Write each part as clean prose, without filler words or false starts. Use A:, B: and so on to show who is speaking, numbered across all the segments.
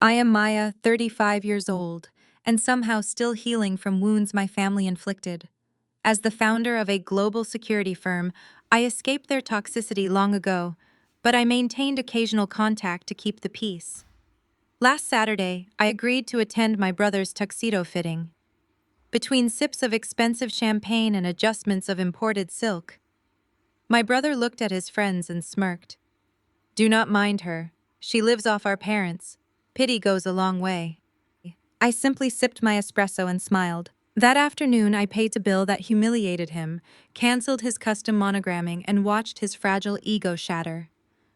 A: I am Maya, 35 years old, and somehow still healing from wounds my family inflicted. As the founder of a global security firm, I escaped their toxicity long ago, but I maintained occasional contact to keep the peace. Last Saturday, I agreed to attend my brother's tuxedo fitting. Between sips of expensive champagne and adjustments of imported silk, my brother looked at his friends and smirked. Do not mind her. She lives off our parents. Pity goes a long way. I simply sipped my espresso and smiled. That afternoon, I paid a bill that humiliated him, canceled his custom monogramming, and watched his fragile ego shatter.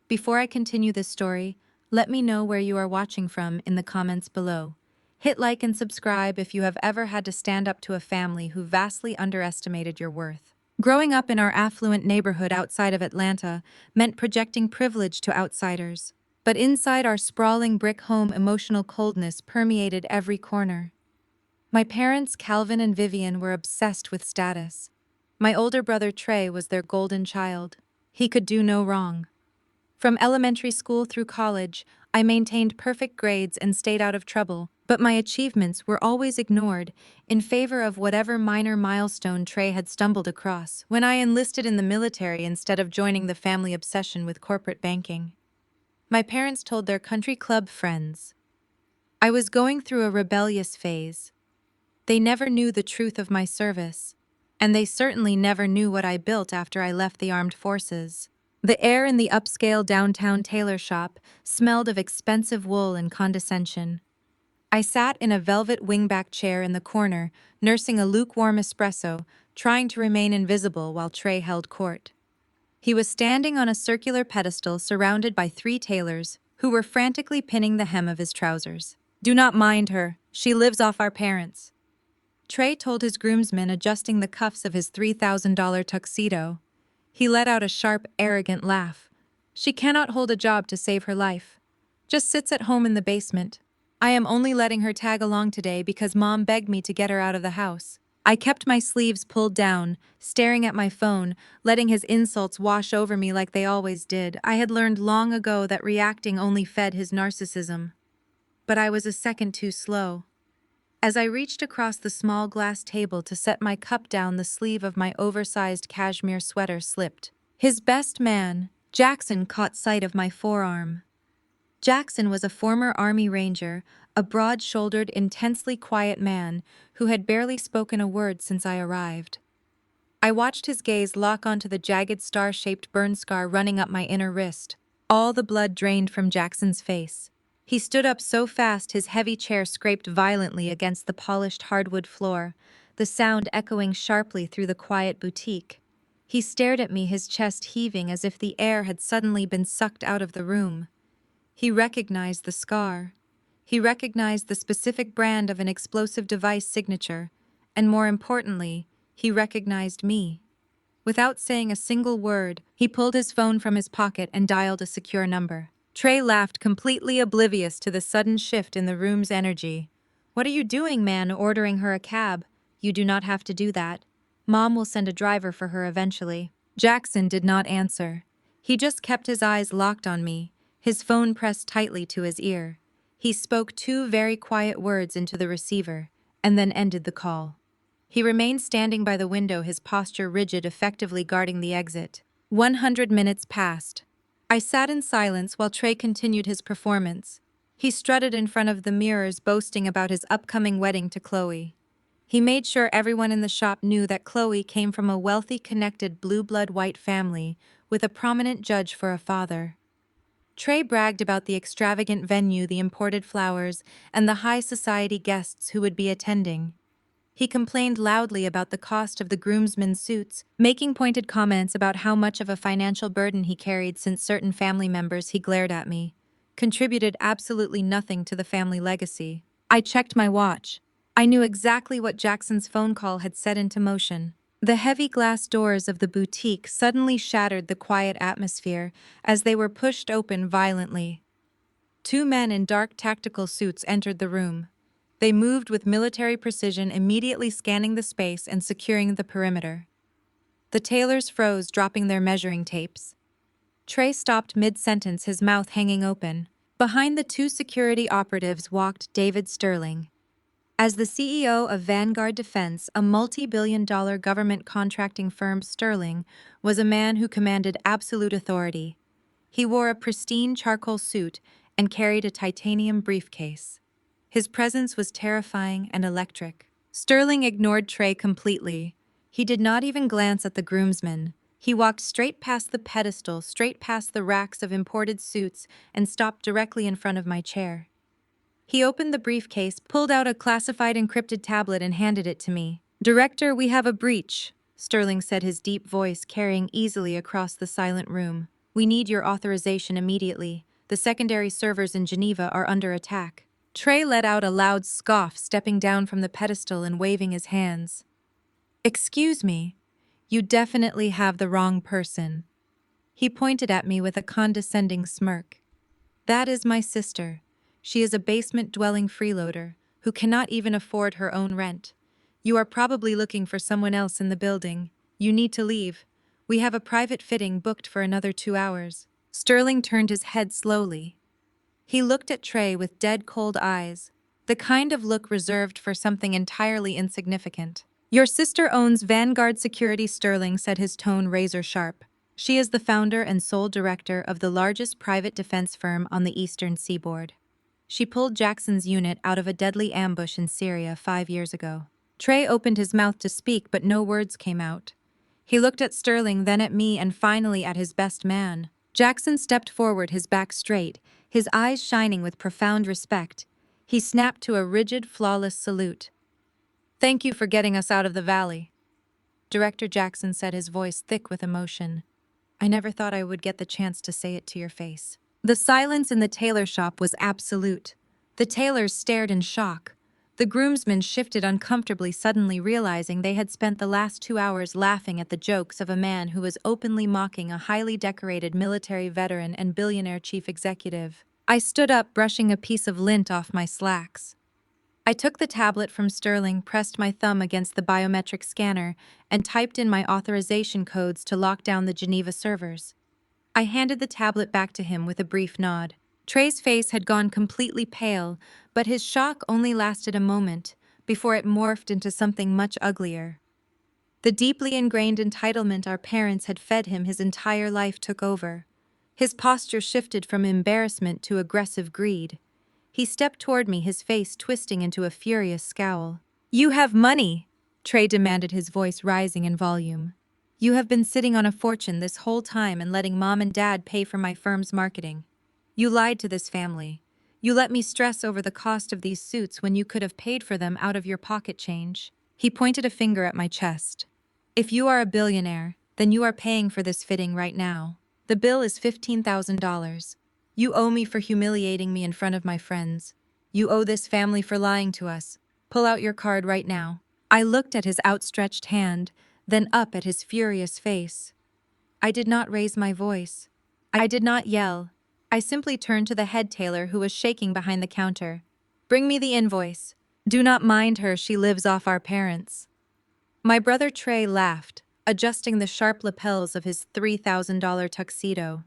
A: Before I continue this story, let me know where you are watching from in the comments below. Hit like and subscribe if you have ever had to stand up to a family who vastly underestimated your worth. Growing up in our affluent neighborhood outside of Atlanta meant projecting privilege to outsiders. But inside our sprawling brick home, emotional coldness permeated every corner. My parents, Calvin and Vivian, were obsessed with status. My older brother Trey was their golden child. He could do no wrong. From elementary school through college, I maintained perfect grades and stayed out of trouble, but my achievements were always ignored in favor of whatever minor milestone Trey had stumbled across when I enlisted in the military instead of joining the family obsession with corporate banking. My parents told their country club friends I was going through a rebellious phase. They never knew the truth of my service, and they certainly never knew what I built after I left the armed forces. The air in the upscale downtown tailor shop smelled of expensive wool and condescension. I sat in a velvet wingback chair in the corner, nursing a lukewarm espresso, trying to remain invisible while Trey held court. He was standing on a circular pedestal surrounded by three tailors who were frantically pinning the hem of his trousers. Do not mind her. She lives off our parents. Trey told his groomsmen, adjusting the cuffs of his $3,000 tuxedo. He let out a sharp, arrogant laugh. She cannot hold a job to save her life. Just sits at home in the basement. I am only letting her tag along today because Mom begged me to get her out of the house. I kept my sleeves pulled down, staring at my phone, letting his insults wash over me like they always did. I had learned long ago that reacting only fed his narcissism. But I was a second too slow. As I reached across the small glass table to set my cup down, the sleeve of my oversized cashmere sweater slipped. His best man, Jackson, caught sight of my forearm. Jackson was a former Army Ranger, a broad-shouldered, intensely quiet man who had barely spoken a word since I arrived. I watched his gaze lock onto the jagged star-shaped burn scar running up my inner wrist. All the blood drained from Jackson's face. He stood up so fast his heavy chair scraped violently against the polished hardwood floor, the sound echoing sharply through the quiet boutique. He stared at me, his chest heaving as if the air had suddenly been sucked out of the room. He recognized the scar. He recognized the specific brand of an explosive device signature, and more importantly, he recognized me. Without saying a single word, he pulled his phone from his pocket and dialed a secure number. Trey laughed, completely oblivious to the sudden shift in the room's energy. What are you doing, man? Ordering her a cab? You do not have to do that. Mom will send a driver for her eventually. Jackson did not answer. He just kept his eyes locked on me, his phone pressed tightly to his ear. He spoke two very quiet words into the receiver, and then ended the call. He remained standing by the window, his posture rigid, effectively guarding the exit. 100 minutes passed. I sat in silence while Trey continued his performance. He strutted in front of the mirrors, boasting about his upcoming wedding to Chloe. He made sure everyone in the shop knew that Chloe came from a wealthy, connected, blue-blood white family with a prominent judge for a father. Trey bragged about the extravagant venue, the imported flowers, and the high society guests who would be attending. He complained loudly about the cost of the groomsmen suits, making pointed comments about how much of a financial burden he carried since certain family members, he glared at me, contributed absolutely nothing to the family legacy. I checked my watch. I knew exactly what Jackson's phone call had set into motion. The heavy glass doors of the boutique suddenly shattered the quiet atmosphere as they were pushed open violently. Two men in dark tactical suits entered the room. They moved with military precision, immediately scanning the space and securing the perimeter. The tailors froze, dropping their measuring tapes. Trey stopped mid-sentence, his mouth hanging open. Behind the two security operatives walked David Sterling. As the CEO of Vanguard Defense, a multi-billion-dollar government contracting firm, Sterling was a man who commanded absolute authority. He wore a pristine charcoal suit and carried a titanium briefcase. His presence was terrifying and electric. Sterling ignored Trey completely. He did not even glance at the groomsmen. He walked straight past the pedestal, straight past the racks of imported suits, and stopped directly in front of my chair. He opened the briefcase, pulled out a classified encrypted tablet, and handed it to me. "Director, we have a breach," Sterling said, his deep voice carrying easily across the silent room. "We need your authorization immediately. The secondary servers in Geneva are under attack." Trey let out a loud scoff, stepping down from the pedestal and waving his hands. "Excuse me, you definitely have the wrong person." He pointed at me with a condescending smirk. "That is my sister. She is a basement-dwelling freeloader who cannot even afford her own rent. You are probably looking for someone else in the building. You need to leave. We have a private fitting booked for another 2 hours." Sterling turned his head slowly. He looked at Trey with dead-cold eyes, the kind of look reserved for something entirely insignificant. "Your sister owns Vanguard Security," Sterling said, his tone razor-sharp. "She is the founder and sole director of the largest private defense firm on the eastern seaboard. She pulled Jackson's unit out of a deadly ambush in Syria 5 years ago." Trey opened his mouth to speak, but no words came out. He looked at Sterling, then at me, and finally at his best man. Jackson stepped forward, his back straight, his eyes shining with profound respect. He snapped to a rigid, flawless salute. "Thank you for getting us out of the valley," Director Jackson said, his voice thick with emotion. "I never thought I would get the chance to say it to your face." The silence in the tailor shop was absolute. The tailors stared in shock. The groomsmen shifted uncomfortably, suddenly realizing they had spent the last 2 hours laughing at the jokes of a man who was openly mocking a highly decorated military veteran and billionaire chief executive. I stood up, brushing a piece of lint off my slacks. I took the tablet from Sterling, pressed my thumb against the biometric scanner, and typed in my authorization codes to lock down the Geneva servers. I handed the tablet back to him with a brief nod. Trey's face had gone completely pale, but his shock only lasted a moment before it morphed into something much uglier. The deeply ingrained entitlement our parents had fed him his entire life took over. His posture shifted from embarrassment to aggressive greed. He stepped toward me, his face twisting into a furious scowl. "You have money," Trey demanded, his voice rising in volume. "You have been sitting on a fortune this whole time and letting Mom and Dad pay for my firm's marketing. You lied to this family. You let me stress over the cost of these suits when you could have paid for them out of your pocket change." He pointed a finger at my chest. "If you are a billionaire, then you are paying for this fitting right now. The bill is $15,000. You owe me for humiliating me in front of my friends. You owe this family for lying to us. Pull out your card right now." I looked at his outstretched hand, then up at his furious face. I did not raise my voice. I did not yell. I simply turned to the head tailor, who was shaking behind the counter. "Bring me the invoice. Do not mind her, she lives off our parents." My brother Trey laughed, adjusting the sharp lapels of his $3,000 tuxedo.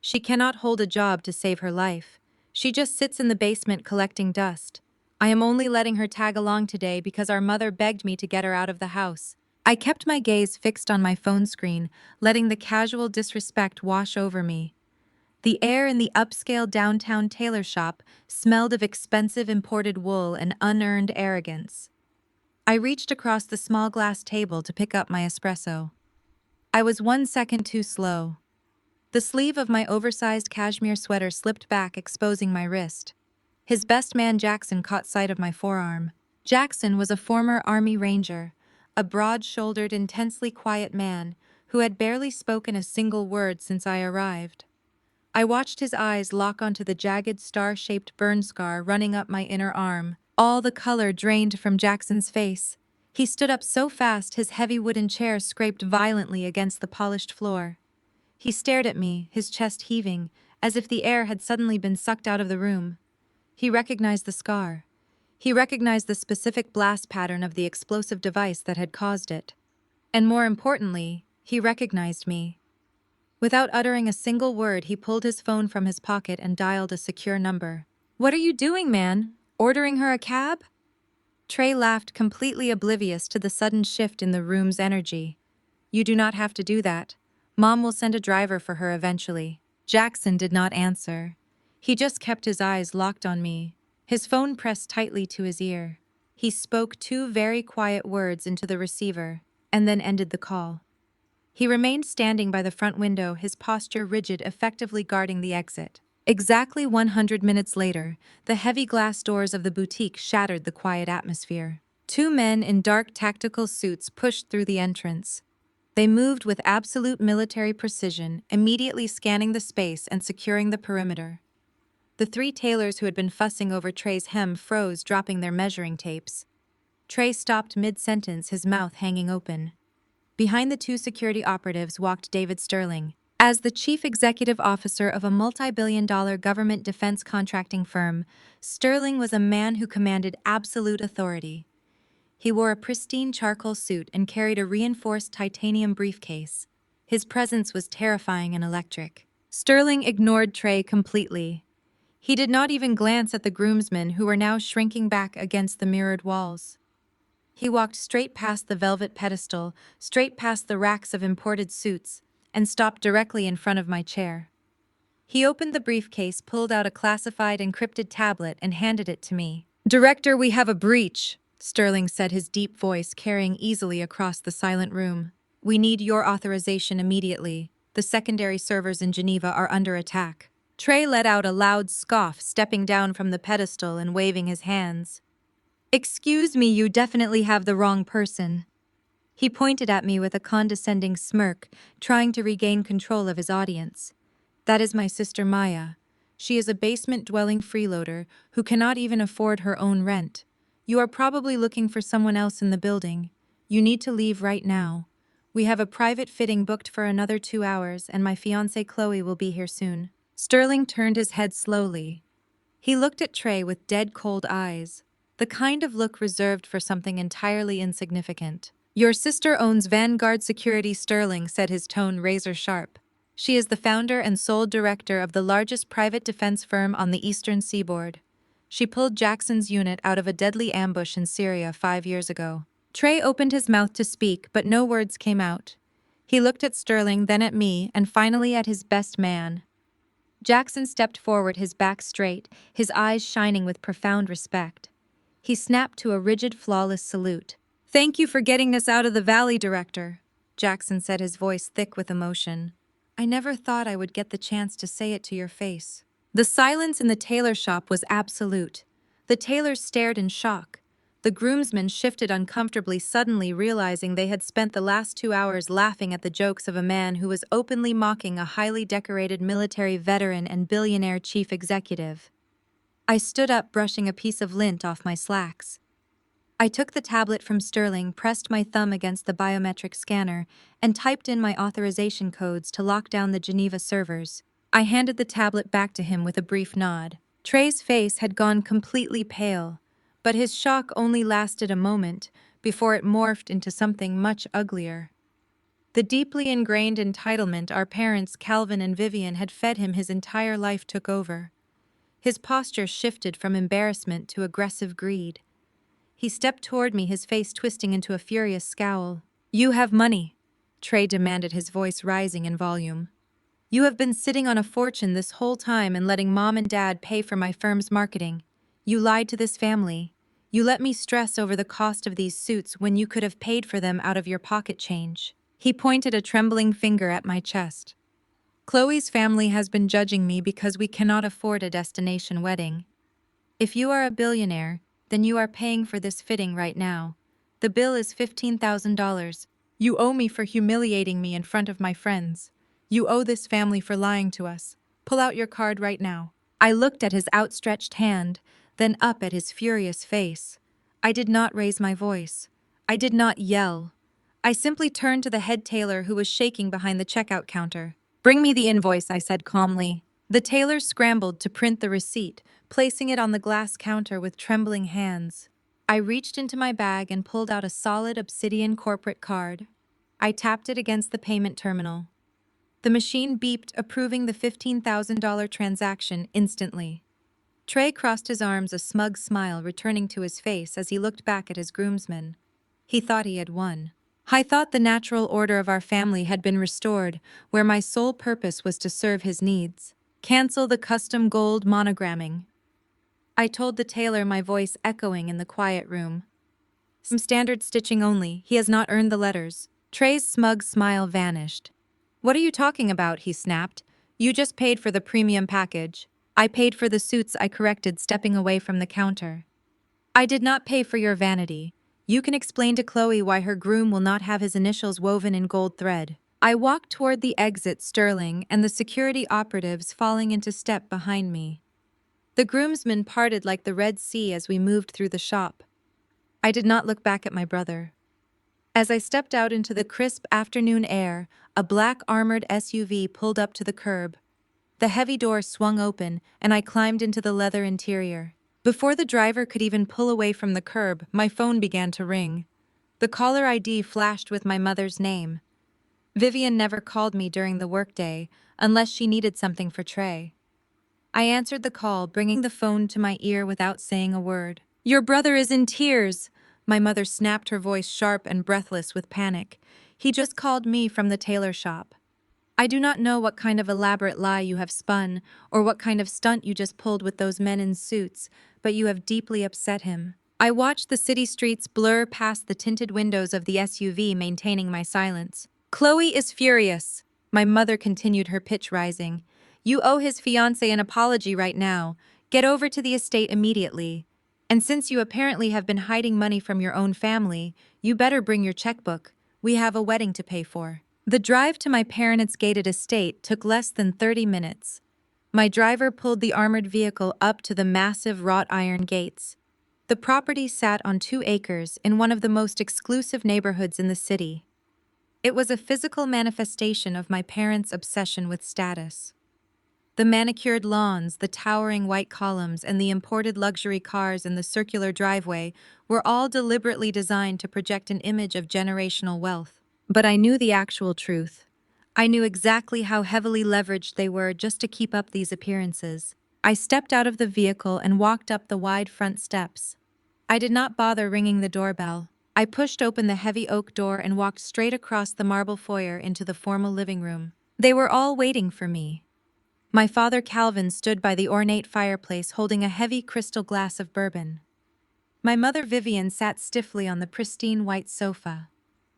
A: "She cannot hold a job to save her life. She just sits in the basement collecting dust. I am only letting her tag along today because our mother begged me to get her out of the house." I kept my gaze fixed on my phone screen, letting the casual disrespect wash over me. The air in the upscale downtown tailor shop smelled of expensive imported wool and unearned arrogance. I reached across the small glass table to pick up my espresso. I was 1 second too slow. The sleeve of my oversized cashmere sweater slipped back, exposing my wrist. His best man Jackson caught sight of my forearm. Jackson was a former Army Ranger, a broad-shouldered, intensely quiet man who had barely spoken a single word since I arrived. I watched his eyes lock onto the jagged star-shaped burn scar running up my inner arm. All the color drained from Jackson's face. He stood up so fast his heavy wooden chair scraped violently against the polished floor. He stared at me, his chest heaving, as if the air had suddenly been sucked out of the room. He recognized the scar. He recognized the specific blast pattern of the explosive device that had caused it. And more importantly, he recognized me. Without uttering a single word, he pulled his phone from his pocket and dialed a secure number. "What are you doing, man? Ordering her a cab?" Trey laughed, completely oblivious to the sudden shift in the room's energy. "You do not have to do that. Mom will send a driver for her eventually." Jackson did not answer. He just kept his eyes locked on me, his phone pressed tightly to his ear. He spoke two very quiet words into the receiver, and then ended the call. He remained standing by the front window, his posture rigid, effectively guarding the exit. Exactly 100 minutes later, the heavy glass doors of the boutique shattered the quiet atmosphere. Two men in dark tactical suits pushed through the entrance. They moved with absolute military precision, immediately scanning the space and securing the perimeter. The three tailors who had been fussing over Trey's hem froze, dropping their measuring tapes. Trey stopped mid-sentence, his mouth hanging open. Behind the two security operatives walked David Sterling. As the chief executive officer of a multi-billion-dollar government defense contracting firm, Sterling was a man who commanded absolute authority. He wore a pristine charcoal suit and carried a reinforced titanium briefcase. His presence was terrifying and electric. Sterling ignored Trey completely. He did not even glance at the groomsmen who were now shrinking back against the mirrored walls. He walked straight past the velvet pedestal, straight past the racks of imported suits, and stopped directly in front of my chair. He opened the briefcase, pulled out a classified encrypted tablet, and handed it to me. "Director, we have a breach," Sterling said, his deep voice carrying easily across the silent room. "We need your authorization immediately. The secondary servers in Geneva are under attack." Trey let out a loud scoff, stepping down from the pedestal and waving his hands. "Excuse me, you definitely have the wrong person." He pointed at me with a condescending smirk, trying to regain control of his audience. "That is my sister Maya. She is a basement-dwelling freeloader who cannot even afford her own rent. You are probably looking for someone else in the building. You need to leave right now. We have a private fitting booked for another 2 hours, and my fiancée Chloe will be here soon." Sterling turned his head slowly. He looked at Trey with dead cold eyes, the kind of look reserved for something entirely insignificant. "Your sister owns Vanguard Security," Sterling said, his tone razor sharp. "She is the founder and sole director of the largest private defense firm on the eastern seaboard. She pulled Jackson's unit out of a deadly ambush in Syria 5 years ago." Trey opened his mouth to speak, but no words came out. He looked at Sterling, then at me, and finally at his best man. Jackson stepped forward, his back straight, his eyes shining with profound respect. He snapped to a rigid, flawless salute. "Thank you for getting us out of the valley, Director," Jackson said, his voice thick with emotion. "I never thought I would get the chance to say it to your face." The silence in the tailor shop was absolute. The tailors stared in shock. The groomsmen shifted uncomfortably, suddenly realizing they had spent the last 2 hours laughing at the jokes of a man who was openly mocking a highly decorated military veteran and billionaire chief executive. I stood up, brushing a piece of lint off my slacks. I took the tablet from Sterling, pressed my thumb against the biometric scanner, and typed in my authorization codes to lock down the Geneva servers. I handed the tablet back to him with a brief nod. Trey's face had gone completely pale, but his shock only lasted a moment before it morphed into something much uglier. The deeply ingrained entitlement our parents, Calvin and Vivian, had fed him his entire life took over. His posture shifted from embarrassment to aggressive greed. He stepped toward me, his face twisting into a furious scowl. "You have money," Trey demanded, his voice rising in volume. "You have been sitting on a fortune this whole time and letting Mom and Dad pay for my firm's marketing. You lied to this family. You let me stress over the cost of these suits when you could have paid for them out of your pocket change." He pointed a trembling finger at my chest. "Chloe's family has been judging me because we cannot afford a destination wedding. If you are a billionaire, then you are paying for this fitting right now. The bill is $15,000. You owe me for humiliating me in front of my friends. You owe this family for lying to us. Pull out your card right now." I looked at his outstretched hand, then up at his furious face. I did not raise my voice. I did not yell. I simply turned to the head tailor who was shaking behind the checkout counter. "Bring me the invoice," I said calmly. The tailor scrambled to print the receipt, placing it on the glass counter with trembling hands. I reached into my bag and pulled out a solid obsidian corporate card. I tapped it against the payment terminal. The machine beeped, approving the $15,000 transaction instantly. Trey crossed his arms, a smug smile returning to his face as he looked back at his groomsmen. He thought he had won. I thought the natural order of our family had been restored, where my sole purpose was to serve his needs. Cancel the custom gold monogramming. I told the tailor, my voice echoing in the quiet room. Some standard stitching only, he has not earned the letters. Trey's smug smile vanished. What are you talking about? He snapped. You just paid for the premium package. I paid for the suits, I corrected, stepping away from the counter. I did not pay for your vanity. You can explain to Chloe why her groom will not have his initials woven in gold thread. I walked toward the exit, Sterling and the security operatives falling into step behind me. The groomsmen parted like the Red Sea as we moved through the shop. I did not look back at my brother. As I stepped out into the crisp afternoon air, a black armored SUV pulled up to the curb. The heavy door swung open, and I climbed into the leather interior. Before the driver could even pull away from the curb, my phone began to ring. The caller ID flashed with my mother's name. Vivian never called me during the workday, unless she needed something for Trey. I answered the call, bringing the phone to my ear without saying a word. Your brother is in tears, my mother snapped, her voice sharp and breathless with panic. He just called me from the tailor shop. I do not know what kind of elaborate lie you have spun, or what kind of stunt you just pulled with those men in suits, but you have deeply upset him. I watched the city streets blur past the tinted windows of the SUV, maintaining my silence. Chloe is furious, my mother continued, her pitch rising. You owe his fiancé an apology right now. Get over to the estate immediately. And since you apparently have been hiding money from your own family, you better bring your checkbook. We have a wedding to pay for. The drive to my parents' gated estate took less than 30 minutes. My driver pulled the armored vehicle up to the massive wrought iron gates. The property sat on 2 acres in one of the most exclusive neighborhoods in the city. It was a physical manifestation of my parents' obsession with status. The manicured lawns, the towering white columns, and the imported luxury cars in the circular driveway were all deliberately designed to project an image of generational wealth. But I knew the actual truth. I knew exactly how heavily leveraged they were just to keep up these appearances. I stepped out of the vehicle and walked up the wide front steps. I did not bother ringing the doorbell. I pushed open the heavy oak door and walked straight across the marble foyer into the formal living room. They were all waiting for me. My father Calvin stood by the ornate fireplace holding a heavy crystal glass of bourbon. My mother Vivian sat stiffly on the pristine white sofa.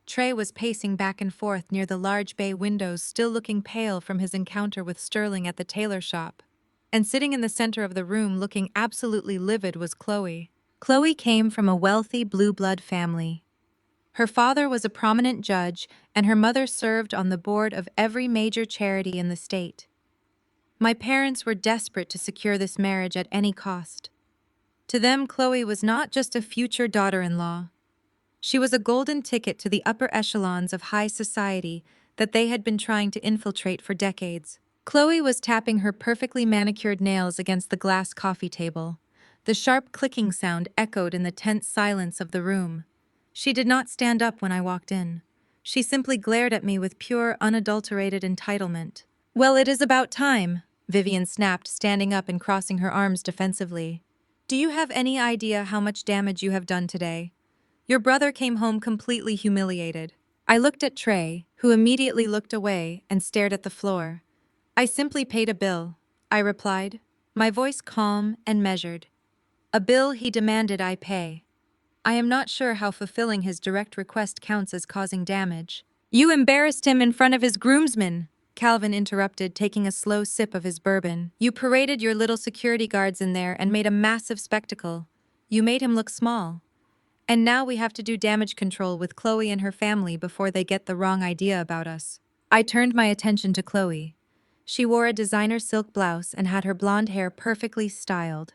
A: Trey was pacing back and forth near the large bay windows, still looking pale from his encounter with Sterling at the tailor shop. And sitting in the center of the room looking absolutely livid was Chloe. Chloe came from a wealthy blue blood family. Her father was a prominent judge, and her mother served on the board of every major charity in the state. My parents were desperate to secure this marriage at any cost. To them, Chloe was not just a future daughter-in-law. She was a golden ticket to the upper echelons of high society that they had been trying to infiltrate for decades. Chloe was tapping her perfectly manicured nails against the glass coffee table. The sharp clicking sound echoed in the tense silence of the room. She did not stand up when I walked in. She simply glared at me with pure, unadulterated entitlement. Well, it is about time, Vivian snapped, standing up and crossing her arms defensively. Do you have any idea how much damage you have done today? Your brother came home completely humiliated. I looked at Trey, who immediately looked away and stared at the floor. I simply paid a bill, I replied, my voice calm and measured. A bill he demanded I pay. I am not sure how fulfilling his direct request counts as causing damage. You embarrassed him in front of his groomsmen, Calvin interrupted, taking a slow sip of his bourbon. You paraded your little security guards in there and made a massive spectacle. You made him look small. And now we have to do damage control with Chloe and her family before they get the wrong idea about us. I turned my attention to Chloe. She wore a designer silk blouse and had her blonde hair perfectly styled.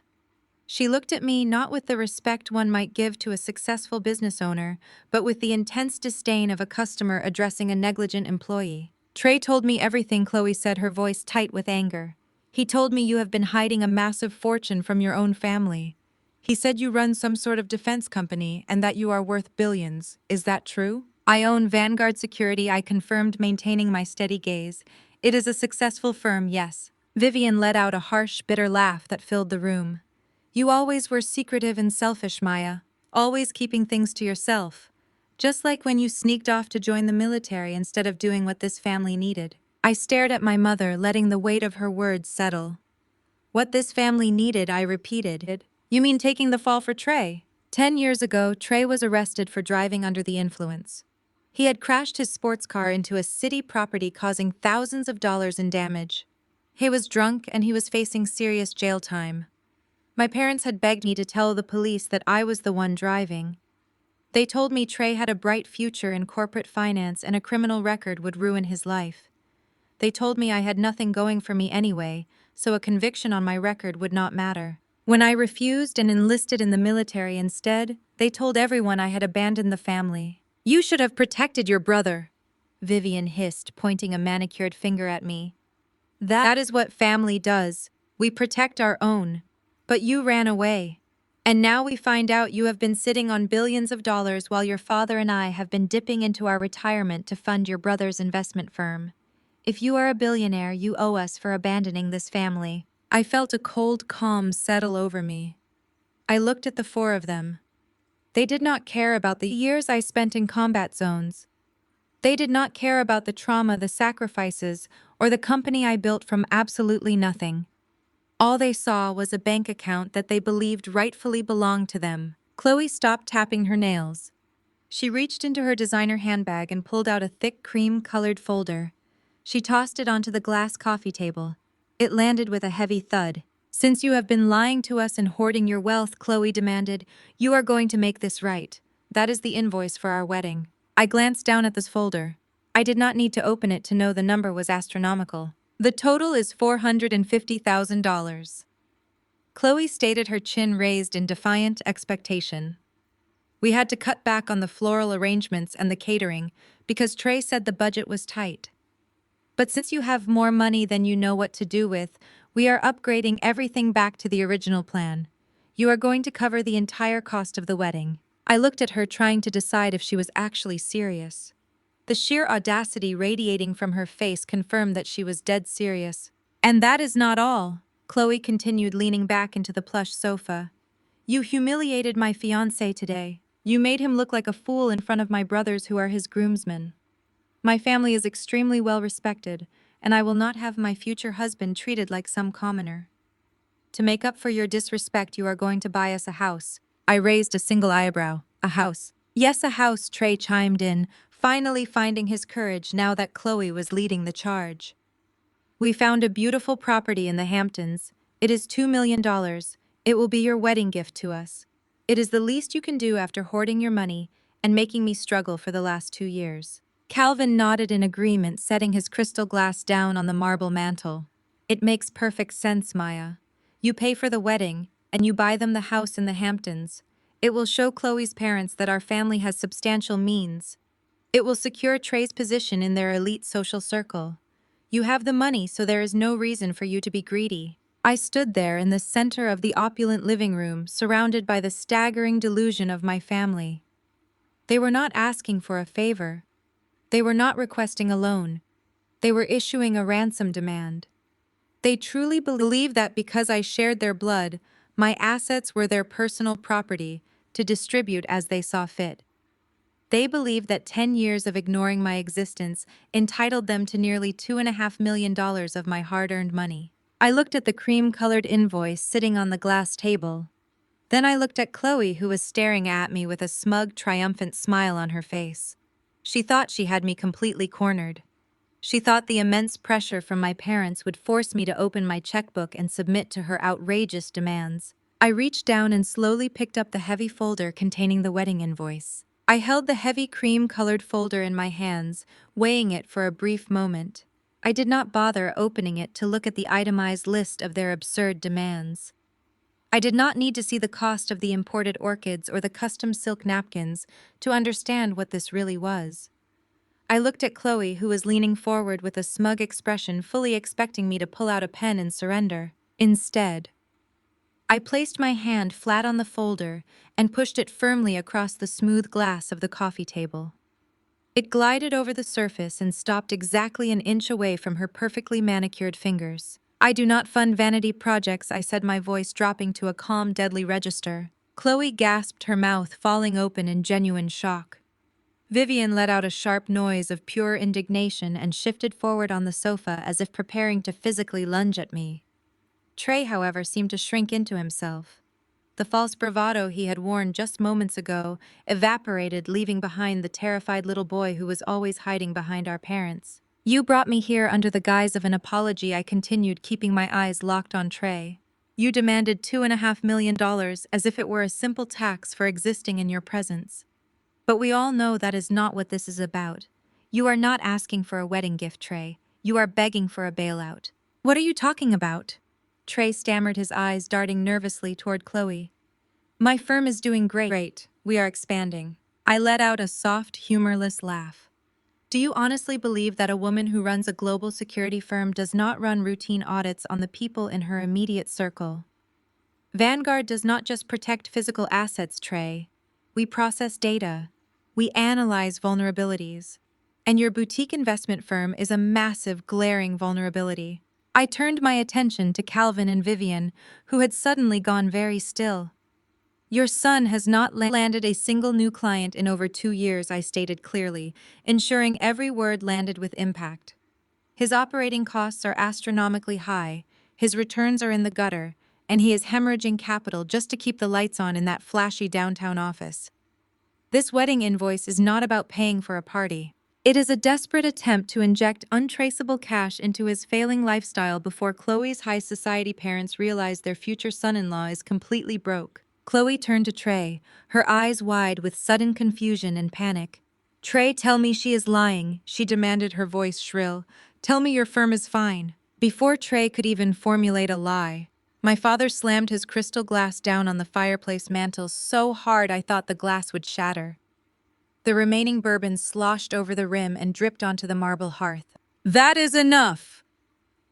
A: She looked at me not with the respect one might give to a successful business owner, but with the intense disdain of a customer addressing a negligent employee. Trey told me everything, Chloe said, her voice tight with anger. He told me you have been hiding a massive fortune from your own family. He said you run some sort of defense company and that you are worth billions. Is that true? I own Vanguard Security, I confirmed, maintaining my steady gaze. It is a successful firm, yes. Vivian let out a harsh, bitter laugh that filled the room. You always were secretive and selfish, Maya, always keeping things to yourself. Just like when you sneaked off to join the military instead of doing what this family needed. I stared at my mother, letting the weight of her words settle. What this family needed, I repeated. You mean taking the fall for Trey? 10 years ago, Trey was arrested for driving under the influence. He had crashed his sports car into a city property, causing thousands of dollars in damage. He was drunk and he was facing serious jail time. My parents had begged me to tell the police that I was the one driving. They told me Trey had a bright future in corporate finance and a criminal record would ruin his life. They told me I had nothing going for me anyway, so a conviction on my record would not matter. When I refused and enlisted in the military instead, they told everyone I had abandoned the family. You should have protected your brother, Vivian hissed, pointing a manicured finger at me. That is what family does. We protect our own. But you ran away. And now we find out you have been sitting on billions of dollars while your father and I have been dipping into our retirement to fund your brother's investment firm. If you are a billionaire, you owe us for abandoning this family. I felt a cold calm settle over me. I looked at the four of them. They did not care about the years I spent in combat zones. They did not care about the trauma, the sacrifices, or the company I built from absolutely nothing. All they saw was a bank account that they believed rightfully belonged to them. Chloe stopped tapping her nails. She reached into her designer handbag and pulled out a thick cream-colored folder. She tossed it onto the glass coffee table. It landed with a heavy thud. Since you have been lying to us and hoarding your wealth, Chloe demanded, you are going to make this right. That is the invoice for our wedding. I glanced down at this folder. I did not need to open it to know the number was astronomical. The total is $450,000. Chloe stated, her chin raised in defiant expectation. We had to cut back on the floral arrangements and the catering because Trey said the budget was tight. But since you have more money than you know what to do with, we are upgrading everything back to the original plan. You are going to cover the entire cost of the wedding. I looked at her, trying to decide if she was actually serious. The sheer audacity radiating from her face confirmed that she was dead serious. And that is not all, Chloe continued, leaning back into the plush sofa. You humiliated my fiancé today. You made him look like a fool in front of my brothers who are his groomsmen. My family is extremely well respected, and I will not have my future husband treated like some commoner. To make up for your disrespect, you are going to buy us a house. I raised a single eyebrow. A house. Yes, a house, Trey chimed in, finally finding his courage now that Chloe was leading the charge. We found a beautiful property in the Hamptons. It is $2 million. It will be your wedding gift to us. It is the least you can do after hoarding your money and making me struggle for the last 2 years. Calvin nodded in agreement, setting his crystal glass down on the marble mantel. It makes perfect sense, Maya. You pay for the wedding, and you buy them the house in the Hamptons. It will show Chloe's parents that our family has substantial means. It will secure Trey's position in their elite social circle. You have the money, so there is no reason for you to be greedy. I stood there in the center of the opulent living room, surrounded by the staggering delusion of my family. They were not asking for a favor. They were not requesting a loan. They were issuing a ransom demand. They truly believed that because I shared their blood, my assets were their personal property to distribute as they saw fit. They believed that 10 years of ignoring my existence entitled them to nearly $2.5 million of my hard-earned money. I looked at the cream-colored invoice sitting on the glass table. Then I looked at Chloe, who was staring at me with a smug, triumphant smile on her face. She thought she had me completely cornered. She thought the immense pressure from my parents would force me to open my checkbook and submit to her outrageous demands. I reached down and slowly picked up the heavy folder containing the wedding invoice. I held the heavy cream-colored folder in my hands, weighing it for a brief moment. I did not bother opening it to look at the itemized list of their absurd demands. I did not need to see the cost of the imported orchids or the custom silk napkins to understand what this really was. I looked at Chloe, who was leaning forward with a smug expression, fully expecting me to pull out a pen and surrender. Instead, I placed my hand flat on the folder and pushed it firmly across the smooth glass of the coffee table. It glided over the surface and stopped exactly an inch away from her perfectly manicured fingers. I do not fund vanity projects, I said, my voice dropping to a calm, deadly register. Chloe gasped, her mouth falling open in genuine shock. Vivian let out a sharp noise of pure indignation and shifted forward on the sofa as if preparing to physically lunge at me. Trey, however, seemed to shrink into himself. The false bravado he had worn just moments ago evaporated, leaving behind the terrified little boy who was always hiding behind our parents. You brought me here under the guise of an apology, I continued, keeping my eyes locked on Trey. You demanded $2.5 million as if it were a simple tax for existing in your presence. But we all know that is not what this is about. You are not asking for a wedding gift, Trey. You are begging for a bailout. What are you talking about? Trey stammered, his eyes darting nervously toward Chloe. My firm is doing great. We are expanding. I let out a soft, humorless laugh. Do you honestly believe that a woman who runs a global security firm does not run routine audits on the people in her immediate circle? Vanguard does not just protect physical assets, Trey. We process data. We analyze vulnerabilities. And your boutique investment firm is a massive, glaring vulnerability. I turned my attention to Calvin and Vivian, who had suddenly gone very still. Your son has not landed a single new client in over 2 years, I stated clearly, ensuring every word landed with impact. His operating costs are astronomically high, his returns are in the gutter, and he is hemorrhaging capital just to keep the lights on in that flashy downtown office. This wedding invoice is not about paying for a party. It is a desperate attempt to inject untraceable cash into his failing lifestyle before Chloe's high society parents realize their future son-in-law is completely broke. Chloe turned to Trey, her eyes wide with sudden confusion and panic. Trey, tell me she is lying, she demanded, her voice shrill. Tell me your firm is fine. Before Trey could even formulate a lie, my father slammed his crystal glass down on the fireplace mantel so hard I thought the glass would shatter. The remaining bourbon sloshed over the rim and dripped onto the marble hearth. That is enough!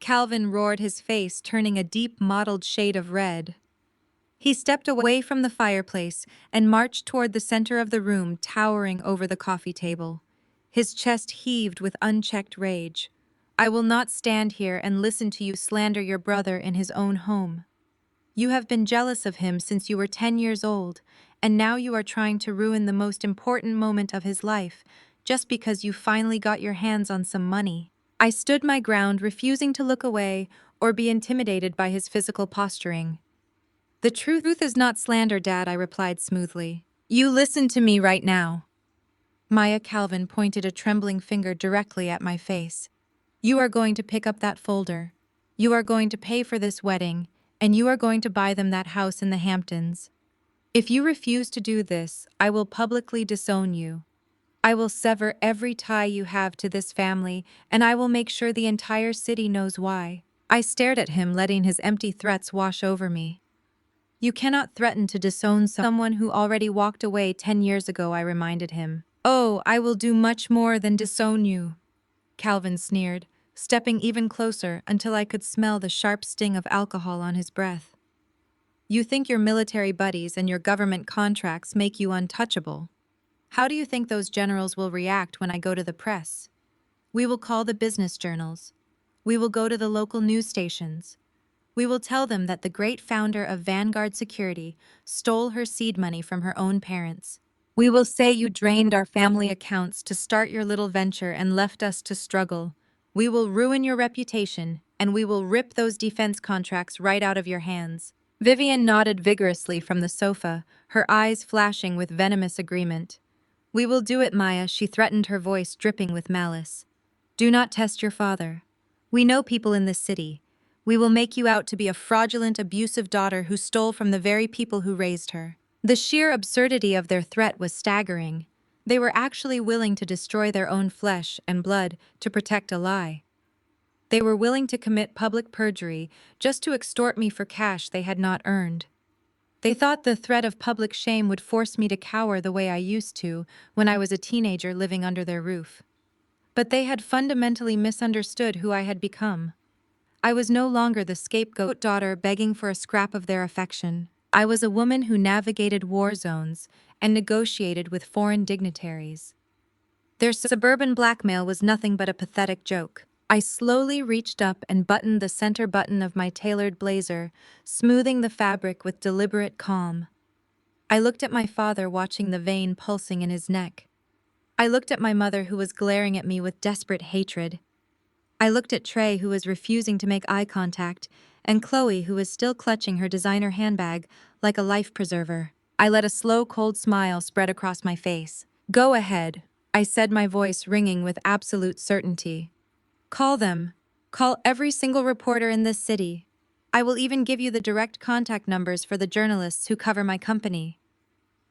A: Calvin roared, his face turning a deep mottled shade of red. He stepped away from the fireplace and marched toward the center of the room, towering over the coffee table. His chest heaved with unchecked rage. I will not stand here and listen to you slander your brother in his own home. You have been jealous of him since you were 10 years old, and now you are trying to ruin the most important moment of his life, just because you finally got your hands on some money. I stood my ground, refusing to look away or be intimidated by his physical posturing. The truth is not slander, Dad, I replied smoothly. You listen to me right now. Maya Calvin pointed a trembling finger directly at my face. You are going to pick up that folder. You are going to pay for this wedding, and you are going to buy them that house in the Hamptons. If you refuse to do this, I will publicly disown you. I will sever every tie you have to this family, and I will make sure the entire city knows why. I stared at him, letting his empty threats wash over me. You cannot threaten to disown someone who already walked away 10 years ago, I reminded him. Oh, I will do much more than disown you, Calvin sneered, stepping even closer until I could smell the sharp sting of alcohol on his breath. You think your military buddies and your government contracts make you untouchable. How do you think those generals will react when I go to the press? We will call the business journals. We will go to the local news stations. We will tell them that the great founder of Vanguard Security stole her seed money from her own parents. We will say you drained our family accounts to start your little venture and left us to struggle. We will ruin your reputation, and we will rip those defense contracts right out of your hands. Vivian nodded vigorously from the sofa, her eyes flashing with venomous agreement. We will do it, Maya, she threatened, her voice dripping with malice. Do not test your father. We know people in this city. We will make you out to be a fraudulent, abusive daughter who stole from the very people who raised her. The sheer absurdity of their threat was staggering. They were actually willing to destroy their own flesh and blood to protect a lie. They were willing to commit public perjury just to extort me for cash they had not earned. They thought the threat of public shame would force me to cower the way I used to when I was a teenager living under their roof. But they had fundamentally misunderstood who I had become. I was no longer the scapegoat daughter begging for a scrap of their affection. I was a woman who navigated war zones and negotiated with foreign dignitaries. Their suburban blackmail was nothing but a pathetic joke. I slowly reached up and buttoned the center button of my tailored blazer, smoothing the fabric with deliberate calm. I looked at my father watching the vein pulsing in his neck. I looked at my mother who was glaring at me with desperate hatred. I looked at Trey who was refusing to make eye contact, and Chloe who was still clutching her designer handbag like a life preserver. I let a slow, cold smile spread across my face. "Go ahead," I said, my voice ringing with absolute certainty. "Call them. Call every single reporter in this city. I will even give you the direct contact numbers for the journalists who cover my company.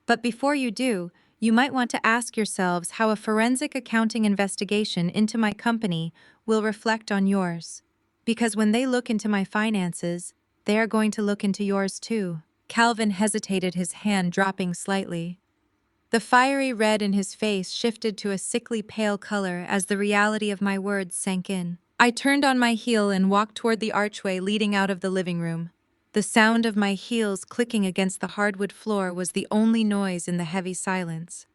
A: But before you do, you might want to ask yourselves how a forensic accounting investigation into my company will reflect on yours. Because when they look into my finances, they are going to look into yours too." Calvin hesitated, his hand dropping slightly. The fiery red in his face shifted to a sickly pale color as the reality of my words sank in. I turned on my heel and walked toward the archway leading out of the living room. The sound of my heels clicking against the hardwood floor was the only noise in the heavy silence.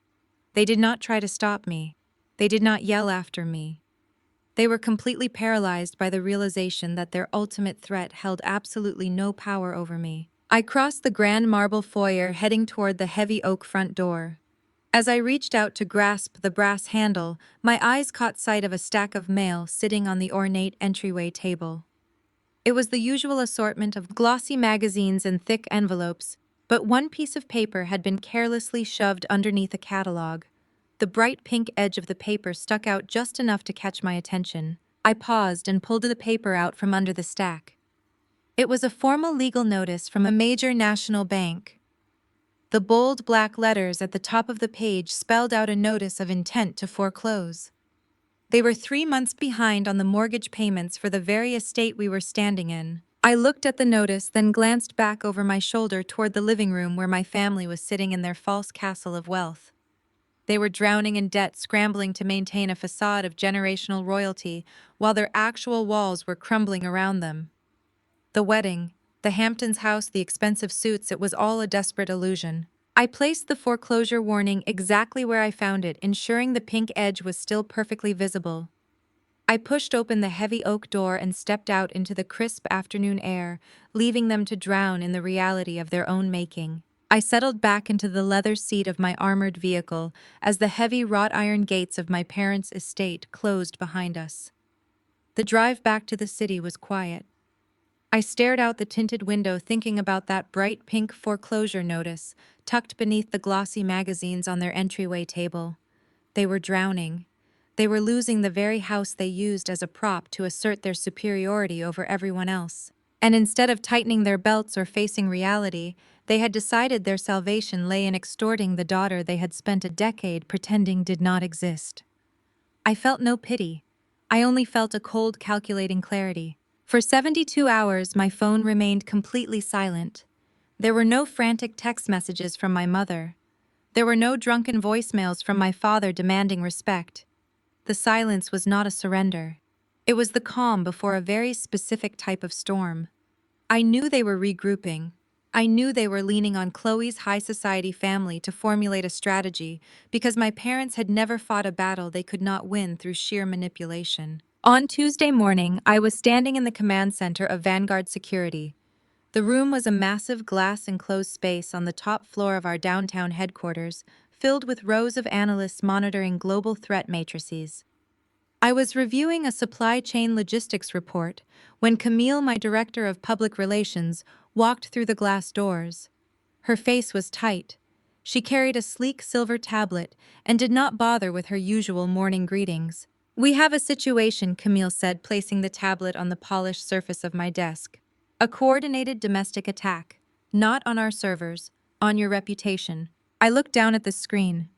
A: They did not try to stop me. They did not yell after me. They were completely paralyzed by the realization that their ultimate threat held absolutely no power over me. I crossed the grand marble foyer, heading toward the heavy oak front door. As I reached out to grasp the brass handle, my eyes caught sight of a stack of mail sitting on the ornate entryway table. It was the usual assortment of glossy magazines and thick envelopes, but one piece of paper had been carelessly shoved underneath a catalog. The bright pink edge of the paper stuck out just enough to catch my attention. I paused and pulled the paper out from under the stack. It was a formal legal notice from a major national bank. The bold black letters at the top of the page spelled out a notice of intent to foreclose. They were 3 months behind on the mortgage payments for the very estate we were standing in. I looked at the notice, then glanced back over my shoulder toward the living room where my family was sitting in their false castle of wealth. They were drowning in debt, scrambling to maintain a facade of generational royalty, while their actual walls were crumbling around them. The wedding, the Hamptons house, the expensive suits, it was all a desperate illusion. I placed the foreclosure warning exactly where I found it, ensuring the pink edge was still perfectly visible. I pushed open the heavy oak door and stepped out into the crisp afternoon air, leaving them to drown in the reality of their own making. I settled back into the leather seat of my armored vehicle as the heavy wrought iron gates of my parents' estate closed behind us. The drive back to the city was quiet. I stared out the tinted window, thinking about that bright pink foreclosure notice tucked beneath the glossy magazines on their entryway table. They were drowning. They were losing the very house they used as a prop to assert their superiority over everyone else. And instead of tightening their belts or facing reality, they had decided their salvation lay in extorting the daughter they had spent a decade pretending did not exist. I felt no pity. I only felt a cold, calculating clarity. For 72 hours, my phone remained completely silent. There were no frantic text messages from my mother. There were no drunken voicemails from my father demanding respect. The silence was not a surrender. It was the calm before a very specific type of storm. I knew they were regrouping. I knew they were leaning on Chloe's high society family to formulate a strategy, because my parents had never fought a battle they could not win through sheer manipulation. On Tuesday morning, I was standing in the command center of Vanguard Security. The room was a massive glass-enclosed space on the top floor of our downtown headquarters, filled with rows of analysts monitoring global threat matrices. I was reviewing a supply chain logistics report when Camille, my director of public relations, walked through the glass doors. Her face was tight. She carried a sleek silver tablet and did not bother with her usual morning greetings. "We have a situation," Camille said, placing the tablet on the polished surface of my desk. "A coordinated domestic attack. Not on our servers, on your reputation." I looked down at the screen.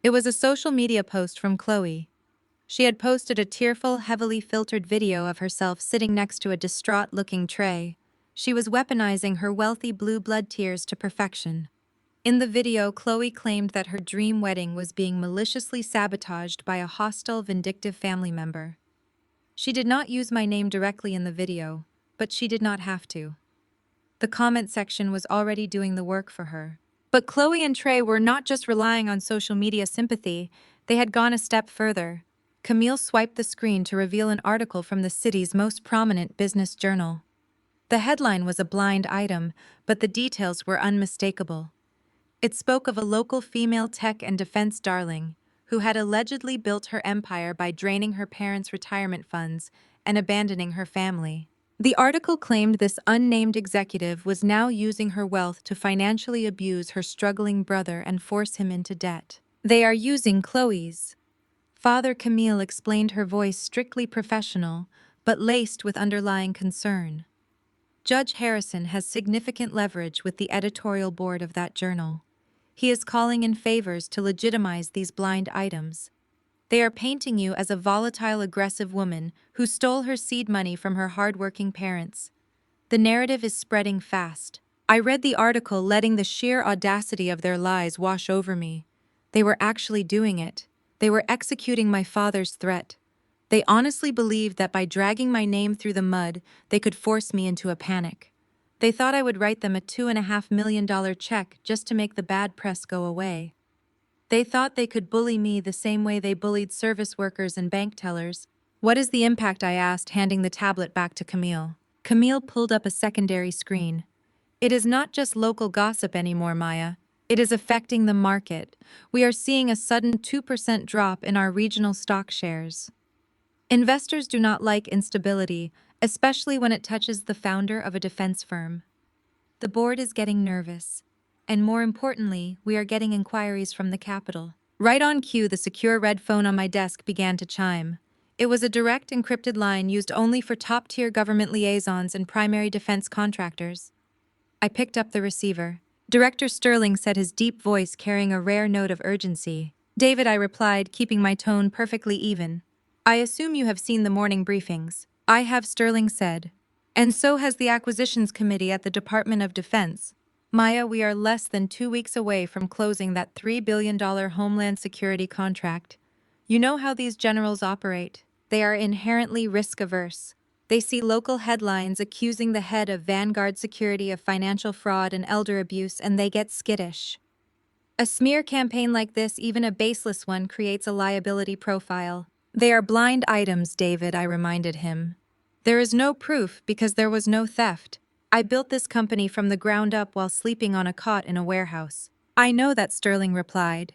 A: It was a social media post from Chloe. She had posted a tearful, heavily filtered video of herself sitting next to a distraught-looking Trey. She was weaponizing her wealthy blue blood tears to perfection. In the video, Chloe claimed that her dream wedding was being maliciously sabotaged by a hostile, vindictive family member. She did not use my name directly in the video, but she did not have to. The comment section was already doing the work for her. But Chloe and Trey were not just relying on social media sympathy, They had gone a step further. Camille swiped the screen to reveal an article from the city's most prominent business journal. The headline was a blind item, but the details were unmistakable. It spoke of a local female tech and defense darling who had allegedly built her empire by draining her parents' retirement funds and abandoning her family. The article claimed this unnamed executive was now using her wealth to financially abuse her struggling brother and force him into debt. "They are using Chloe's." Father Camille explained, her voice strictly professional, but laced with underlying concern. "Judge Harrison has significant leverage with the editorial board of that journal. He is calling in favors to legitimize these blind items. They are painting you as a volatile, aggressive woman who stole her seed money from her hardworking parents. The narrative is spreading fast. I read the article, letting the sheer audacity of their lies wash over me. They were actually doing it. They were executing my father's threat. They honestly believed that by dragging my name through the mud, they could force me into a panic. They thought I would write them a $2.5 million check just to make the bad press go away. They thought they could bully me the same way they bullied service workers and bank tellers." "What is the impact?" I asked, handing the tablet back to Camille. Camille pulled up a secondary screen. "It is not just local gossip anymore, Maya. It is affecting the market. We are seeing a sudden 2% drop in our regional stock shares. Investors do not like instability, especially when it touches the founder of a defense firm. The board is getting nervous. And more importantly, we are getting inquiries from the Capitol." Right on cue, the secure red phone on my desk began to chime. It was a direct, encrypted line used only for top-tier government liaisons and primary defense contractors. I picked up the receiver. Director Sterling said, his deep voice carrying a rare note of urgency. "David," I replied, keeping my tone perfectly even. "I assume you have seen the morning briefings." "I have," Sterling said. "And so has the Acquisitions Committee at the Department of Defense. Maya, we are less than 2 weeks away from closing that $3 billion Homeland Security contract. You know how these generals operate. They are inherently risk-averse. They see local headlines accusing the head of Vanguard Security of financial fraud and elder abuse, and they get skittish. A smear campaign like this, even a baseless one, creates a liability profile." "They are blind items, David," I reminded him. "There is no proof because there was no theft. I built this company from the ground up while sleeping on a cot in a warehouse." "I know that," Sterling replied.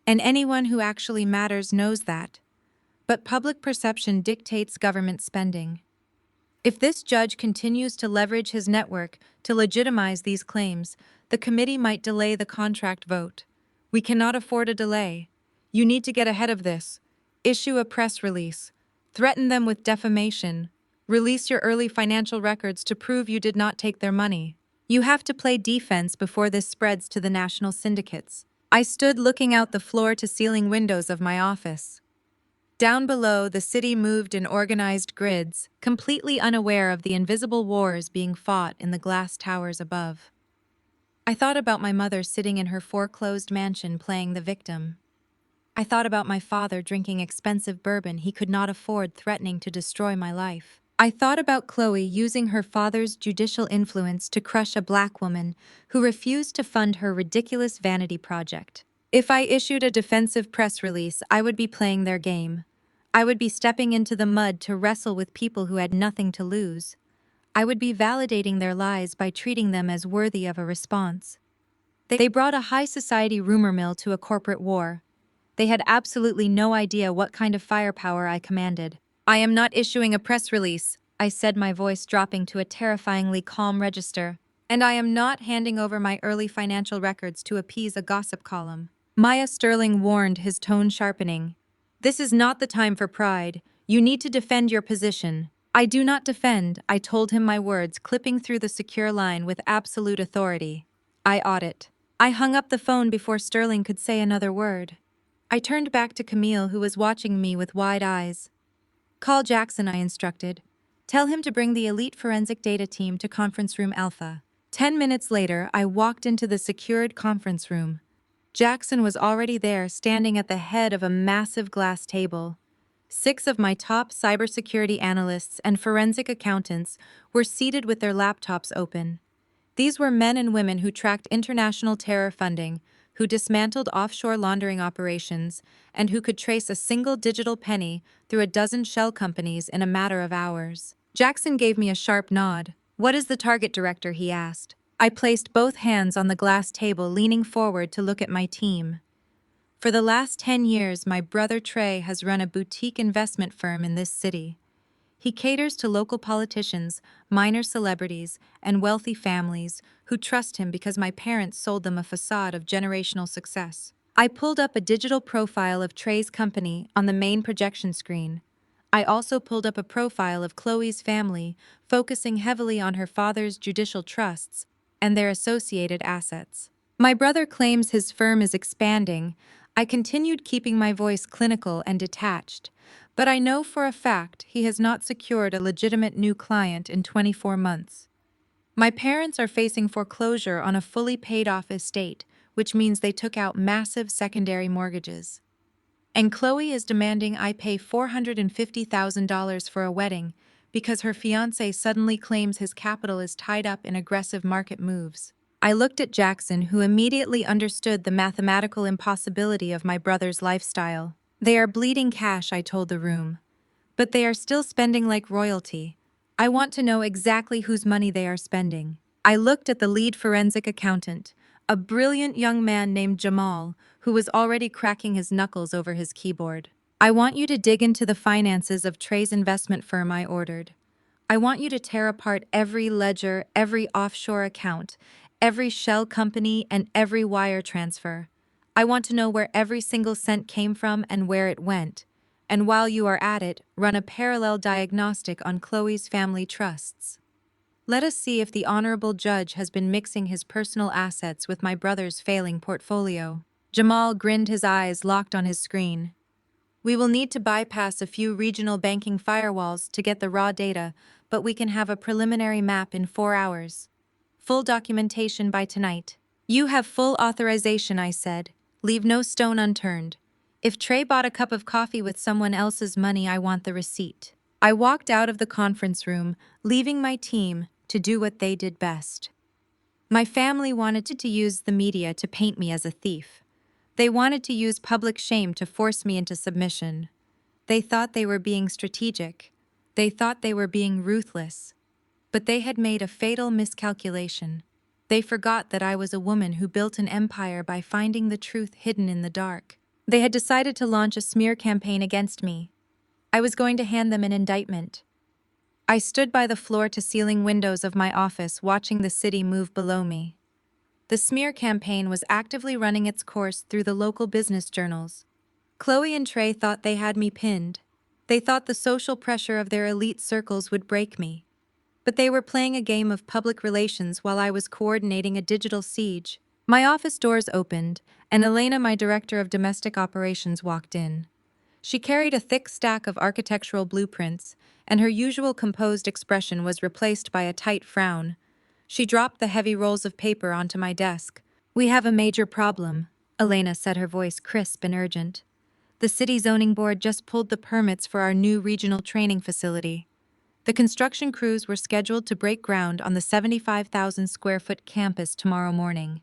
A: "And anyone who actually matters knows that. But public perception dictates government spending. If this judge continues to leverage his network to legitimize these claims, the committee might delay the contract vote. We cannot afford a delay. You need to get ahead of this. Issue a press release. Threaten them with defamation. Release your early financial records to prove you did not take their money. You have to play defense before this spreads to the national syndicates." I stood looking out the floor-to-ceiling windows of my office. Down below, the city moved in organized grids, completely unaware of the invisible wars being fought in the glass towers above. I thought about my mother sitting in her foreclosed mansion playing the victim. I thought about my father drinking expensive bourbon he could not afford, threatening to destroy my life. I thought about Chloe using her father's judicial influence to crush a black woman who refused to fund her ridiculous vanity project. If I issued a defensive press release, I would be playing their game. I would be stepping into the mud to wrestle with people who had nothing to lose. I would be validating their lies by treating them as worthy of a response. They brought a high society rumor mill to a corporate war. They had absolutely no idea what kind of firepower I commanded. "I am not issuing a press release," I said, my voice dropping to a terrifyingly calm register. "And I am not handing over my early financial records to appease a gossip column." Maya, Sterling warned, his tone sharpening. "This is not the time for pride. You need to defend your position." "I do not defend," I told him, my words clipping through the secure line with absolute authority. "I audit." I hung up the phone before Sterling could say another word. I turned back to Camille, who was watching me with wide eyes. "Call Jackson," I instructed. "Tell him to bring the elite forensic data team to conference room Alpha." 10 minutes later, I walked into the secured conference room. Jackson was already there, standing at the head of a massive glass table. 6 of my top cybersecurity analysts and forensic accountants were seated with their laptops open. These were men and women who tracked international terror funding, who dismantled offshore laundering operations and who could trace a single digital penny through a dozen shell companies in a matter of hours. Jackson gave me a sharp nod. "What is the target, Director?" he asked. I placed both hands on the glass table, leaning forward to look at my team. For the last 10 years, my brother Trey has run a boutique investment firm in this city. He caters to local politicians, minor celebrities, and wealthy families who trust him because my parents sold them a facade of generational success. I pulled up a digital profile of Trey's company on the main projection screen. I also pulled up a profile of Chloe's family, focusing heavily on her father's judicial trusts and their associated assets. My brother claims his firm is expanding. I continued keeping my voice clinical and detached, but I know for a fact he has not secured a legitimate new client in 24 months. My parents are facing foreclosure on a fully paid-off estate, which means they took out massive secondary mortgages. And Chloe is demanding I pay $450,000 for a wedding because her fiancé suddenly claims his capital is tied up in aggressive market moves. I looked at Jackson, who immediately understood the mathematical impossibility of my brother's lifestyle. "They are bleeding cash," I told the room. "But they are still spending like royalty. I want to know exactly whose money they are spending." I looked at the lead forensic accountant, a brilliant young man named Jamal, who was already cracking his knuckles over his keyboard. "I want you to dig into the finances of Trey's investment firm," I ordered. "I want you to tear apart every ledger, every offshore account, every shell company, and every wire transfer. I want to know where every single cent came from and where it went. And while you are at it, run a parallel diagnostic on Chloe's family trusts. Let us see if the honorable judge has been mixing his personal assets with my brother's failing portfolio." Jamal grinned, his eyes locked on his screen. "We will need to bypass a few regional banking firewalls to get the raw data, but we can have a preliminary map in 4 hours. Full documentation by tonight." "You have full authorization," I said. "Leave no stone unturned. If Trey bought a cup of coffee with someone else's money, I want the receipt." I walked out of the conference room, leaving my team to do what they did best. My family wanted to use the media to paint me as a thief. They wanted to use public shame to force me into submission. They thought they were being strategic. They thought they were being ruthless. But they had made a fatal miscalculation. They forgot that I was a woman who built an empire by finding the truth hidden in the dark. They had decided to launch a smear campaign against me. I was going to hand them an indictment. I stood by the floor-to-ceiling windows of my office, watching the city move below me. The smear campaign was actively running its course through the local business journals. Chloe and Trey thought they had me pinned. They thought the social pressure of their elite circles would break me. But they were playing a game of public relations while I was coordinating a digital siege. My office doors opened, and Elena, my director of domestic operations, walked in. She carried a thick stack of architectural blueprints, and her usual composed expression was replaced by a tight frown. She dropped the heavy rolls of paper onto my desk. "We have a major problem," Elena said, her voice crisp and urgent. "The city zoning board just pulled the permits for our new regional training facility. The construction crews were scheduled to break ground on the 75,000-square-foot campus tomorrow morning.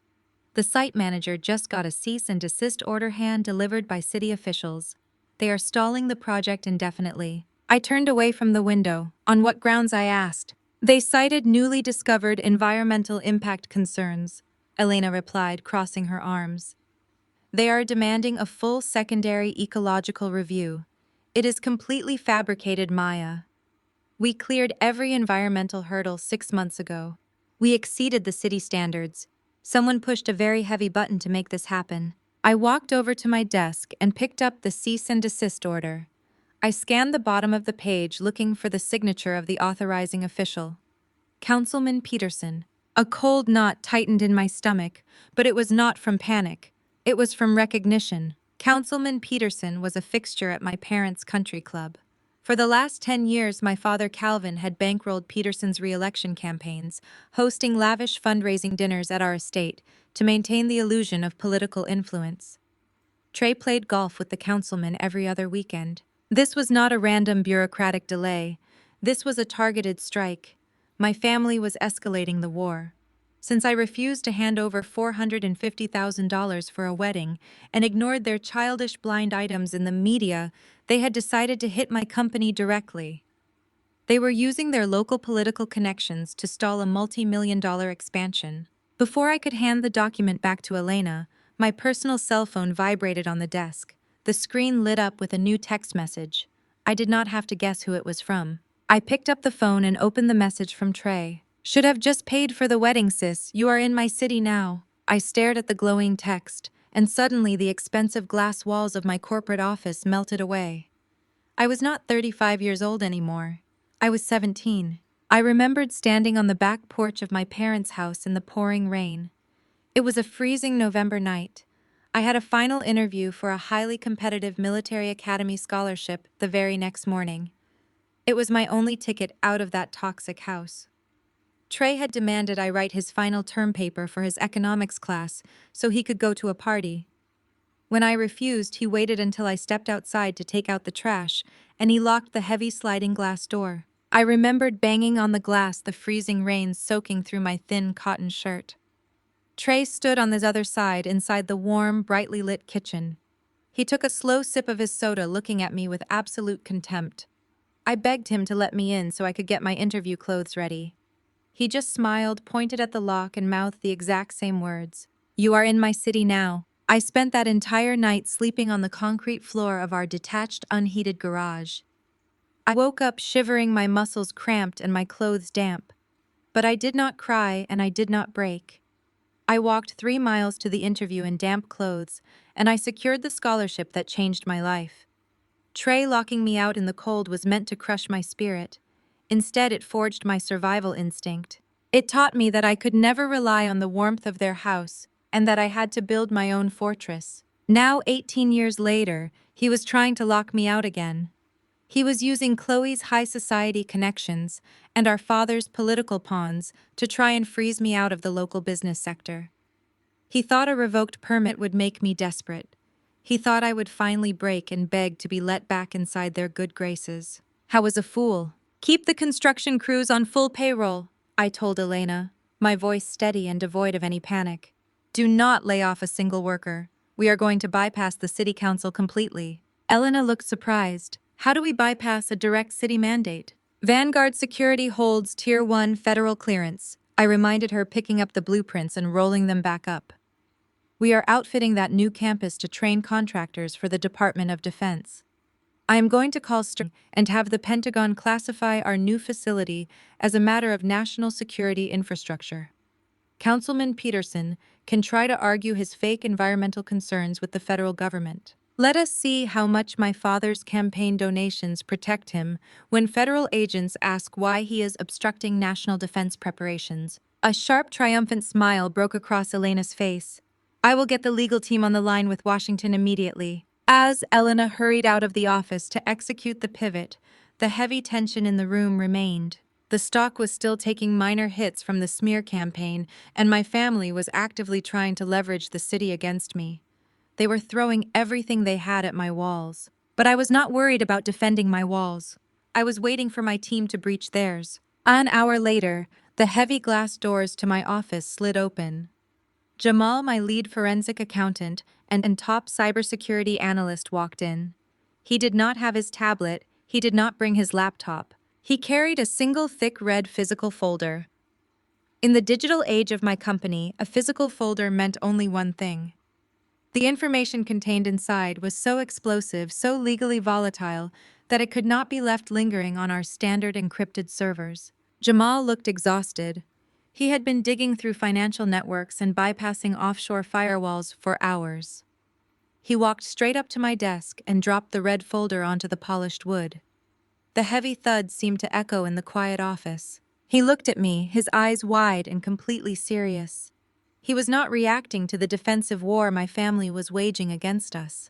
A: The site manager just got a cease and desist order hand-delivered by city officials. They are stalling the project indefinitely." I turned away from the window. "On what grounds?" I asked. "They cited newly discovered environmental impact concerns," Elena replied, crossing her arms. "They are demanding a full secondary ecological review. It is completely fabricated, Maya. We cleared every environmental hurdle 6 months ago. We exceeded the city standards. Someone pushed a very heavy button to make this happen." I walked over to my desk and picked up the cease and desist order. I scanned the bottom of the page, looking for the signature of the authorizing official. Councilman Peterson. A cold knot tightened in my stomach, but it was not from panic. It was from recognition. Councilman Peterson was a fixture at my parents' country club. For the last 10 years, my father Calvin had bankrolled Peterson's re-election campaigns, hosting lavish fundraising dinners at our estate to maintain the illusion of political influence. Trey played golf with the councilman every other weekend. This was not a random bureaucratic delay. This was a targeted strike. My family was escalating the war. Since I refused to hand over $450,000 for a wedding and ignored their childish blind items in the media, they had decided to hit my company directly. They were using their local political connections to stall a multi-million-dollar expansion. Before I could hand the document back to Elena, my personal cell phone vibrated on the desk. The screen lit up with a new text message. I did not have to guess who it was from. I picked up the phone and opened the message from Trey. "Should have just paid for the wedding, sis. You are in my city now." I stared at the glowing text, and suddenly the expensive glass walls of my corporate office melted away. I was not 35 years old anymore. I was 17. I remembered standing on the back porch of my parents' house in the pouring rain. It was a freezing November night. I had a final interview for a highly competitive military academy scholarship the very next morning. It was my only ticket out of that toxic house. Trey had demanded I write his final term paper for his economics class so he could go to a party. When I refused, he waited until I stepped outside to take out the trash, and he locked the heavy sliding glass door. I remembered banging on the glass, the freezing rain soaking through my thin cotton shirt. Trey stood on the other side inside the warm, brightly lit kitchen. He took a slow sip of his soda, looking at me with absolute contempt. I begged him to let me in so I could get my interview clothes ready. He just smiled, pointed at the lock, and mouthed the exact same words. "You are in my city now." I spent that entire night sleeping on the concrete floor of our detached, unheated garage. I woke up shivering, my muscles cramped and my clothes damp. But I did not cry and I did not break. I walked 3 miles to the interview in damp clothes, and I secured the scholarship that changed my life. Trey locking me out in the cold was meant to crush my spirit. Instead, it forged my survival instinct. It taught me that I could never rely on the warmth of their house, and that I had to build my own fortress. Now, 18 years later, he was trying to lock me out again. He was using Chloe's high society connections and our father's political pawns to try and freeze me out of the local business sector. He thought a revoked permit would make me desperate. He thought I would finally break and beg to be let back inside their good graces. I was a fool. "Keep the construction crews on full payroll," I told Elena, my voice steady and devoid of any panic. "Do not lay off a single worker. We are going to bypass the city council completely." Elena looked surprised. "How do we bypass a direct city mandate?" "Vanguard Security holds Tier 1 federal clearance," I reminded her, picking up the blueprints and rolling them back up. "We are outfitting that new campus to train contractors for the Department of Defense. I am going to call Stern and have the Pentagon classify our new facility as a matter of national security infrastructure. Councilman Peterson can try to argue his fake environmental concerns with the federal government. Let us see how much my father's campaign donations protect him when federal agents ask why he is obstructing national defense preparations." A sharp, triumphant smile broke across Elena's face. "I will get the legal team on the line with Washington immediately." As Elena hurried out of the office to execute the pivot, the heavy tension in the room remained. The stock was still taking minor hits from the smear campaign, and my family was actively trying to leverage the city against me. They were throwing everything they had at my walls. But I was not worried about defending my walls. I was waiting for my team to breach theirs. An hour later, the heavy glass doors to my office slid open. Jamal, my lead forensic accountant and top cybersecurity analyst, walked in. He did not have his tablet, he did not bring his laptop. He carried a single thick red physical folder. In the digital age of my company, a physical folder meant only one thing. The information contained inside was so explosive, so legally volatile, that it could not be left lingering on our standard encrypted servers. Jamal looked exhausted. He had been digging through financial networks and bypassing offshore firewalls for hours. He walked straight up to my desk and dropped the red folder onto the polished wood. The heavy thud seemed to echo in the quiet office. He looked at me, his eyes wide and completely serious. He was not reacting to the defensive war my family was waging against us.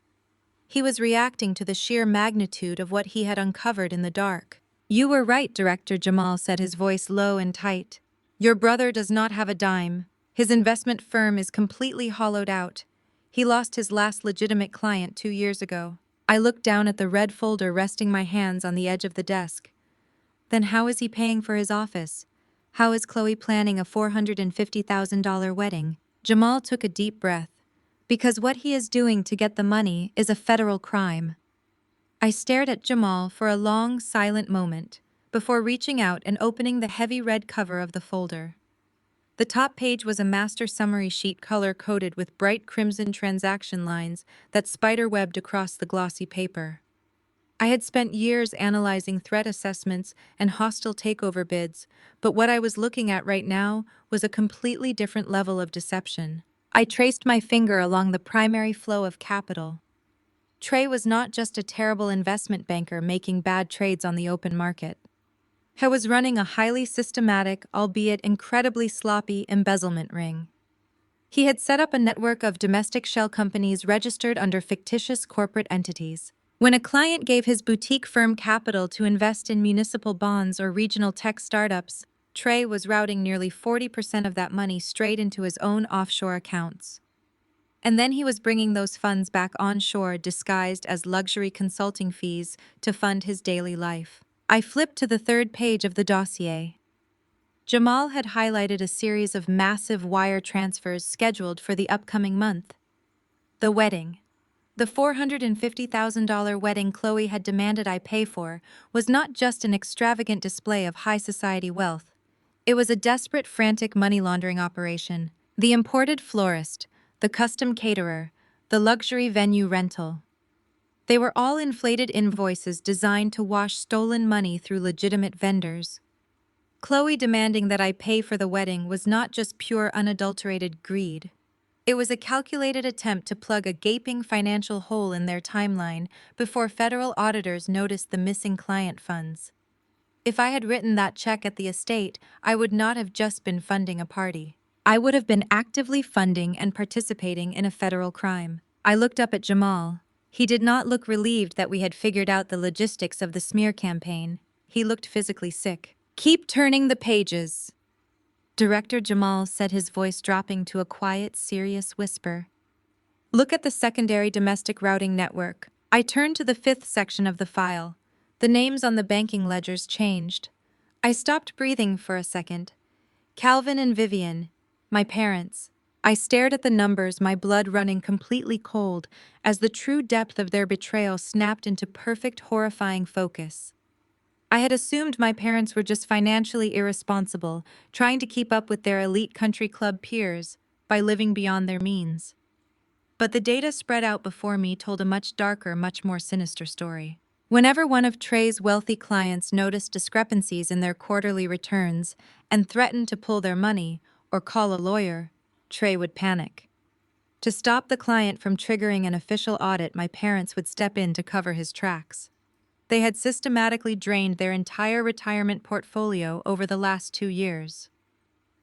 A: He was reacting to the sheer magnitude of what he had uncovered in the dark. "You were right, Director," Jamal said, his voice low and tight. "Your brother does not have a dime. His investment firm is completely hollowed out. He lost his last legitimate client 2 years ago." I looked down at the red folder, resting my hands on the edge of the desk. "Then how is he paying for his office? How is Chloe planning a $450,000 wedding? Jamal took a deep breath. Because what he is doing to get the money is a federal crime. I stared at Jamal for a long, silent moment, before reaching out and opening the heavy red cover of the folder. The top page was a master summary sheet color-coded with bright crimson transaction lines that spider-webbed across the glossy paper. I had spent years analyzing threat assessments and hostile takeover bids, but what I was looking at right now was a completely different level of deception. I traced my finger along the primary flow of capital. Trey was not just a terrible investment banker making bad trades on the open market. He was running a highly systematic, albeit incredibly sloppy, embezzlement ring. He had set up a network of domestic shell companies registered under fictitious corporate entities. When a client gave his boutique firm capital to invest in municipal bonds or regional tech startups, Trey was routing nearly 40% of that money straight into his own offshore accounts. And then he was bringing those funds back onshore disguised as luxury consulting fees to fund his daily life. I flipped to the third page of the dossier. Jamal had highlighted a series of massive wire transfers scheduled for the upcoming month. The wedding. The $450,000 wedding Chloe had demanded I pay for was not just an extravagant display of high society wealth. It was a desperate, frantic money laundering operation. The imported florist, the custom caterer, the luxury venue rental. They were all inflated invoices designed to wash stolen money through legitimate vendors. Chloe demanding that I pay for the wedding was not just pure unadulterated greed. It was a calculated attempt to plug a gaping financial hole in their timeline before federal auditors noticed the missing client funds. If I had written that check at the estate, I would not have just been funding a party. I would have been actively funding and participating in a federal crime. I looked up at Jamal. He did not look relieved that we had figured out the logistics of the smear campaign. He looked physically sick. "Keep turning the pages," Director Jamal said, his voice dropping to a quiet, serious whisper. "Look at the secondary domestic routing network." I turned to the fifth section of the file. The names on the banking ledgers changed. I stopped breathing for a second. Calvin and Vivian, my parents. I stared at the numbers, my blood running completely cold, as the true depth of their betrayal snapped into perfect, horrifying focus. I had assumed my parents were just financially irresponsible, trying to keep up with their elite country club peers by living beyond their means. But the data spread out before me told a much darker, much more sinister story. Whenever one of Trey's wealthy clients noticed discrepancies in their quarterly returns and threatened to pull their money or call a lawyer, Trey would panic. To stop the client from triggering an official audit, my parents would step in to cover his tracks. They had systematically drained their entire retirement portfolio over the last 2 years.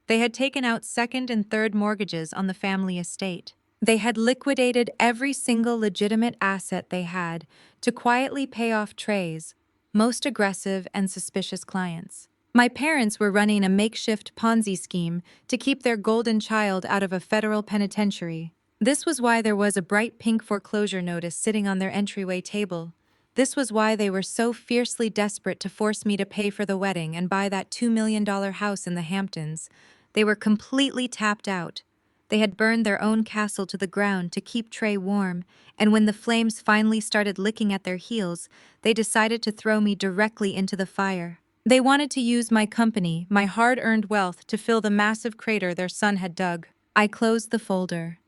A: They had taken out second and third mortgages on the family estate. They had liquidated every single legitimate asset they had to quietly pay off Trey's most aggressive and suspicious clients. My parents were running a makeshift Ponzi scheme to keep their golden child out of a federal penitentiary. This was why there was a bright pink foreclosure notice sitting on their entryway table. This was why they were so fiercely desperate to force me to pay for the wedding and buy that $2 million house in the Hamptons. They were completely tapped out. They had burned their own castle to the ground to keep Trey warm, and when the flames finally started licking at their heels, they decided to throw me directly into the fire. They wanted to use my company, my hard-earned wealth, to fill the massive crater their son had dug. I closed the folder.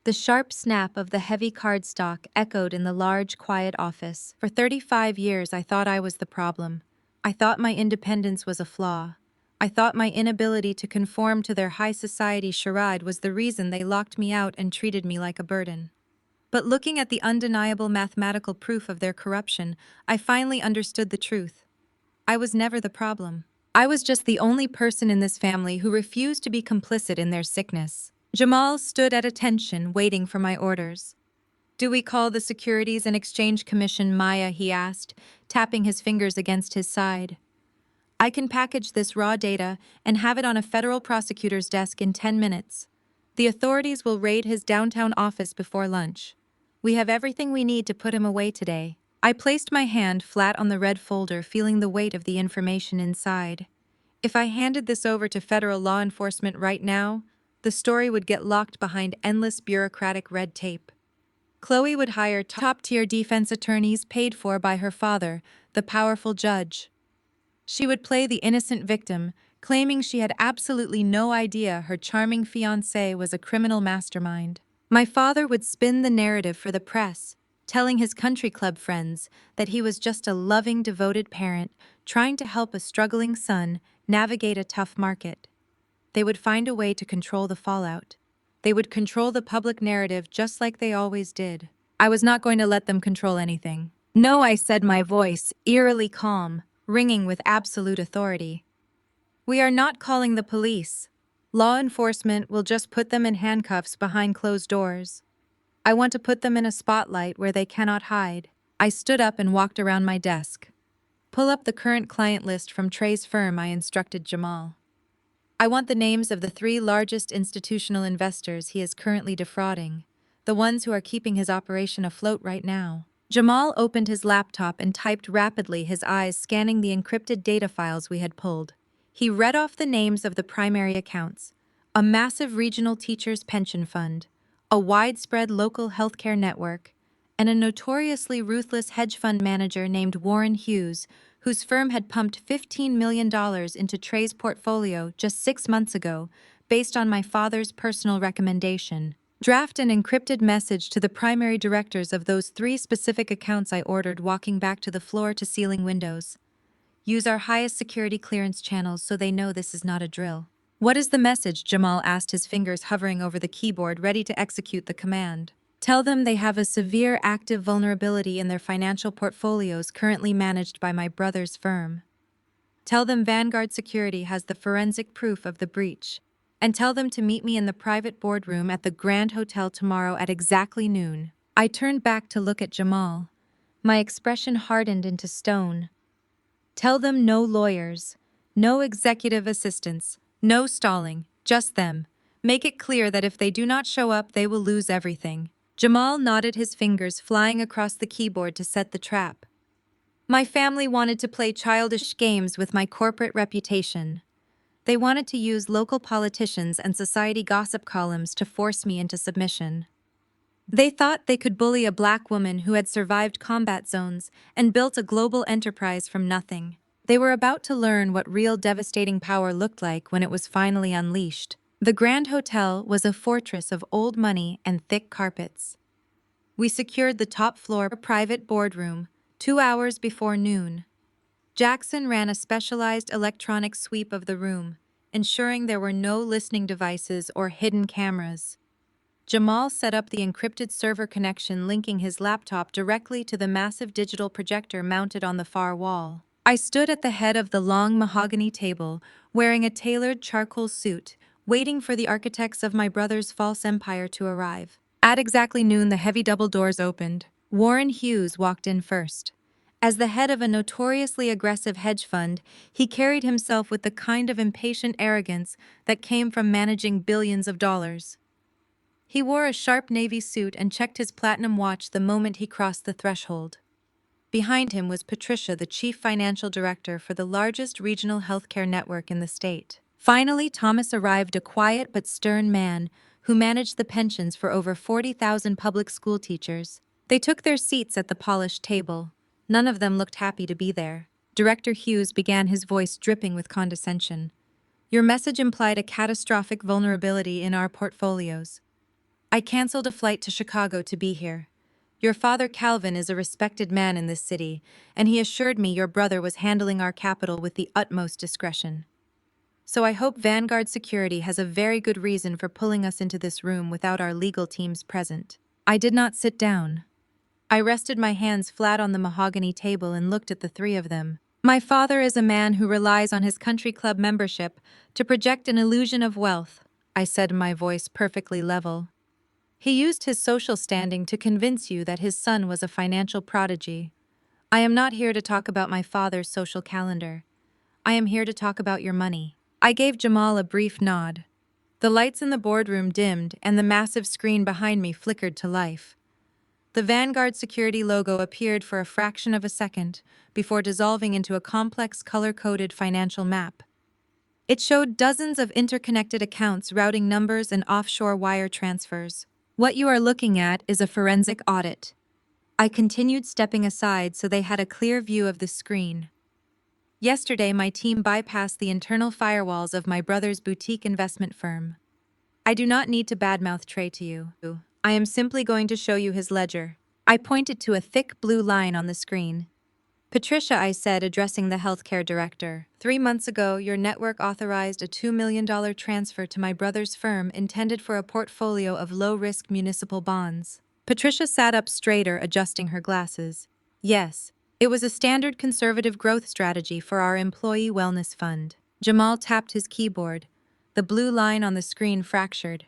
A: The sharp snap of the heavy cardstock echoed in the large, quiet office. For 35 years, I thought I was the problem. I thought my independence was a flaw. I thought my inability to conform to their high society charade was the reason they locked me out and treated me like a burden. But looking at the undeniable mathematical proof of their corruption, I finally understood the truth. I was never the problem. I was just the only person in this family who refused to be complicit in their sickness. Jamal stood at attention, waiting for my orders. "Do we call the Securities and Exchange Commission, Maya?" he asked, tapping his fingers against his side. "I can package this raw data and have it on a federal prosecutor's desk in 10 minutes. The authorities will raid his downtown office before lunch. We have everything we need to put him away today." I placed my hand flat on the red folder, feeling the weight of the information inside. If I handed this over to federal law enforcement right now, the story would get locked behind endless bureaucratic red tape. Chloe would hire top-tier defense attorneys paid for by her father, the powerful judge. She would play the innocent victim, claiming she had absolutely no idea her charming fiancé was a criminal mastermind. My father would spin the narrative for the press, telling his country club friends that he was just a loving, devoted parent trying to help a struggling son navigate a tough market. They would find a way to control the fallout. They would control the public narrative just like they always did. I was not going to let them control anything. No, I said, my voice eerily calm, ringing with absolute authority. We are not calling the police. Law enforcement will just put them in handcuffs behind closed doors. I want to put them in a spotlight where they cannot hide. I stood up and walked around my desk. Pull up the current client list from Trey's firm, I instructed Jamal. I want the names of the 3 largest institutional investors he is currently defrauding, the ones who are keeping his operation afloat right now. Jamal opened his laptop and typed rapidly, his eyes scanning the encrypted data files we had pulled. He read off the names of the primary accounts: a massive regional teachers' pension fund, a widespread local healthcare network, and a notoriously ruthless hedge fund manager named Warren Hughes, whose firm had pumped $15 million into Trey's portfolio just 6 months ago, based on my father's personal recommendation. Draft an encrypted message to the primary directors of those 3 specific accounts, I ordered, walking back to the floor-to-ceiling windows. Use our highest security clearance channels so they know this is not a drill. What is the message? Jamal asked, his fingers hovering over the keyboard, ready to execute the command. Tell them they have a severe active vulnerability in their financial portfolios currently managed by my brother's firm. Tell them Vanguard Security has the forensic proof of the breach. And tell them to meet me in the private boardroom at the Grand Hotel tomorrow at exactly noon. I turned back to look at Jamal. My expression hardened into stone. Tell them no lawyers, no executive assistants, no stalling, just them. Make it clear that if they do not show up, they will lose everything. Jamal nodded, his fingers flying across the keyboard to set the trap. My family wanted to play childish games with my corporate reputation. They wanted to use local politicians and society gossip columns to force me into submission. They thought they could bully a black woman who had survived combat zones and built a global enterprise from nothing. They were about to learn what real devastating power looked like when it was finally unleashed. The Grand Hotel was a fortress of old money and thick carpets. We secured the top floor private boardroom 2 hours before noon. Jackson ran a specialized electronic sweep of the room, ensuring there were no listening devices or hidden cameras. Jamal set up the encrypted server connection, linking his laptop directly to the massive digital projector mounted on the far wall. I stood at the head of the long mahogany table, wearing a tailored charcoal suit, waiting for the architects of my brother's false empire to arrive. At exactly noon, the heavy double doors opened. Warren Hughes walked in first. As the head of a notoriously aggressive hedge fund, he carried himself with the kind of impatient arrogance that came from managing billions of dollars. He wore a sharp navy suit and checked his platinum watch the moment he crossed the threshold. Behind him was Patricia, the chief financial director for the largest regional healthcare network in the state. Finally, Thomas arrived, a quiet but stern man who managed the pensions for over 40,000 public school teachers. They took their seats at the polished table. None of them looked happy to be there. Director Hughes began, his voice dripping with condescension. Your message implied a catastrophic vulnerability in our portfolios. I canceled a flight to Chicago to be here. Your father Calvin is a respected man in this city, and he assured me your brother was handling our capital with the utmost discretion. So I hope Vanguard Security has a very good reason for pulling us into this room without our legal teams present. I did not sit down. I rested my hands flat on the mahogany table and looked at the 3 of them. My father is a man who relies on his country club membership to project an illusion of wealth, I said, my voice perfectly level. He used his social standing to convince you that his son was a financial prodigy. I am not here to talk about my father's social calendar. I am here to talk about your money. I gave Jamal a brief nod. The lights in the boardroom dimmed and the massive screen behind me flickered to life. The Vanguard Security logo appeared for a fraction of a second before dissolving into a complex color-coded financial map. It showed dozens of interconnected accounts, routing numbers, and offshore wire transfers. What you are looking at is a forensic audit. I continued stepping aside so they had a clear view of the screen. Yesterday, my team bypassed the internal firewalls of my brother's boutique investment firm. I do not need to badmouth Trey to you. I am simply going to show you his ledger. I pointed to a thick blue line on the screen. Patricia, I said, addressing the healthcare director, 3 months ago, your network authorized a $2 million transfer to my brother's firm intended for a portfolio of low-risk municipal bonds. Patricia sat up straighter, adjusting her glasses. Yes, it was a standard conservative growth strategy for our employee wellness fund. Jamal tapped his keyboard. The blue line on the screen fractured.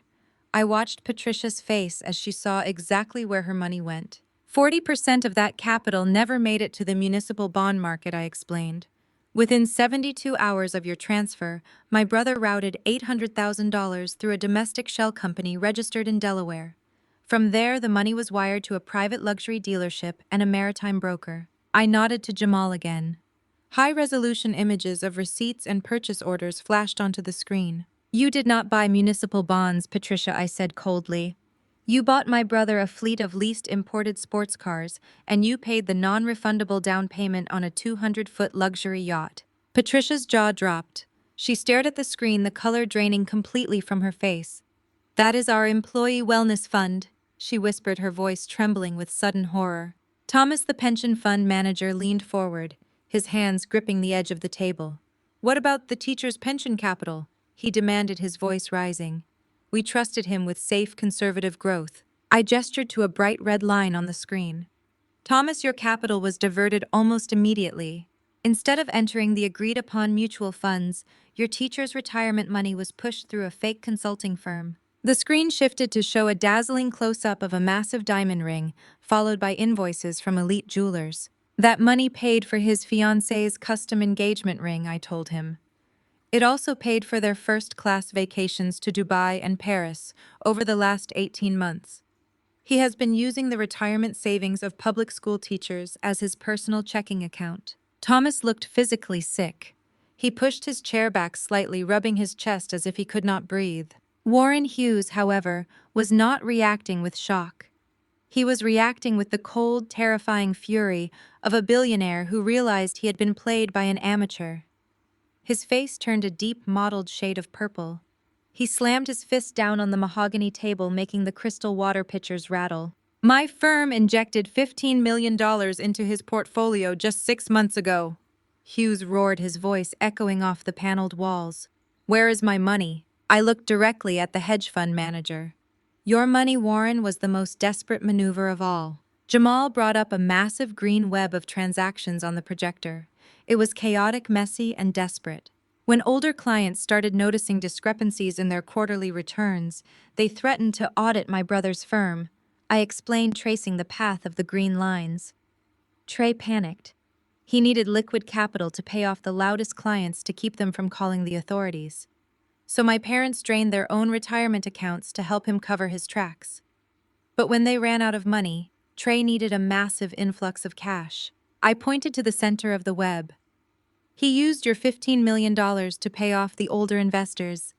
A: I watched Patricia's face as she saw exactly where her money went. 40% of that capital never made it to the municipal bond market, I explained. Within 72 hours of your transfer, my brother routed $800,000 through a domestic shell company registered in Delaware. From there, the money was wired to a private luxury dealership and a maritime broker. I nodded to Jamal again. High-resolution images of receipts and purchase orders flashed onto the screen. You did not buy municipal bonds, Patricia, I said coldly. You bought my brother a fleet of leased imported sports cars, and you paid the non-refundable down payment on a 200-foot luxury yacht. Patricia's jaw dropped. She stared at the screen, the color draining completely from her face. That is our employee wellness fund, she whispered, her voice trembling with sudden horror. Thomas, the pension fund manager, leaned forward, his hands gripping the edge of the table. What about the teacher's pension capital? He demanded, his voice rising. We trusted him with safe, conservative growth. I gestured to a bright red line on the screen. Thomas, your capital was diverted almost immediately. Instead of entering the agreed-upon mutual funds, your teacher's retirement money was pushed through a fake consulting firm. The screen shifted to show a dazzling close-up of a massive diamond ring, followed by invoices from elite jewelers. That money paid for his fiancée's custom engagement ring, I told him. It also paid for their first-class vacations to Dubai and Paris over the last 18 months. He has been using the retirement savings of public school teachers as his personal checking account. Thomas looked physically sick. He pushed his chair back slightly, rubbing his chest as if he could not breathe. Warren Hughes, however, was not reacting with shock. He was reacting with the cold, terrifying fury of a billionaire who realized he had been played by an amateur. His face turned a deep, mottled shade of purple. He slammed his fist down on the mahogany table, making the crystal water pitchers rattle. My firm injected $15 million into his portfolio just 6 months ago. Hughes roared, his voice echoing off the paneled walls. Where is my money? I looked directly at the hedge fund manager. Your money, Warren, was the most desperate maneuver of all. Jamal brought up a massive green web of transactions on the projector. It was chaotic, messy, and desperate. When older clients started noticing discrepancies in their quarterly returns, they threatened to audit my brother's firm. I explained, tracing the path of the green lines. Trey panicked. He needed liquid capital to pay off the loudest clients to keep them from calling the authorities. So my parents drained their own retirement accounts to help him cover his tracks. But when they ran out of money, Trey needed a massive influx of cash. I pointed to the center of the web. He used your $15 million to pay off the older investors.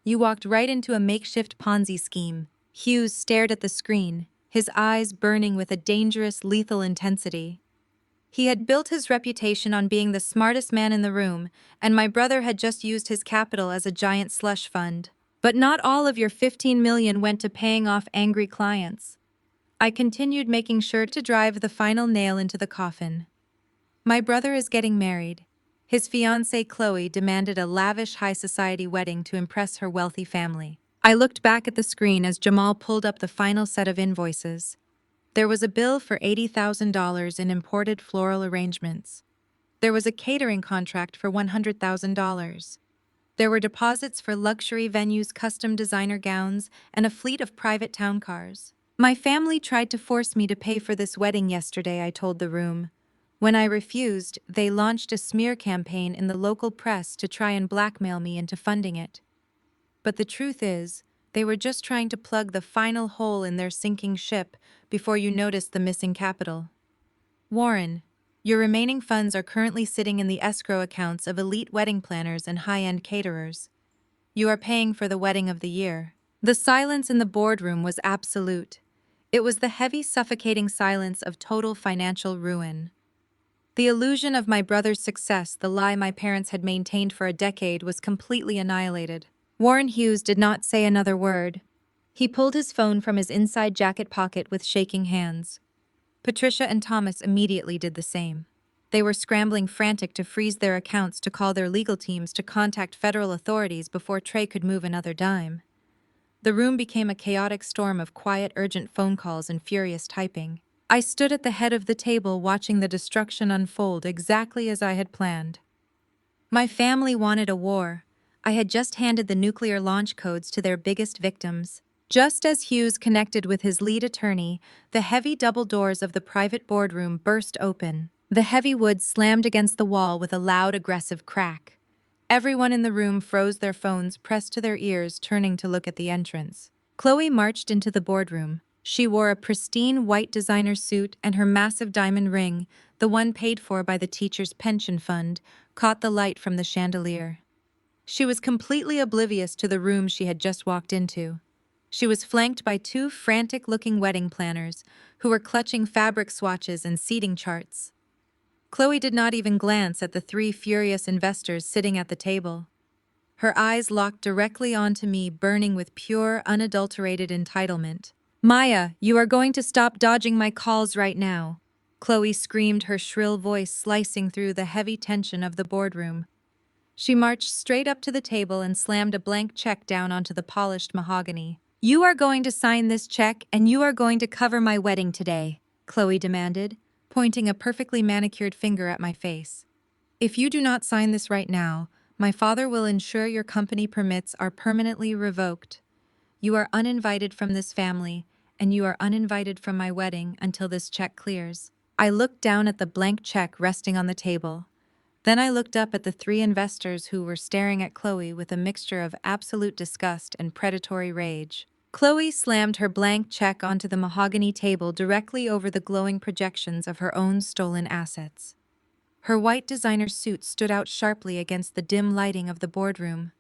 A: You walked right into a makeshift Ponzi scheme. Hughes stared at the screen, his eyes burning with a dangerous, lethal intensity. He had built his reputation on being the smartest man in the room, and my brother had just used his capital as a giant slush fund. But not all of your $15 million went to paying off angry clients. I continued, making sure to drive the final nail into the coffin. My brother is getting married. His fiancée Chloe demanded a lavish high society wedding to impress her wealthy family. I looked back at the screen as Jamal pulled up the final set of invoices. There was a bill for $80,000 in imported floral arrangements. There was a catering contract for $100,000. There were deposits for luxury venues, custom designer gowns, and a fleet of private town cars. My family tried to force me to pay for this wedding yesterday, I told the room. When I refused, they launched a smear campaign in the local press to try and blackmail me into funding it. But the truth is, they were just trying to plug the final hole in their sinking ship before you noticed the missing capital. Warren, Your remaining funds are currently sitting in the escrow accounts of elite wedding planners and high-end caterers. You are paying for the wedding of the year." The silence in the boardroom was absolute. It was the heavy, suffocating silence of total financial ruin. The illusion of my brother's success, the lie my parents had maintained for a decade, was completely annihilated. Warren Hughes did not say another word. He pulled his phone from his inside jacket pocket with shaking hands. Patricia and Thomas immediately did the same. They were scrambling frantic to freeze their accounts, to call their legal teams, to contact federal authorities before Trey could move another dime. The room became a chaotic storm of quiet, urgent phone calls and furious typing. I stood at the head of the table watching the destruction unfold exactly as I had planned. My family wanted a war. I had just handed the nuclear launch codes to their biggest victims. Just as Hughes connected with his lead attorney, the heavy double doors of the private boardroom burst open. The heavy wood slammed against the wall with a loud, aggressive crack. Everyone in the room froze, their phones pressed to their ears, turning to look at the entrance. Chloe marched into the boardroom. She wore a pristine white designer suit, and her massive diamond ring, the one paid for by the teacher's pension fund, caught the light from the chandelier. She was completely oblivious to the room she had just walked into. She was flanked by two frantic-looking wedding planners who were clutching fabric swatches and seating charts. Chloe did not even glance at the three furious investors sitting at the table. Her eyes locked directly onto me, burning with pure, unadulterated entitlement. "Maya, you are going to stop dodging my calls right now," Chloe screamed, her shrill voice slicing through the heavy tension of the boardroom. She marched straight up to the table and slammed a blank check down onto the polished mahogany. "You are going to sign this check, and you are going to cover my wedding today," Chloe demanded, pointing a perfectly manicured finger at my face. "If you do not sign this right now, my father will ensure your company permits are permanently revoked. You are uninvited from this family, and you are uninvited from my wedding until this check clears." I looked down at the blank check resting on the table. Then I looked up at the three investors who were staring at Chloe with a mixture of absolute disgust and predatory rage. Chloe slammed her blank check onto the mahogany table directly over the glowing projections of her own stolen assets. Her white designer suit stood out sharply against the dim lighting of the boardroom.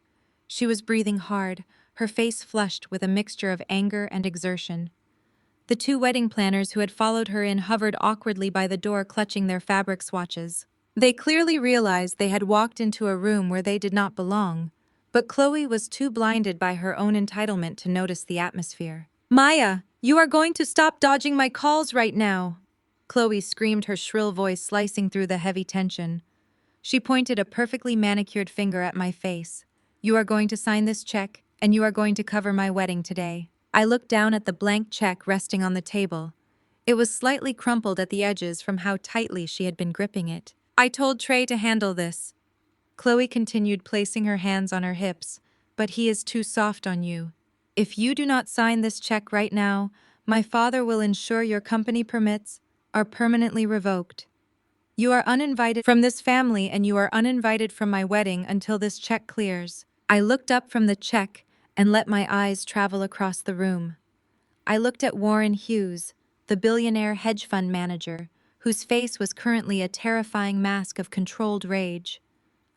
A: She was breathing hard, her face flushed with a mixture of anger and exertion. The two wedding planners who had followed her in hovered awkwardly by the door, clutching their fabric swatches. They clearly realized they had walked into a room where they did not belong, but Chloe was too blinded by her own entitlement to notice the atmosphere. "Maya, you are going to stop dodging my calls right now," Chloe screamed, her shrill voice slicing through the heavy tension. She pointed a perfectly manicured finger at my face. "You are going to sign this check, and you are going to cover my wedding today." I looked down at the blank check resting on the table. It was slightly crumpled at the edges from how tightly she had been gripping it. "I told Trey to handle this," Chloe continued, placing her hands on her hips, "but he is too soft on you. If you do not sign this check right now, my father will ensure your company permits are permanently revoked. You are uninvited from this family, and you are uninvited from my wedding until this check clears." I looked up from the check and let my eyes travel across the room. I looked at Warren Hughes, the billionaire hedge fund manager, whose face was currently a terrifying mask of controlled rage.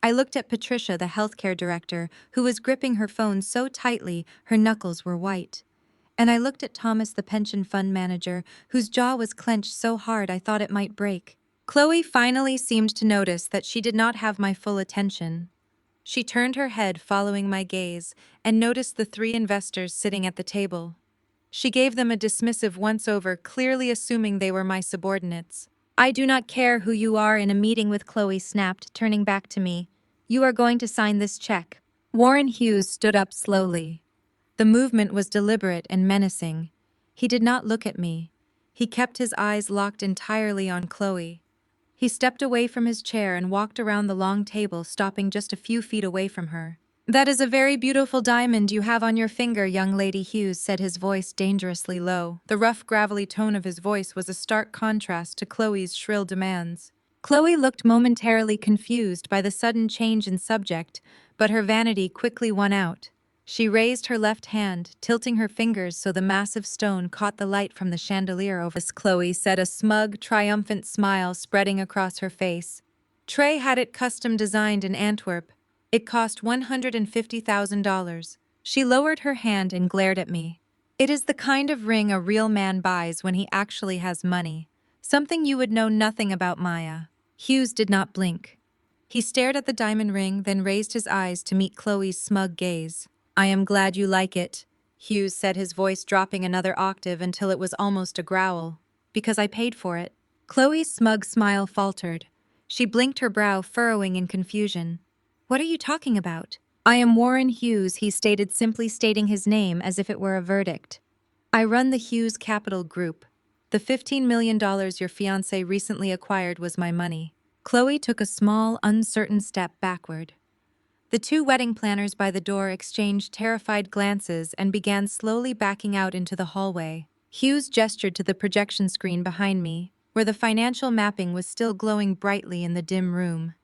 A: I looked at Patricia, the healthcare director, who was gripping her phone so tightly her knuckles were white. And I looked at Thomas, the pension fund manager, whose jaw was clenched so hard I thought it might break. Chloe finally seemed to notice that she did not have my full attention. She turned her head, following my gaze, and noticed the three investors sitting at the table. She gave them a dismissive once-over, clearly assuming they were my subordinates. "I do not care who you are in a meeting with," Chloe snapped, turning back to me. "You are going to sign this check." Warren Hughes stood up slowly. The movement was deliberate and menacing. He did not look at me. He kept his eyes locked entirely on Chloe. He stepped away from his chair and walked around the long table, stopping just a few feet away from her. "That is a very beautiful diamond you have on your finger, young lady," Hughes said, his voice dangerously low. The rough, gravelly tone of his voice was a stark contrast to Chloe's shrill demands. Chloe looked momentarily confused by the sudden change in subject, but her vanity quickly won out. She raised her left hand, tilting her fingers so the massive stone caught the light from the chandelier over us. Chloe said, a smug, triumphant smile spreading across her face. Trey had it custom designed in Antwerp. It cost $150,000. She lowered her hand and glared at me. It is the kind of ring a real man buys when he actually has money. Something you would know nothing about, Maya. Hughes did not blink. He stared at the diamond ring, then raised his eyes to meet Chloe's smug gaze. I am glad you like it, Hughes said, his voice dropping another octave until it was almost a growl. Because I paid for it. Chloe's smug smile faltered. She blinked, her brow furrowing in confusion. What are you talking about? I am Warren Hughes, he stated, simply stating his name as if it were a verdict. I run the Hughes Capital Group. The $15 million your fiancé recently acquired was my money. Chloe took a small, uncertain step backward. The two wedding planners by the door exchanged terrified glances and began slowly backing out into the hallway. Hughes gestured to the projection screen behind me, where the financial mapping was still glowing brightly in the dim room.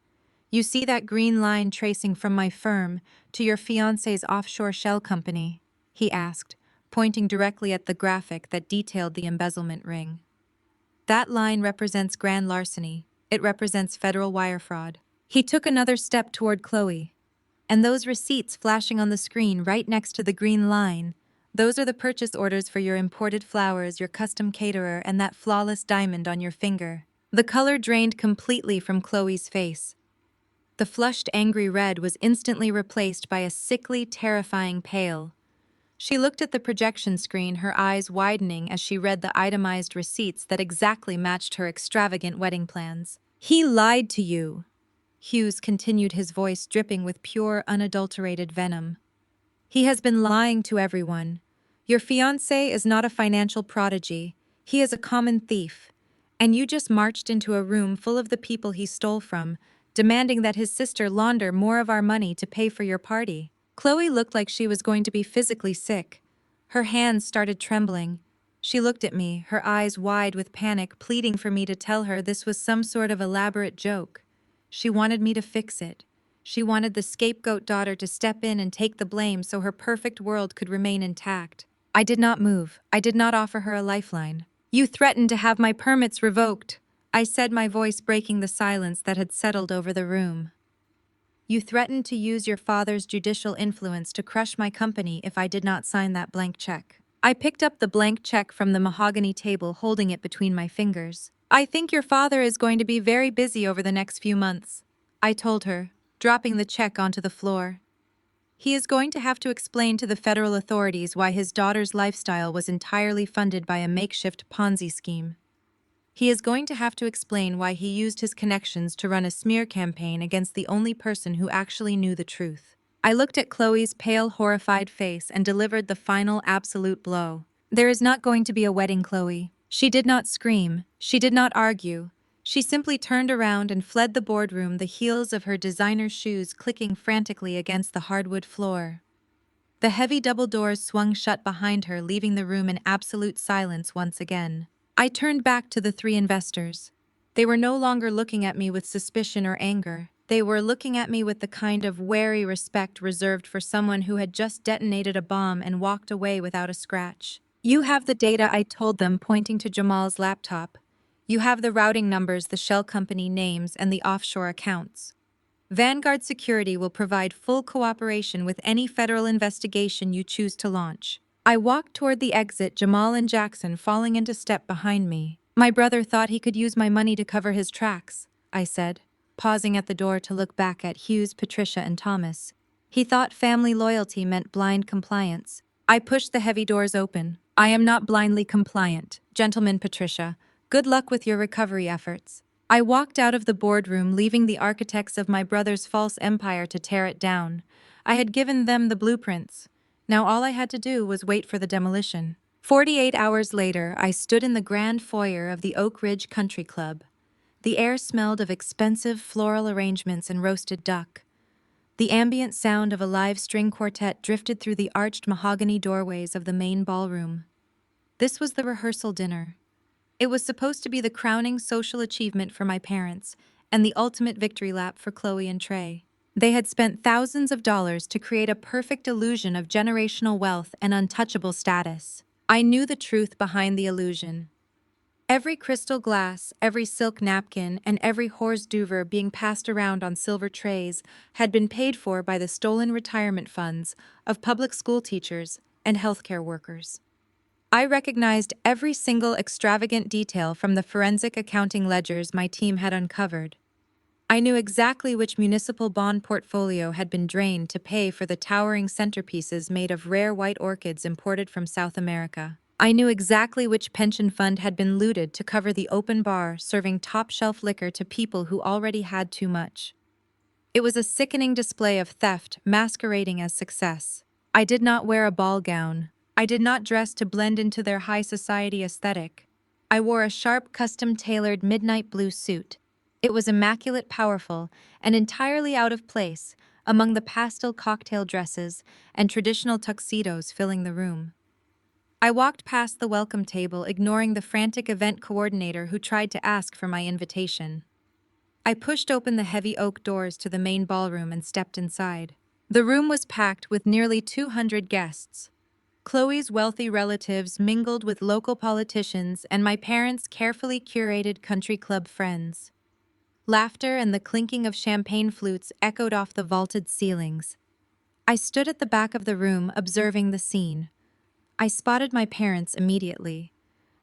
A: You see that green line tracing from my firm to your fiancé's offshore shell company? He asked, pointing directly at the graphic that detailed the embezzlement ring. That line represents grand larceny. It represents federal wire fraud. He took another step toward Chloe. And those receipts flashing on the screen right next to the green line, those are the purchase orders for your imported flowers, your custom caterer, and that flawless diamond on your finger. The color drained completely from Chloe's face. The flushed, angry red was instantly replaced by a sickly, terrifying pale. She looked at the projection screen, her eyes widening as she read the itemized receipts that exactly matched her extravagant wedding plans. He lied to you, Hughes continued, his voice dripping with pure, unadulterated venom. He has been lying to everyone. Your fiancé is not a financial prodigy. He is a common thief. And you just marched into a room full of the people he stole from, demanding that his sister launder more of our money to pay for your party. Chloe looked like she was going to be physically sick. Her hands started trembling. She looked at me, her eyes wide with panic, pleading for me to tell her this was some sort of elaborate joke. She wanted me to fix it. She wanted the scapegoat daughter to step in and take the blame so her perfect world could remain intact. I did not move. I did not offer her a lifeline. You threatened to have my permits revoked, I said, my voice breaking the silence that had settled over the room. You threatened to use your father's judicial influence to crush my company if I did not sign that blank check. I picked up the blank check from the mahogany table, holding it between my fingers. I think your father is going to be very busy over the next few months, I told her, dropping the check onto the floor. He is going to have to explain to the federal authorities why his daughter's lifestyle was entirely funded by a makeshift Ponzi scheme. He is going to have to explain why he used his connections to run a smear campaign against the only person who actually knew the truth. I looked at Chloe's pale, horrified face and delivered the final absolute blow. There is not going to be a wedding, Chloe. She did not scream. She did not argue. She simply turned around and fled the boardroom, the heels of her designer shoes clicking frantically against the hardwood floor. The heavy double doors swung shut behind her, leaving the room in absolute silence once again. I turned back to the three investors. They were no longer looking at me with suspicion or anger. They were looking at me with the kind of wary respect reserved for someone who had just detonated a bomb and walked away without a scratch. You have the data, I told them, pointing to Jamal's laptop. You have the routing numbers, the shell company names, and the offshore accounts. Vanguard Security will provide full cooperation with any federal investigation you choose to launch. I walked toward the exit, Jamal and Jackson falling into step behind me. My brother thought he could use my money to cover his tracks, I said, pausing at the door to look back at Hughes, Patricia, and Thomas. He thought family loyalty meant blind compliance. I pushed the heavy doors open. I am not blindly compliant. Gentlemen, Patricia, good luck with your recovery efforts. I walked out of the boardroom, leaving the architects of my brother's false empire to tear it down. I had given them the blueprints. Now all I had to do was wait for the demolition. 48 hours later, I stood in the grand foyer of the Oak Ridge Country Club. The air smelled of expensive floral arrangements and roasted duck. The ambient sound of a live string quartet drifted through the arched mahogany doorways of the main ballroom. This was the rehearsal dinner. It was supposed to be the crowning social achievement for my parents and the ultimate victory lap for Chloe and Trey. They had spent thousands of dollars to create a perfect illusion of generational wealth and untouchable status. I knew the truth behind the illusion. Every crystal glass, every silk napkin, and every hors d'oeuvre being passed around on silver trays had been paid for by the stolen retirement funds of public school teachers and healthcare workers. I recognized every single extravagant detail from the forensic accounting ledgers my team had uncovered. I knew exactly which municipal bond portfolio had been drained to pay for the towering centerpieces made of rare white orchids imported from South America. I knew exactly which pension fund had been looted to cover the open bar serving top-shelf liquor to people who already had too much. It was a sickening display of theft masquerading as success. I did not wear a ball gown. I did not dress to blend into their high society aesthetic. I wore a sharp, custom-tailored midnight blue suit. It was immaculate, powerful, and entirely out of place among the pastel cocktail dresses and traditional tuxedos filling the room. I walked past the welcome table, ignoring the frantic event coordinator who tried to ask for my invitation. I pushed open the heavy oak doors to the main ballroom and stepped inside. The room was packed with nearly 200 guests. Chloe's wealthy relatives mingled with local politicians and my parents' carefully curated country club friends. Laughter and the clinking of champagne flutes echoed off the vaulted ceilings. I stood at the back of the room, observing the scene. I spotted my parents immediately.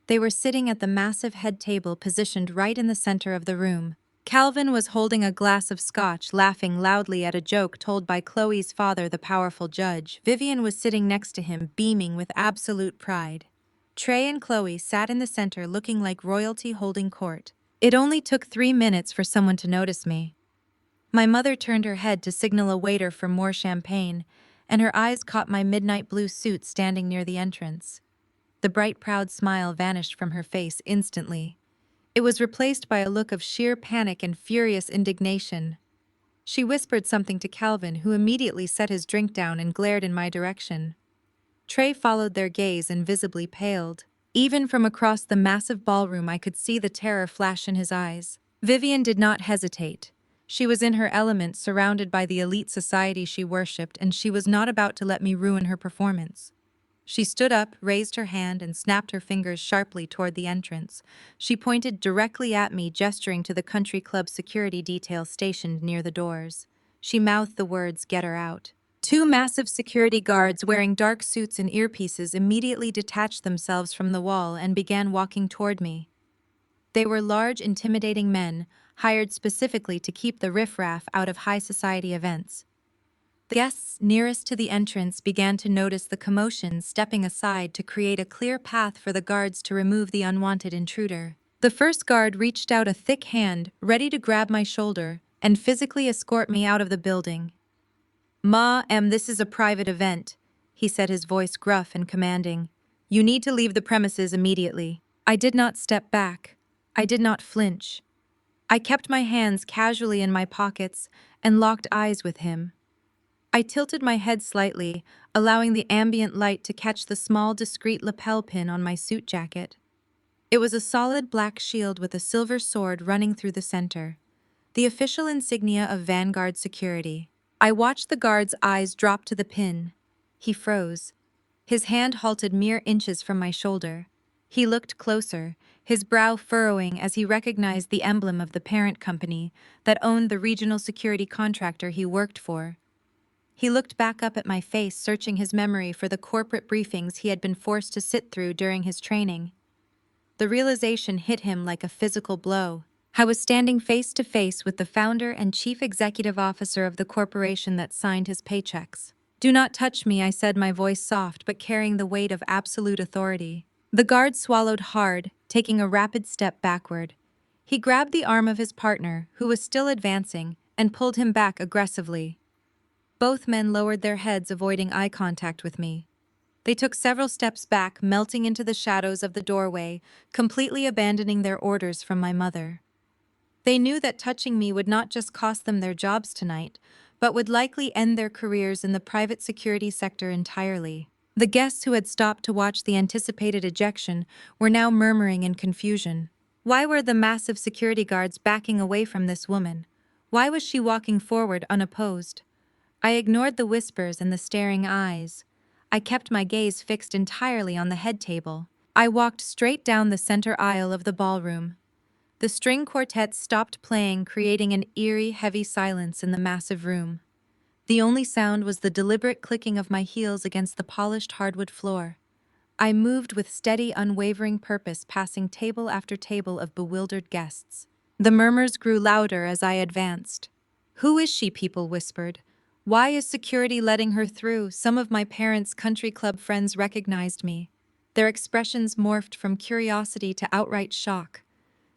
A: They were sitting at the massive head table positioned right in the center of the room. Calvin was holding a glass of scotch, laughing loudly at a joke told by Chloe's father, the powerful judge. Vivian was sitting next to him, beaming with absolute pride. Trey and Chloe sat in the center, looking like royalty holding court. It only took 3 minutes for someone to notice me. My mother turned her head to signal a waiter for more champagne, and her eyes caught my midnight blue suit standing near the entrance. The bright, proud smile vanished from her face instantly. It was replaced by a look of sheer panic and furious indignation. She whispered something to Calvin, who immediately set his drink down and glared in my direction. Trey followed their gaze and visibly paled. Even from across the massive ballroom, I could see the terror flash in his eyes. Vivian did not hesitate. She was in her element, surrounded by the elite society she worshipped, and she was not about to let me ruin her performance. She stood up, raised her hand, and snapped her fingers sharply toward the entrance. She pointed directly at me, gesturing to the country club security detail stationed near the doors. She mouthed the words, "Get her out." 2 massive security guards wearing dark suits and earpieces immediately detached themselves from the wall and began walking toward me. They were large, intimidating men, hired specifically to keep the riffraff out of high society events. The guests nearest to the entrance began to notice the commotion, stepping aside to create a clear path for the guards to remove the unwanted intruder. The first guard reached out a thick hand, ready to grab my shoulder and physically escort me out of the building. This is a private event," he said, his voice gruff and commanding. "You need to leave the premises immediately." I did not step back. I did not flinch. I kept my hands casually in my pockets and locked eyes with him. I tilted my head slightly, allowing the ambient light to catch the small, discreet lapel pin on my suit jacket. It was a solid black shield with a silver sword running through the center, the official insignia of Vanguard Security. I watched the guard's eyes drop to the pin. He froze. His hand halted mere inches from my shoulder. He looked closer, his brow furrowing as he recognized the emblem of the parent company that owned the regional security contractor he worked for. He looked back up at my face, searching his memory for the corporate briefings he had been forced to sit through during his training. The realization hit him like a physical blow. I was standing face to face with the founder and chief executive officer of the corporation that signed his paychecks. "Do not touch me," I said, my voice soft but carrying the weight of absolute authority. The guard swallowed hard, taking a rapid step backward. He grabbed the arm of his partner, who was still advancing, and pulled him back aggressively. Both men lowered their heads, avoiding eye contact with me. They took several steps back, melting into the shadows of the doorway, completely abandoning their orders from my mother. They knew that touching me would not just cost them their jobs tonight, but would likely end their careers in the private security sector entirely. The guests who had stopped to watch the anticipated ejection were now murmuring in confusion. Why were the massive security guards backing away from this woman? Why was she walking forward unopposed? I ignored the whispers and the staring eyes. I kept my gaze fixed entirely on the head table. I walked straight down the center aisle of the ballroom. The string quartet stopped playing, creating an eerie, heavy silence in the massive room. The only sound was the deliberate clicking of my heels against the polished hardwood floor. I moved with steady, unwavering purpose, passing table after table of bewildered guests. The murmurs grew louder as I advanced. "Who is she?" people whispered. "Why is security letting her through?" Some of my parents' country club friends recognized me. Their expressions morphed from curiosity to outright shock.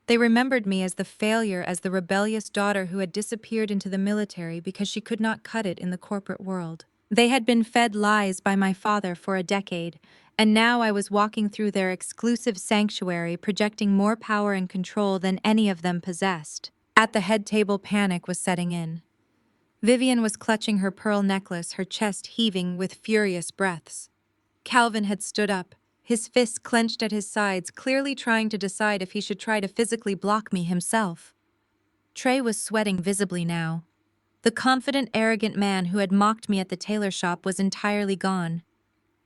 A: They remembered me as the failure, as the rebellious daughter who had disappeared into the military because she could not cut it in the corporate world. They had been fed lies by my father for a decade, and now I was walking through their exclusive sanctuary, projecting more power and control than any of them possessed. At the head table, panic was setting in. Vivian was clutching her pearl necklace, her chest heaving with furious breaths. Calvin had stood up, his fists clenched at his sides, clearly trying to decide if he should try to physically block me himself. Trey was sweating visibly now. The confident, arrogant man who had mocked me at the tailor shop was entirely gone.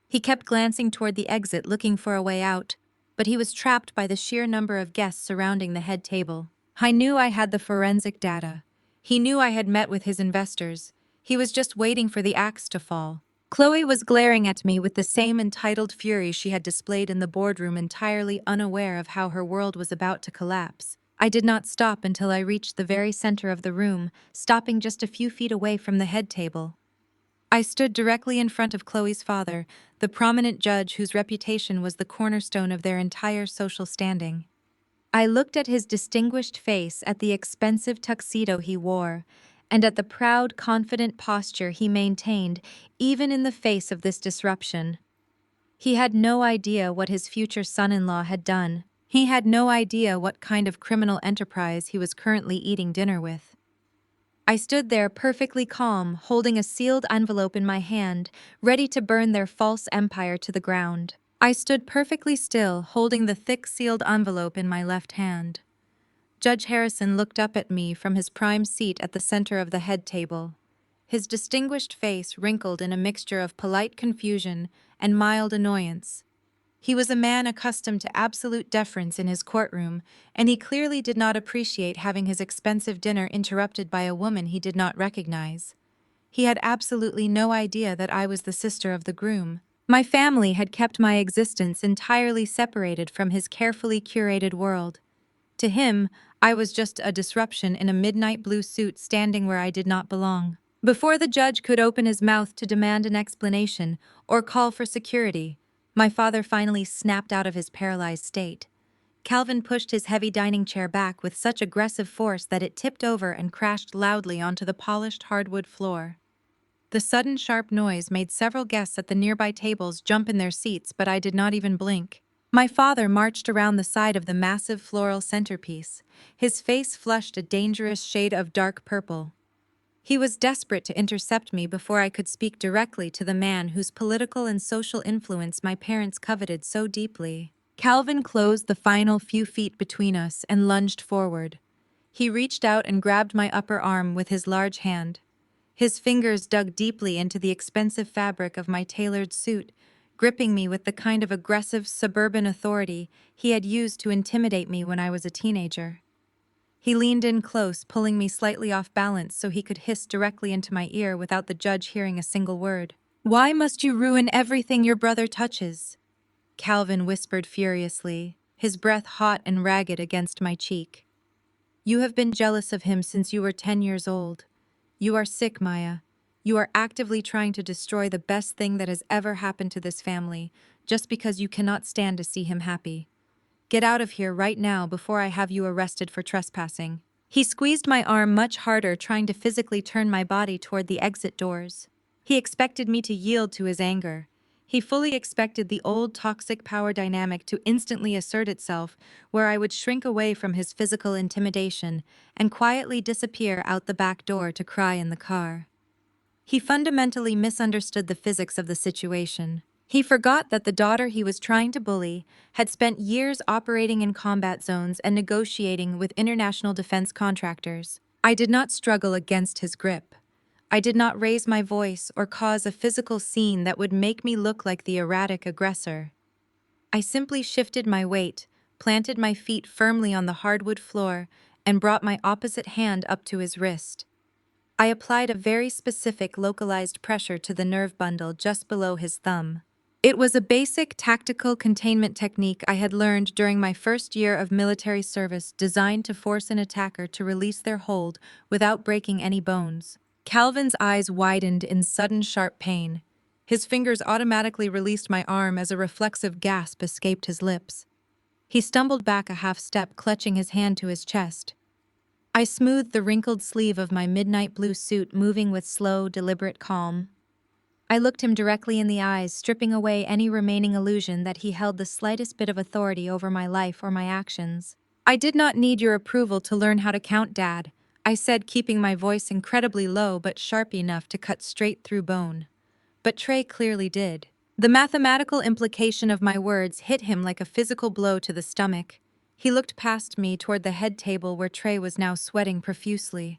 A: He kept glancing toward the exit, looking for a way out, but he was trapped by the sheer number of guests surrounding the head table. I knew I had the forensic data. He knew I had met with his investors. He was just waiting for the axe to fall. Chloe was glaring at me with the same entitled fury she had displayed in the boardroom, entirely unaware of how her world was about to collapse. I did not stop until I reached the very center of the room, stopping just a few feet away from the head table. I stood directly in front of Chloe's father, the prominent judge whose reputation was the cornerstone of their entire social standing. I looked at his distinguished face, at the expensive tuxedo he wore, and at the proud, confident posture he maintained, even in the face of this disruption. He had no idea what his future son-in-law had done. He had no idea what kind of criminal enterprise he was currently eating dinner with. I stood there perfectly calm, holding a sealed envelope in my hand, ready to burn their false empire to the ground. I stood perfectly still, holding the thick sealed envelope in my left hand. Judge Harrison looked up at me from his prime seat at the center of the head table. His distinguished face wrinkled in a mixture of polite confusion and mild annoyance. He was a man accustomed to absolute deference in his courtroom, and he clearly did not appreciate having his expensive dinner interrupted by a woman he did not recognize. He had absolutely no idea that I was the sister of the groom. My family had kept my existence entirely separated from his carefully curated world. To him, I was just a disruption in a midnight blue suit standing where I did not belong. Before the judge could open his mouth to demand an explanation or call for security, my father finally snapped out of his paralyzed state. Calvin pushed his heavy dining chair back with such aggressive force that it tipped over and crashed loudly onto the polished hardwood floor. The sudden sharp noise made several guests at the nearby tables jump in their seats, but I did not even blink. My father marched around the side of the massive floral centerpiece, his face flushed a dangerous shade of dark purple. He was desperate to intercept me before I could speak directly to the man whose political and social influence my parents coveted so deeply. Calvin closed the final few feet between us and lunged forward. He reached out and grabbed my upper arm with his large hand. His fingers dug deeply into the expensive fabric of my tailored suit, gripping me with the kind of aggressive suburban authority he had used to intimidate me when I was a teenager. He leaned in close, pulling me slightly off balance so he could hiss directly into my ear without the judge hearing a single word. "Why must you ruin everything your brother touches?" Calvin whispered furiously, his breath hot and ragged against my cheek. "You have been jealous of him since you were 10 years old. You are sick, Maya. You are actively trying to destroy the best thing that has ever happened to this family, just because you cannot stand to see him happy. Get out of here right now before I have you arrested for trespassing." He squeezed my arm much harder, trying to physically turn my body toward the exit doors. He expected me to yield to his anger. He fully expected the old toxic power dynamic to instantly assert itself, where I would shrink away from his physical intimidation and quietly disappear out the back door to cry in the car. He fundamentally misunderstood the physics of the situation. He forgot that the daughter he was trying to bully had spent years operating in combat zones and negotiating with international defense contractors. I did not struggle against his grip. I did not raise my voice or cause a physical scene that would make me look like the erratic aggressor. I simply shifted my weight, planted my feet firmly on the hardwood floor, and brought my opposite hand up to his wrist. I applied a very specific localized pressure to the nerve bundle just below his thumb. It was a basic tactical containment technique I had learned during my first year of military service, designed to force an attacker to release their hold without breaking any bones. Calvin's eyes widened in sudden sharp pain. His fingers automatically released my arm as a reflexive gasp escaped his lips. He stumbled back a half step, clutching his hand to his chest. I smoothed the wrinkled sleeve of my midnight blue suit, moving with slow, deliberate calm. I looked him directly in the eyes, stripping away any remaining illusion that he held the slightest bit of authority over my life or my actions. "I did not need your approval to learn how to count, Dad," I said, keeping my voice incredibly low but sharp enough to cut straight through bone. But Trey clearly did. The mathematical implication of my words hit him like a physical blow to the stomach. He looked past me toward the head table where Trey was now sweating profusely.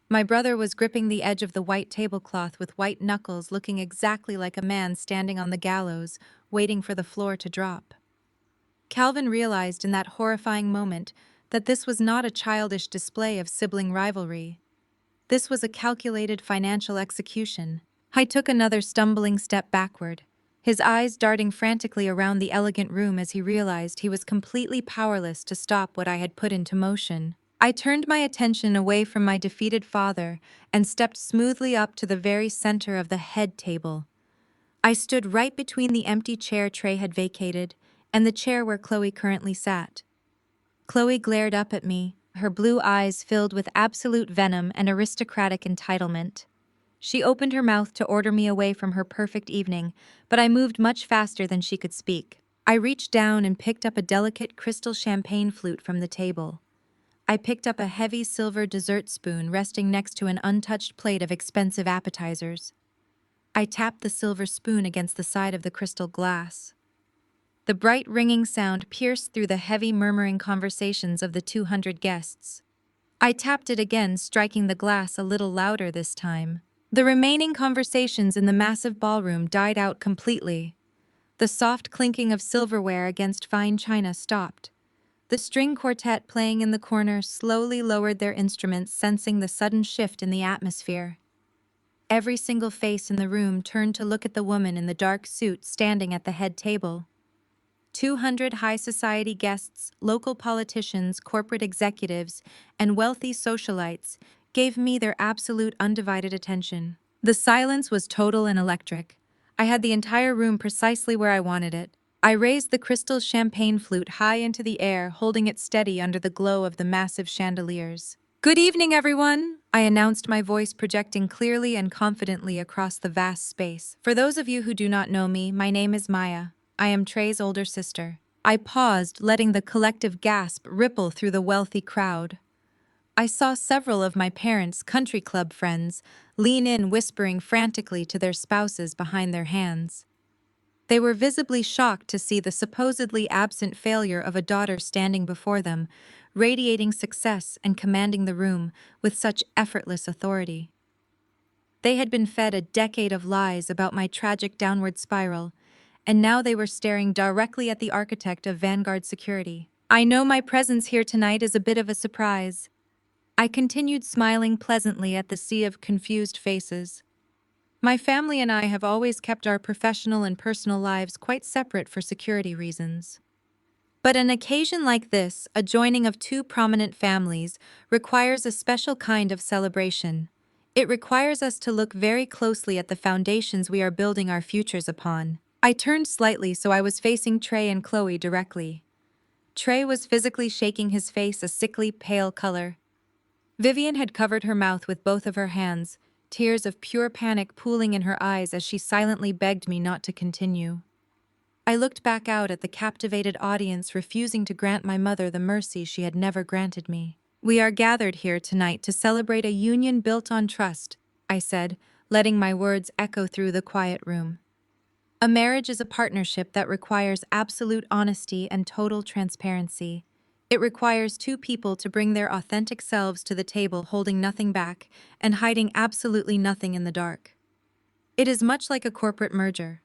A: My brother was gripping the edge of the white tablecloth with white knuckles, looking exactly like a man standing on the gallows, waiting for the floor to drop. Calvin realized in that horrifying moment that this was not a childish display of sibling rivalry. This was a calculated financial execution. I took another stumbling step backward, his eyes darting frantically around the elegant room as he realized he was completely powerless to stop what I had put into motion. I turned my attention away from my defeated father and stepped smoothly up to the very center of the head table. I stood right between the empty chair Trey had vacated and the chair where Chloe currently sat. Chloe glared up at me, her blue eyes filled with absolute venom and aristocratic entitlement. She opened her mouth to order me away from her perfect evening, but I moved much faster than she could speak. I reached down and picked up a delicate crystal champagne flute from the table. I picked up a heavy silver dessert spoon resting next to an untouched plate of expensive appetizers. I tapped the silver spoon against the side of the crystal glass. The bright ringing sound pierced through the heavy murmuring conversations of the 200 guests. I tapped it again, striking the glass a little louder this time. The remaining conversations in the massive ballroom died out completely. The soft clinking of silverware against fine china stopped. The string quartet playing in the corner slowly lowered their instruments, sensing the sudden shift in the atmosphere. Every single face in the room turned to look at the woman in the dark suit standing at the head table. 200 high society guests, local politicians, corporate executives, and wealthy socialites gave me their absolute undivided attention. The silence was total and electric. I had the entire room precisely where I wanted it. I raised the crystal champagne flute high into the air, holding it steady under the glow of the massive chandeliers. "Good evening, everyone," I announced, my voice projecting clearly and confidently across the vast space. "For those of you who do not know me, my name is Maya. I am Trey's older sister." I paused, letting the collective gasp ripple through the wealthy crowd. I saw several of my parents' country club friends lean in, whispering frantically to their spouses behind their hands. They were visibly shocked to see the supposedly absent failure of a daughter standing before them, radiating success and commanding the room with such effortless authority. They had been fed a decade of lies about my tragic downward spiral, and now they were staring directly at the architect of Vanguard Security. "I know my presence here tonight is a bit of a surprise." I continued, smiling pleasantly at the sea of confused faces. "My family and I have always kept our professional and personal lives quite separate for security reasons. But an occasion like this, a joining of two prominent families, requires a special kind of celebration. It requires us to look very closely at the foundations we are building our futures upon." I turned slightly so I was facing Trey and Chloe directly. Trey was physically shaking his face a sickly pale color. Vivian had covered her mouth with both of her hands, tears of pure panic pooling in her eyes as she silently begged me not to continue. I looked back out at the captivated audience, refusing to grant my mother the mercy she had never granted me. "We are gathered here tonight to celebrate a union built on trust," I said, letting my words echo through the quiet room. "A marriage is a partnership that requires absolute honesty and total transparency. It requires two people to bring their authentic selves to the table, holding nothing back and hiding absolutely nothing in the dark. It is much like a corporate merger.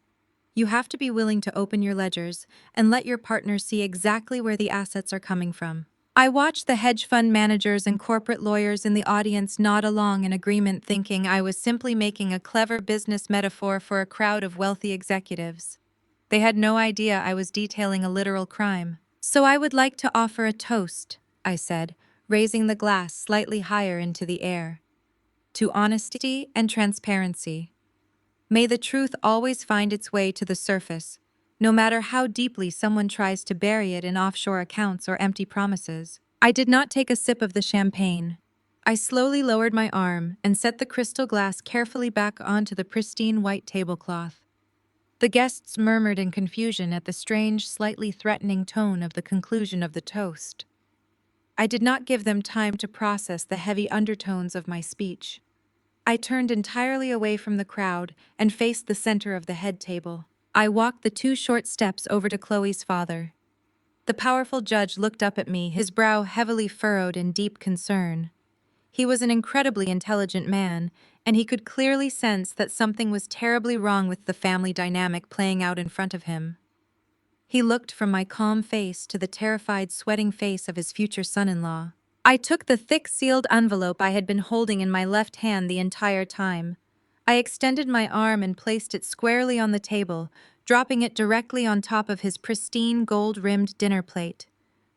A: You have to be willing to open your ledgers and let your partner see exactly where the assets are coming from. I watched the hedge fund managers and corporate lawyers in the audience nod along in agreement, thinking I was simply making a clever business metaphor for a crowd of wealthy executives. They had no idea I was detailing a literal crime. "So I would like to offer a toast," I said, raising the glass slightly higher into the air. "To honesty and transparency. May the truth always find its way to the surface, no matter how deeply someone tries to bury it in offshore accounts or empty promises." I did not take a sip of the champagne. I slowly lowered my arm and set the crystal glass carefully back onto the pristine white tablecloth. The guests murmured in confusion at the strange, slightly threatening tone of the conclusion of the toast. I did not give them time to process the heavy undertones of my speech. I turned entirely away from the crowd and faced the center of the head table. I walked the 2 short steps over to Chloe's father. The powerful judge looked up at me, his brow heavily furrowed in deep concern. He was an incredibly intelligent man, and he could clearly sense that something was terribly wrong with the family dynamic playing out in front of him. He looked from my calm face to the terrified, sweating face of his future son-in-law. I took the thick sealed envelope I had been holding in my left hand the entire time. I extended my arm and placed it squarely on the table, dropping it directly on top of his pristine gold-rimmed dinner plate.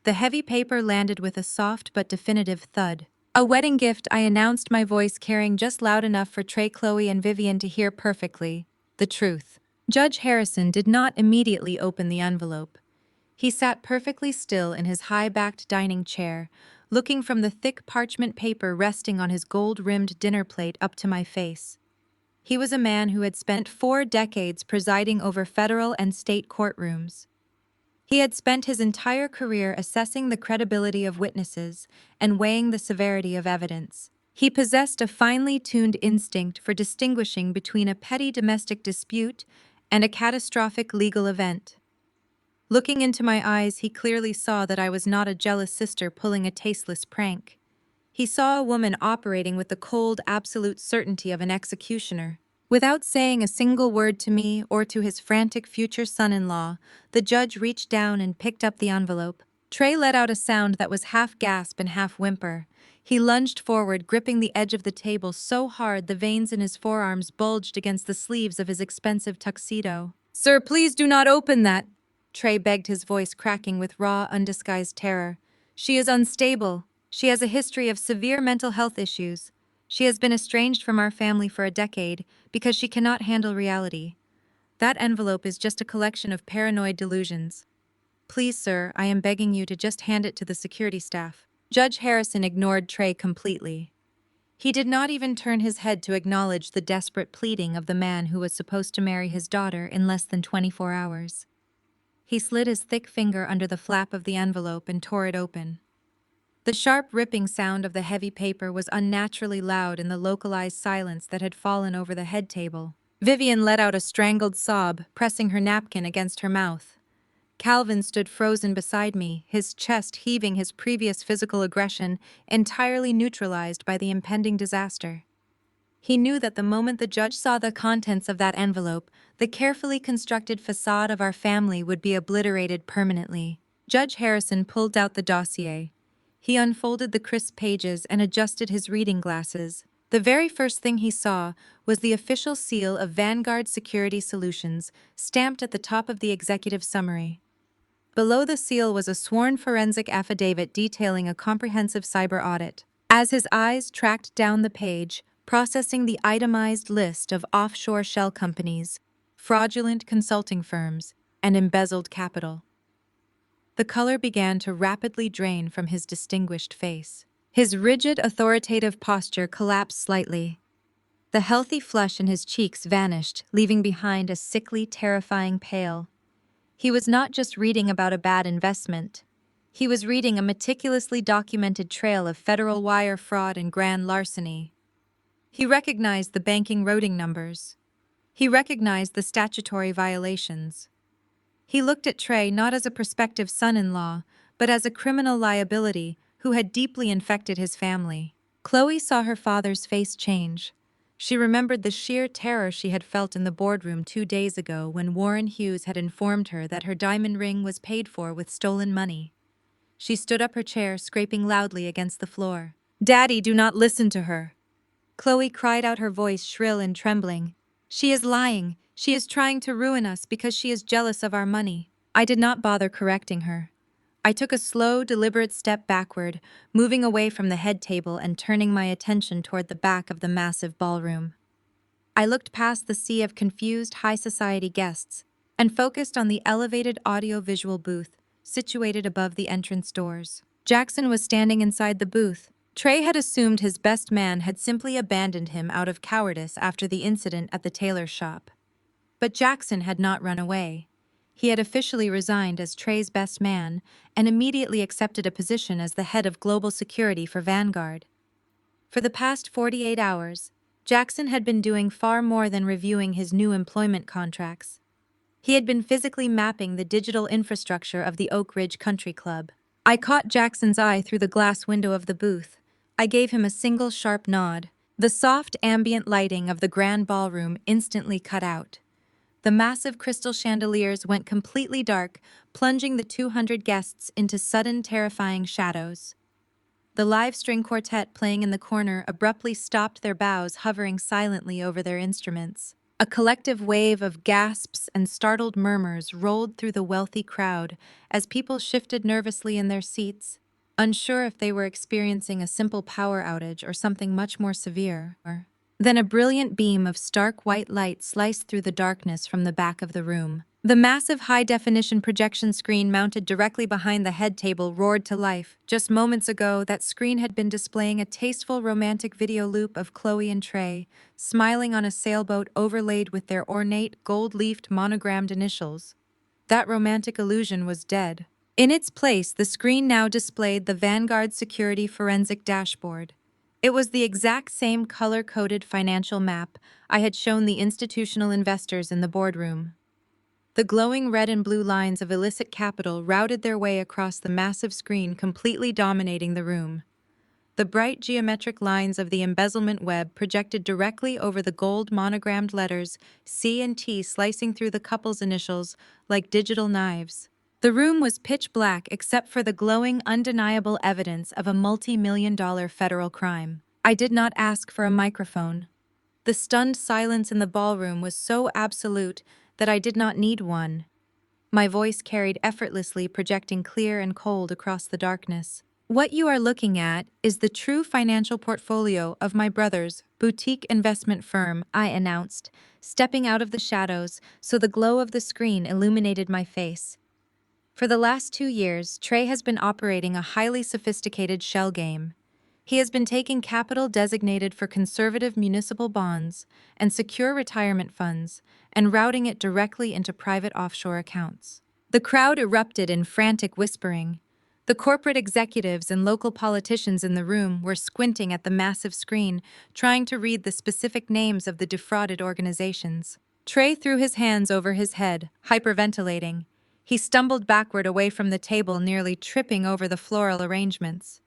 A: The heavy paper landed with a soft but definitive thud. "A wedding gift," I announced, my voice carrying just loud enough for Trey, Chloe, and Vivian to hear perfectly. "The truth." Judge Harrison did not immediately open the envelope. He sat perfectly still in his high-backed dining chair, looking from the thick parchment paper resting on his gold-rimmed dinner plate up to my face. He was a man who had spent 4 decades presiding over federal and state courtrooms. He had spent his entire career assessing the credibility of witnesses and weighing the severity of evidence. He possessed a finely tuned instinct for distinguishing between a petty domestic dispute and a catastrophic legal event. Looking into my eyes, he clearly saw that I was not a jealous sister pulling a tasteless prank. He saw a woman operating with the cold, absolute certainty of an executioner. Without saying a single word to me or to his frantic future son-in-law, the judge reached down and picked up the envelope. Trey let out a sound that was half gasp and half whimper. He lunged forward, gripping the edge of the table so hard the veins in his forearms bulged against the sleeves of his expensive tuxedo. "Sir, please do not open that," Trey begged, his voice cracking with raw, undisguised terror. "She is unstable. She has a history of severe mental health issues. She has been estranged from our family for a decade because she cannot handle reality. That envelope is just a collection of paranoid delusions. Please, sir, I am begging you to just hand it to the security staff." Judge Harrison ignored Trey completely. He did not even turn his head to acknowledge the desperate pleading of the man who was supposed to marry his daughter in less than 24 hours. He slid his thick finger under the flap of the envelope and tore it open. The sharp ripping sound of the heavy paper was unnaturally loud in the localized silence that had fallen over the head table. Vivian let out a strangled sob, pressing her napkin against her mouth. Calvin stood frozen beside me, his chest heaving, his previous physical aggression entirely neutralized by the impending disaster. He knew that the moment the judge saw the contents of that envelope, the carefully constructed facade of our family would be obliterated permanently. Judge Harrison pulled out the dossier. He unfolded the crisp pages and adjusted his reading glasses. The very first thing he saw was the official seal of Vanguard Security Solutions, stamped at the top of the executive summary. Below the seal was a sworn forensic affidavit detailing a comprehensive cyber audit. As his eyes tracked down the page, processing the itemized list of offshore shell companies, fraudulent consulting firms, and embezzled capital, the color began to rapidly drain from his distinguished face. His rigid, authoritative posture collapsed slightly. The healthy flush in his cheeks vanished, leaving behind a sickly, terrifying pale. He was not just reading about a bad investment. He was reading a meticulously documented trail of federal wire fraud and grand larceny. He recognized the banking routing numbers. He recognized the statutory violations. He looked at Trey not as a prospective son-in-law, but as a criminal liability who had deeply infected his family. Chloe saw her father's face change. She remembered the sheer terror she had felt in the boardroom 2 days ago when Warren Hughes had informed her that her diamond ring was paid for with stolen money. She stood up her chair, scraping loudly against the floor. "Daddy, do not listen to her!" Chloe cried out, her voice shrill and trembling. "She is lying. She is trying to ruin us because she is jealous of our money." I did not bother correcting her. I took a slow, deliberate step backward, moving away from the head table and turning my attention toward the back of the massive ballroom. I looked past the sea of confused high society guests and focused on the elevated audio-visual booth situated above the entrance doors. Jackson was standing inside the booth. Trey had assumed his best man had simply abandoned him out of cowardice after the incident at the tailor shop. But Jackson had not run away. He had officially resigned as Trey's best man and immediately accepted a position as the head of global security for Vanguard. For the past 48 hours, Jackson had been doing far more than reviewing his new employment contracts. He had been physically mapping the digital infrastructure of the Oak Ridge Country Club. I caught Jackson's eye through the glass window of the booth. I gave him a single sharp nod. The soft ambient lighting of the grand ballroom instantly cut out. The massive crystal chandeliers went completely dark, plunging the 200 guests into sudden, terrifying shadows. The live string quartet playing in the corner abruptly stopped their bows, hovering silently over their instruments. A collective wave of gasps and startled murmurs rolled through the wealthy crowd as people shifted nervously in their seats, unsure if they were experiencing a simple power outage or something much more severe. Then a brilliant beam of stark white light sliced through the darkness from the back of the room. The massive high-definition projection screen mounted directly behind the head table roared to life. Just moments ago, that screen had been displaying a tasteful romantic video loop of Chloe and Trey, smiling on a sailboat overlaid with their ornate, gold-leafed monogrammed initials. That romantic illusion was dead. In its place, the screen now displayed the Vanguard Security Forensic Dashboard. It was the exact same color-coded financial map I had shown the institutional investors in the boardroom. The glowing red and blue lines of illicit capital routed their way across the massive screen, completely dominating the room. The bright geometric lines of the embezzlement web projected directly over the gold monogrammed letters C and T, slicing through the couple's initials like digital knives. The room was pitch black except for the glowing, undeniable evidence of a multi-million-dollar federal crime. I did not ask for a microphone. The stunned silence in the ballroom was so absolute that I did not need one. My voice carried effortlessly, projecting clear and cold across the darkness. "What you are looking at is the true financial portfolio of my brother's boutique investment firm," I announced, stepping out of the shadows so the glow of the screen illuminated my face. For the last 2 years, Trey has been operating a highly sophisticated shell game. He has been taking capital designated for conservative municipal bonds and secure retirement funds and routing it directly into private offshore accounts. The crowd erupted in frantic whispering. The corporate executives and local politicians in the room were squinting at the massive screen, trying to read the specific names of the defrauded organizations. Trey threw his hands over his head, hyperventilating. He stumbled backward away from the table, nearly tripping over the floral arrangements.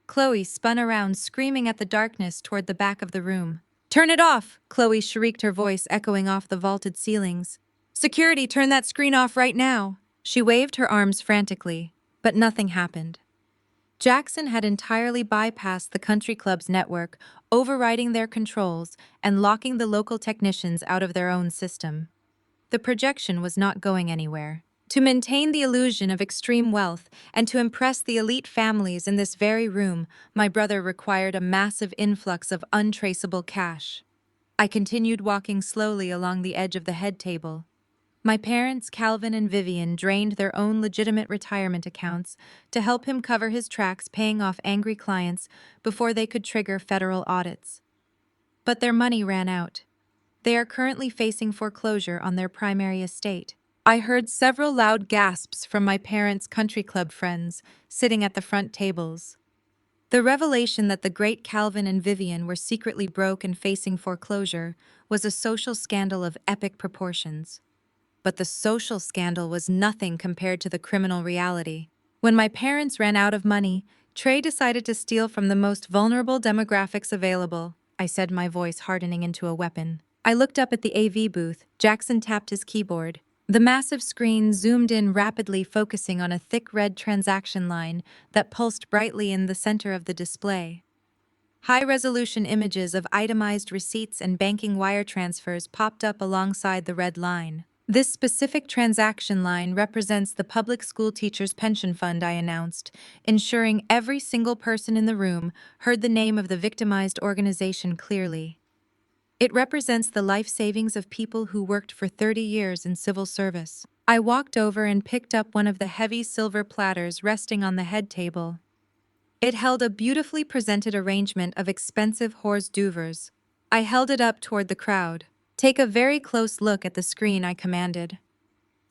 A: Chloe spun around, screaming at the darkness toward the back of the room. "Turn it off!" Chloe shrieked, her voice echoing off the vaulted ceilings. "Security, turn that screen off right now!" She waved her arms frantically, but nothing happened. Jackson had entirely bypassed the country club's network, overriding their controls and locking the local technicians out of their own system. The projection was not going anywhere. To maintain the illusion of extreme wealth and to impress the elite families in this very room, my brother required a massive influx of untraceable cash. I continued walking slowly along the edge of the head table. My parents, Calvin and Vivian, drained their own legitimate retirement accounts to help him cover his tracks, paying off angry clients before they could trigger federal audits. But their money ran out. They are currently facing foreclosure on their primary estate. I heard several loud gasps from my parents' country club friends sitting at the front tables. The revelation that the great Calvin and Vivian were secretly broke and facing foreclosure was a social scandal of epic proportions. But the social scandal was nothing compared to the criminal reality. When my parents ran out of money, Trey decided to steal from the most vulnerable demographics available, I said, my voice hardening into a weapon. I looked up at the AV booth. Jackson tapped his keyboard. The massive screen zoomed in rapidly, focusing on a thick red transaction line that pulsed brightly in the center of the display. High-resolution images of itemized receipts and banking wire transfers popped up alongside the red line. This specific transaction line represents the public school teachers' pension fund, I announced, ensuring every single person in the room heard the name of the victimized organization clearly. It represents the life savings of people who worked for 30 years in civil service. I walked over and picked up one of the heavy silver platters resting on the head table. It held a beautifully presented arrangement of expensive hors d'oeuvres. I held it up toward the crowd. Take a very close look at the screen, I commanded.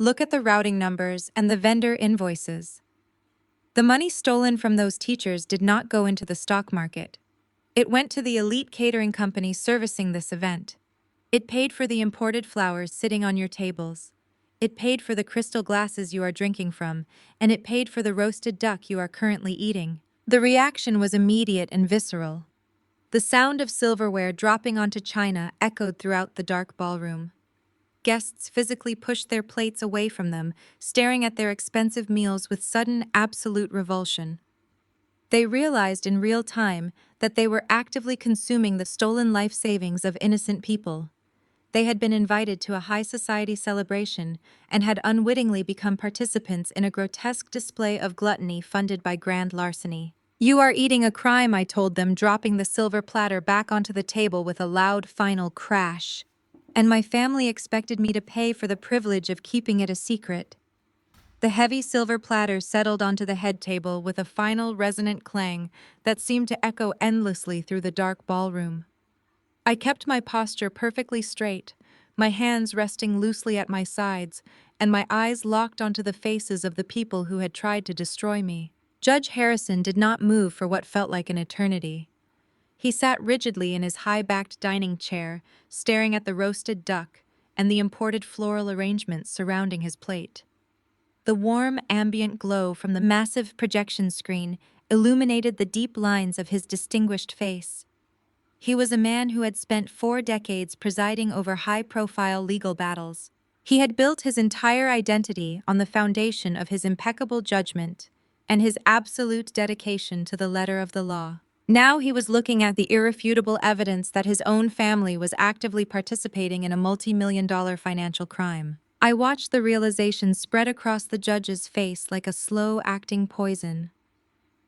A: Look at the routing numbers and the vendor invoices. The money stolen from those teachers did not go into the stock market. It went to the elite catering company servicing this event. It paid for the imported flowers sitting on your tables. It paid for the crystal glasses you are drinking from, and it paid for the roasted duck you are currently eating. The reaction was immediate and visceral. The sound of silverware dropping onto china echoed throughout the dark ballroom. Guests physically pushed their plates away from them, staring at their expensive meals with sudden, absolute revulsion. They realized in real time that they were actively consuming the stolen life savings of innocent people. They had been invited to a high society celebration and had unwittingly become participants in a grotesque display of gluttony funded by grand larceny. You are eating a crime, I told them, dropping the silver platter back onto the table with a loud final crash. And my family expected me to pay for the privilege of keeping it a secret. The heavy silver platter settled onto the head table with a final resonant clang that seemed to echo endlessly through the dark ballroom. I kept my posture perfectly straight, my hands resting loosely at my sides, and my eyes locked onto the faces of the people who had tried to destroy me. Judge Harrison did not move for what felt like an eternity. He sat rigidly in his high-backed dining chair, staring at the roasted duck and the imported floral arrangements surrounding his plate. The warm, ambient glow from the massive projection screen illuminated the deep lines of his distinguished face. He was a man who had spent 4 decades presiding over high-profile legal battles. He had built his entire identity on the foundation of his impeccable judgment and his absolute dedication to the letter of the law. Now he was looking at the irrefutable evidence that his own family was actively participating in a multi-million-dollar financial crime. I watched the realization spread across the judge's face like a slow-acting poison.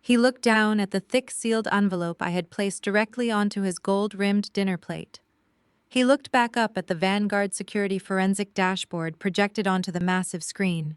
A: He looked down at the thick sealed envelope I had placed directly onto his gold-rimmed dinner plate. He looked back up at the Vanguard Security forensic dashboard projected onto the massive screen.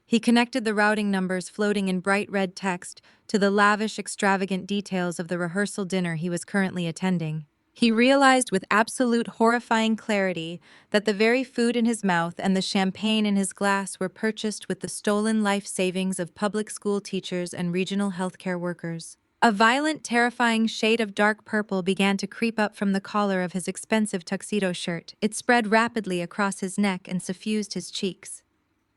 A: He connected the routing numbers floating in bright red text to the lavish, extravagant details of the rehearsal dinner he was currently attending. He realized with absolute horrifying clarity that the very food in his mouth and the champagne in his glass were purchased with the stolen life savings of public school teachers and regional healthcare workers. A violent, terrifying shade of dark purple began to creep up from the collar of his expensive tuxedo shirt. It spread rapidly across his neck and suffused his cheeks.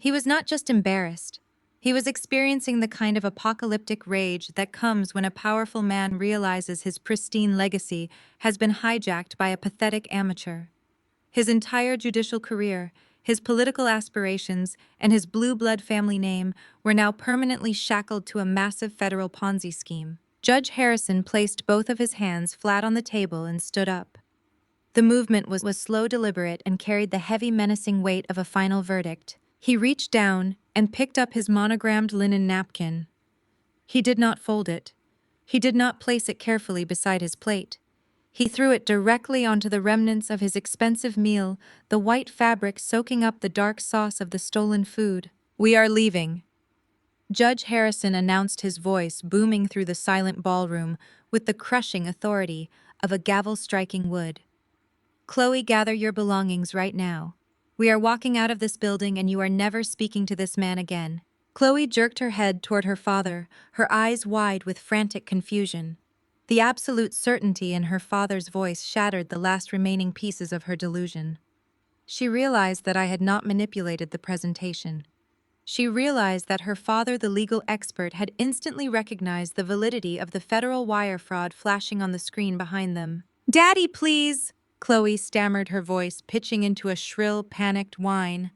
A: He was not just embarrassed. He was experiencing the kind of apocalyptic rage that comes when a powerful man realizes his pristine legacy has been hijacked by a pathetic amateur. His entire judicial career, his political aspirations, and his blue blood family name were now permanently shackled to a massive federal Ponzi scheme. Judge Harrison placed both of his hands flat on the table and stood up. The movement was slow, deliberate, and carried the heavy, menacing weight of a final verdict. He reached down and picked up his monogrammed linen napkin. He did not fold it. He did not place it carefully beside his plate. He threw it directly onto the remnants of his expensive meal, the white fabric soaking up the dark sauce of the stolen food. "We are leaving," Judge Harrison announced, his voice booming through the silent ballroom with the crushing authority of a gavel striking wood. "Chloe, gather your belongings right now. We are walking out of this building and you are never speaking to this man again." Chloe jerked her head toward her father, her eyes wide with frantic confusion. The absolute certainty in her father's voice shattered the last remaining pieces of her delusion. She realized that I had not manipulated the presentation. She realized that her father, the legal expert, had instantly recognized the validity of the federal wire fraud flashing on the screen behind them. "Daddy, please!" Chloe stammered, her voice pitching into a shrill, panicked whine.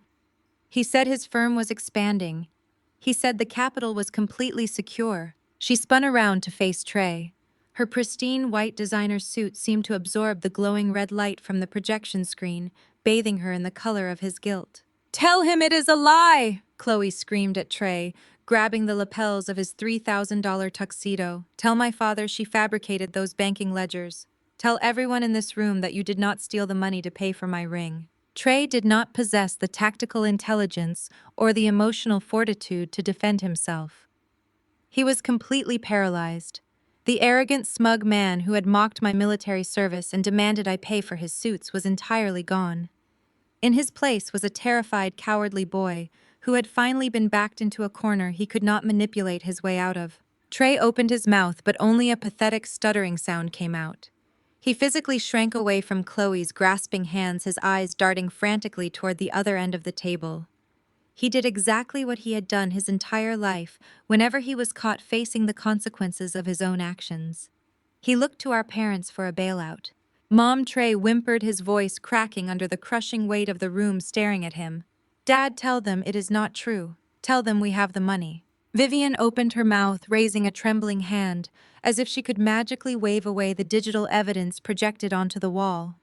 A: He said his firm was expanding. He said the capital was completely secure. She spun around to face Trey. Her pristine white designer suit seemed to absorb the glowing red light from the projection screen, bathing her in the color of his guilt. "Tell him it is a lie!" Chloe screamed at Trey, grabbing the lapels of his $3,000 tuxedo. "Tell my father she fabricated those banking ledgers. Tell everyone in this room that you did not steal the money to pay for my ring." Trey did not possess the tactical intelligence or the emotional fortitude to defend himself. He was completely paralyzed. The arrogant, smug man who had mocked my military service and demanded I pay for his suits was entirely gone. In his place was a terrified, cowardly boy who had finally been backed into a corner he could not manipulate his way out of. Trey opened his mouth, but only a pathetic stuttering sound came out. He physically shrank away from Chloe's grasping hands, his eyes darting frantically toward the other end of the table. He did exactly what he had done his entire life whenever he was caught facing the consequences of his own actions. He looked to our parents for a bailout. Mom, Trey whimpered, his voice cracking under the crushing weight of the room staring at him. "Dad, tell them it is not true. Tell them we have the money." Vivian opened her mouth, raising a trembling hand, as if she could magically wave away the digital evidence projected onto the wall.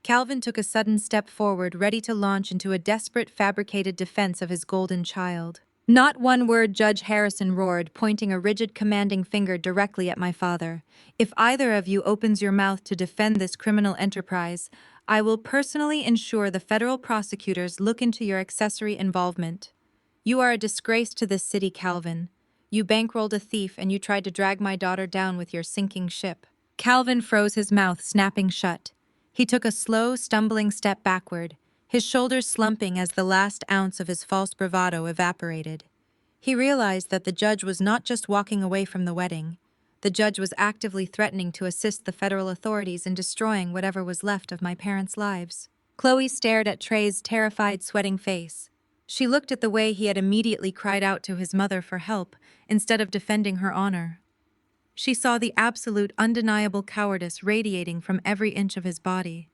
A: Calvin took a sudden step forward, ready to launch into a desperate, fabricated defense of his golden child. "Not one word," Judge Harrison roared, pointing a rigid, commanding finger directly at my father. "If either of you opens your mouth to defend this criminal enterprise, I will personally ensure the federal prosecutors look into your accessory involvement. You are a disgrace to this city, Calvin. You bankrolled a thief and you tried to drag my daughter down with your sinking ship." Calvin froze, his mouth snapping shut. He took a slow, stumbling step backward, his shoulders slumping as the last ounce of his false bravado evaporated. He realized that the judge was not just walking away from the wedding. The judge was actively threatening to assist the federal authorities in destroying whatever was left of my parents' lives. Chloe stared at Trey's terrified, sweating face. She looked at the way he had immediately cried out to his mother for help instead of defending her honor. She saw the absolute, undeniable cowardice radiating from every inch of his body.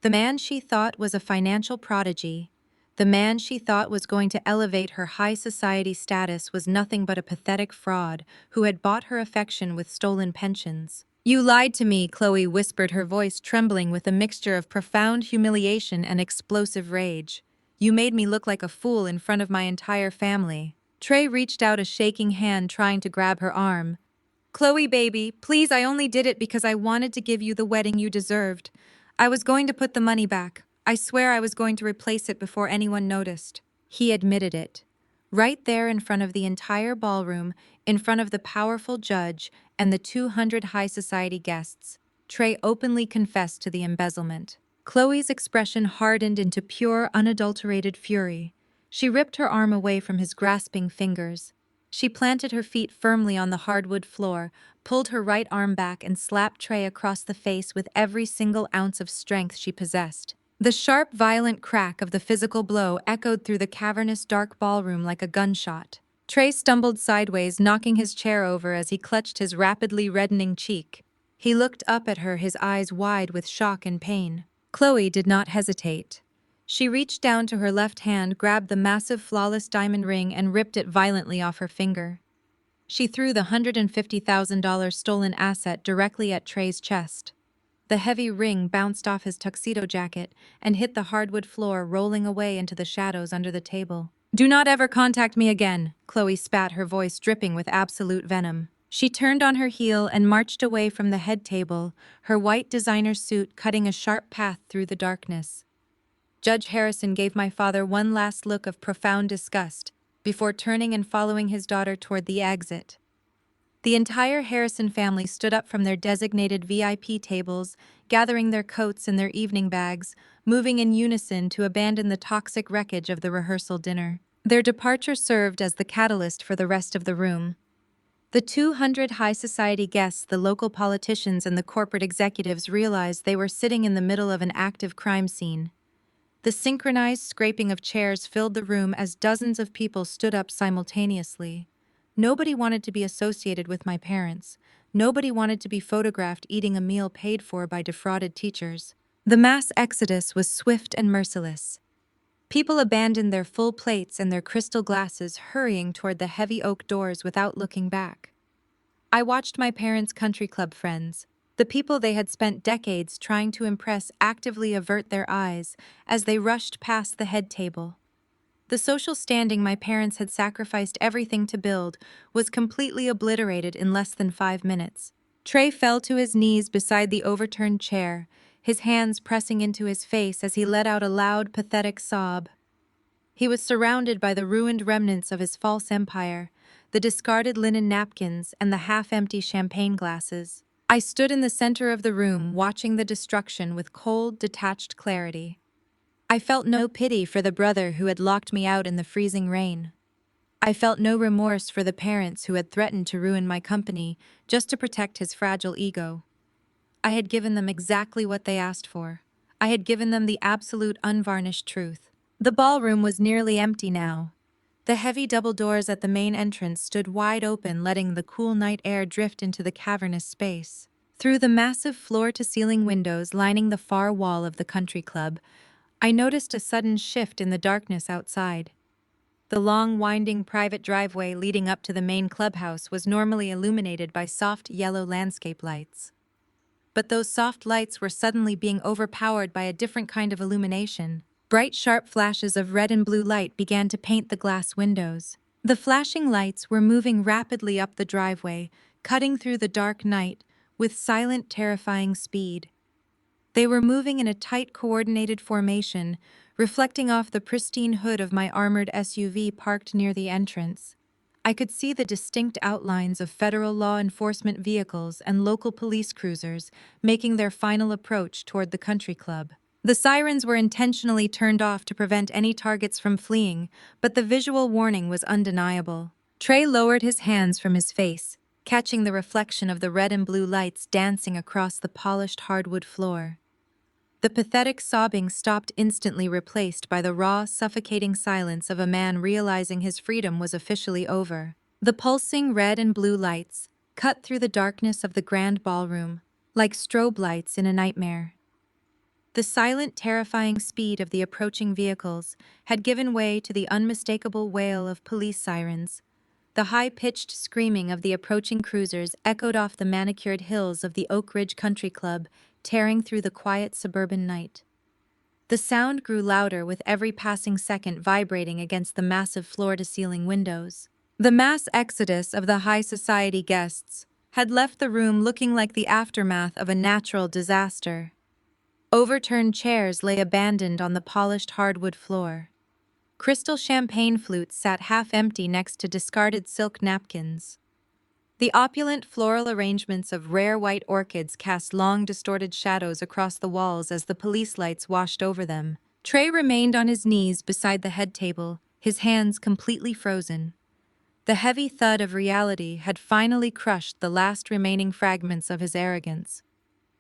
A: The man she thought was a financial prodigy, the man she thought was going to elevate her high society status, was nothing but a pathetic fraud who had bought her affection with stolen pensions. "You lied to me," Chloe whispered, her voice trembling with a mixture of profound humiliation and explosive rage. "You made me look like a fool in front of my entire family." Trey reached out a shaking hand, trying to grab her arm. "Chloe, baby, please, I only did it because I wanted to give you the wedding you deserved. I was going to put the money back. I swear I was going to replace it before anyone noticed." He admitted it. Right there in front of the entire ballroom, in front of the powerful judge and the 200 high society guests, Trey openly confessed to the embezzlement. Chloe's expression hardened into pure, unadulterated fury. She ripped her arm away from his grasping fingers. She planted her feet firmly on the hardwood floor, pulled her right arm back, and slapped Trey across the face with every single ounce of strength she possessed. The sharp, violent crack of the physical blow echoed through the cavernous, dark ballroom like a gunshot. Trey stumbled sideways, knocking his chair over as he clutched his rapidly reddening cheek. He looked up at her, his eyes wide with shock and pain. Chloe did not hesitate. She reached down to her left hand, grabbed the massive, flawless diamond ring, and ripped it violently off her finger. She threw the $150,000 stolen asset directly at Trey's chest. The heavy ring bounced off his tuxedo jacket and hit the hardwood floor, rolling away into the shadows under the table. "Do not ever contact me again," Chloe spat, her voice dripping with absolute venom. She turned on her heel and marched away from the head table, her white designer suit cutting a sharp path through the darkness. Judge Harrison gave my father one last look of profound disgust before turning and following his daughter toward the exit. The entire Harrison family stood up from their designated VIP tables, gathering their coats and their evening bags, moving in unison to abandon the toxic wreckage of the rehearsal dinner. Their departure served as the catalyst for the rest of the room. The 200 high society guests, the local politicians, and the corporate executives realized they were sitting in the middle of an active crime scene. The synchronized scraping of chairs filled the room as dozens of people stood up simultaneously. Nobody wanted to be associated with my parents. Nobody wanted to be photographed eating a meal paid for by defrauded teachers. The mass exodus was swift and merciless. People abandoned their full plates and their crystal glasses, hurrying toward the heavy oak doors without looking back. I watched my parents' country club friends, the people they had spent decades trying to impress, actively avert their eyes as they rushed past the head table. The social standing my parents had sacrificed everything to build was completely obliterated in less than 5 minutes. Trey fell to his knees beside the overturned chair, his hands pressing into his face as he let out a loud, pathetic sob. He was surrounded by the ruined remnants of his false empire, the discarded linen napkins and the half-empty champagne glasses. I stood in the center of the room, watching the destruction with cold, detached clarity. I felt no pity for the brother who had locked me out in the freezing rain. I felt no remorse for the parents who had threatened to ruin my company just to protect his fragile ego. I had given them exactly what they asked for. I had given them the absolute, unvarnished truth. The ballroom was nearly empty now. The heavy double doors at the main entrance stood wide open, letting the cool night air drift into the cavernous space. Through the massive floor-to-ceiling windows lining the far wall of the country club, I noticed a sudden shift in the darkness outside. The long, winding private driveway leading up to the main clubhouse was normally illuminated by soft yellow landscape lights. But those soft lights were suddenly being overpowered by a different kind of illumination. Bright, sharp flashes of red and blue light began to paint the glass windows. The flashing lights were moving rapidly up the driveway, cutting through the dark night with silent, terrifying speed. They were moving in a tight, coordinated formation, reflecting off the pristine hood of my armored SUV parked near the entrance. I could see the distinct outlines of federal law enforcement vehicles and local police cruisers making their final approach toward the country club. The sirens were intentionally turned off to prevent any targets from fleeing, but the visual warning was undeniable. Trey lowered his hands from his face, catching the reflection of the red and blue lights dancing across the polished hardwood floor. The pathetic sobbing stopped, instantly replaced by the raw, suffocating silence of a man realizing his freedom was officially over. The pulsing red and blue lights cut through the darkness of the grand ballroom, like strobe lights in a nightmare. The silent, terrifying speed of the approaching vehicles had given way to the unmistakable wail of police sirens. The high-pitched screaming of the approaching cruisers echoed off the manicured hills of the Oak Ridge Country Club, tearing through the quiet suburban night. The sound grew louder with every passing second, vibrating against the massive floor-to-ceiling windows. The mass exodus of the high society guests had left the room looking like the aftermath of a natural disaster. Overturned chairs lay abandoned on the polished hardwood floor. Crystal champagne flutes sat half-empty next to discarded silk napkins. The opulent floral arrangements of rare white orchids cast long, distorted shadows across the walls as the police lights washed over them. Trey remained on his knees beside the head table, his hands completely frozen. The heavy thud of reality had finally crushed the last remaining fragments of his arrogance.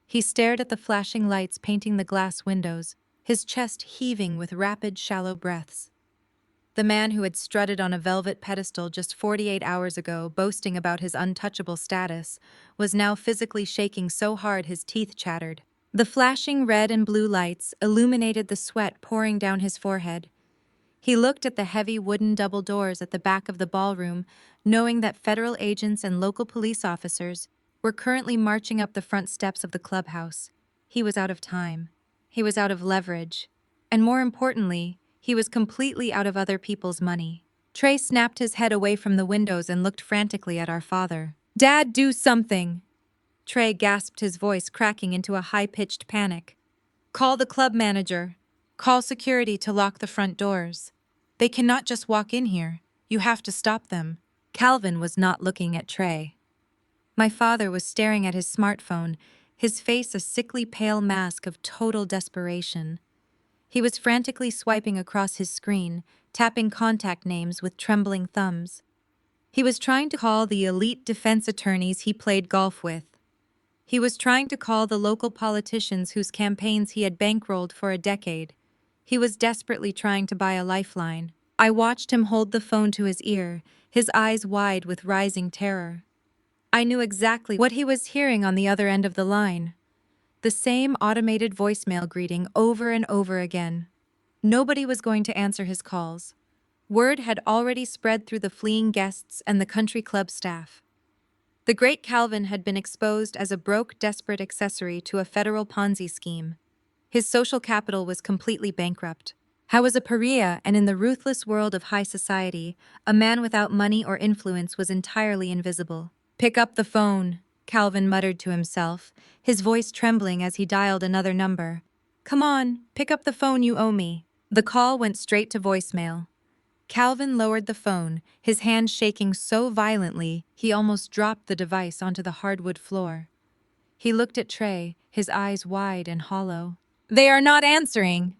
A: He stared at the flashing lights painting the glass windows, his chest heaving with rapid, shallow breaths. The man who had strutted on a velvet pedestal just 48 hours ago, boasting about his untouchable status, was now physically shaking so hard his teeth chattered. The flashing red and blue lights illuminated the sweat pouring down his forehead. He looked at the heavy wooden double doors at the back of the ballroom, knowing that federal agents and local police officers were currently marching up the front steps of the clubhouse. He was out of time. He was out of leverage. And more importantly, he was completely out of other people's money. Trey snapped his head away from the windows and looked frantically at our father. "Dad, do something!" Trey gasped, his voice cracking into a high-pitched panic. "Call the club manager. Call security to lock the front doors. They cannot just walk in here. You have to stop them." Calvin was not looking at Trey. My father was staring at his smartphone, his face a sickly pale mask of total desperation. He was frantically swiping across his screen, tapping contact names with trembling thumbs. He was trying to call the elite defense attorneys he played golf with. He was trying to call the local politicians whose campaigns he had bankrolled for a decade. He was desperately trying to buy a lifeline. I watched him hold the phone to his ear, his eyes wide with rising terror. I knew exactly what he was hearing on the other end of the line. The same automated voicemail greeting over and over again. Nobody was going to answer his calls. Word had already spread through the fleeing guests and the country club staff. The great Calvin had been exposed as a broke, desperate accessory to a federal Ponzi scheme. His social capital was completely bankrupt. How as a pariah and in the ruthless world of high society, a man without money or influence was entirely invisible. "Pick up the phone," Calvin muttered to himself, his voice trembling as he dialed another number. "Come on, pick up the phone, you owe me." The call went straight to voicemail. Calvin lowered the phone, his hand shaking so violently he almost dropped the device onto the hardwood floor. He looked at Trey, his eyes wide and hollow. "They are not answering,"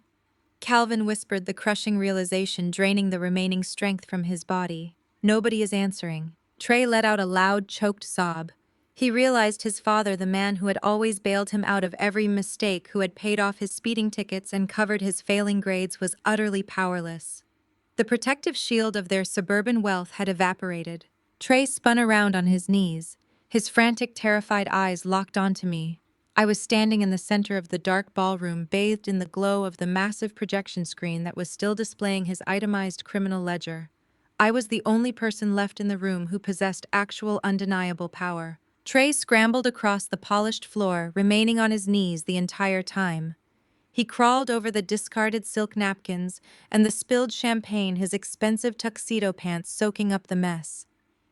A: Calvin whispered, the crushing realization draining the remaining strength from his body. "Nobody is answering." Trey let out a loud, choked sob. He realized his father, the man who had always bailed him out of every mistake, who had paid off his speeding tickets and covered his failing grades, was utterly powerless. The protective shield of their suburban wealth had evaporated. Trey spun around on his knees, his frantic, terrified eyes locked onto me. I was standing in the center of the dark ballroom, bathed in the glow of the massive projection screen that was still displaying his itemized criminal ledger. I was the only person left in the room who possessed actual, undeniable power. Trey scrambled across the polished floor, remaining on his knees the entire time. He crawled over the discarded silk napkins and the spilled champagne, his expensive tuxedo pants soaking up the mess.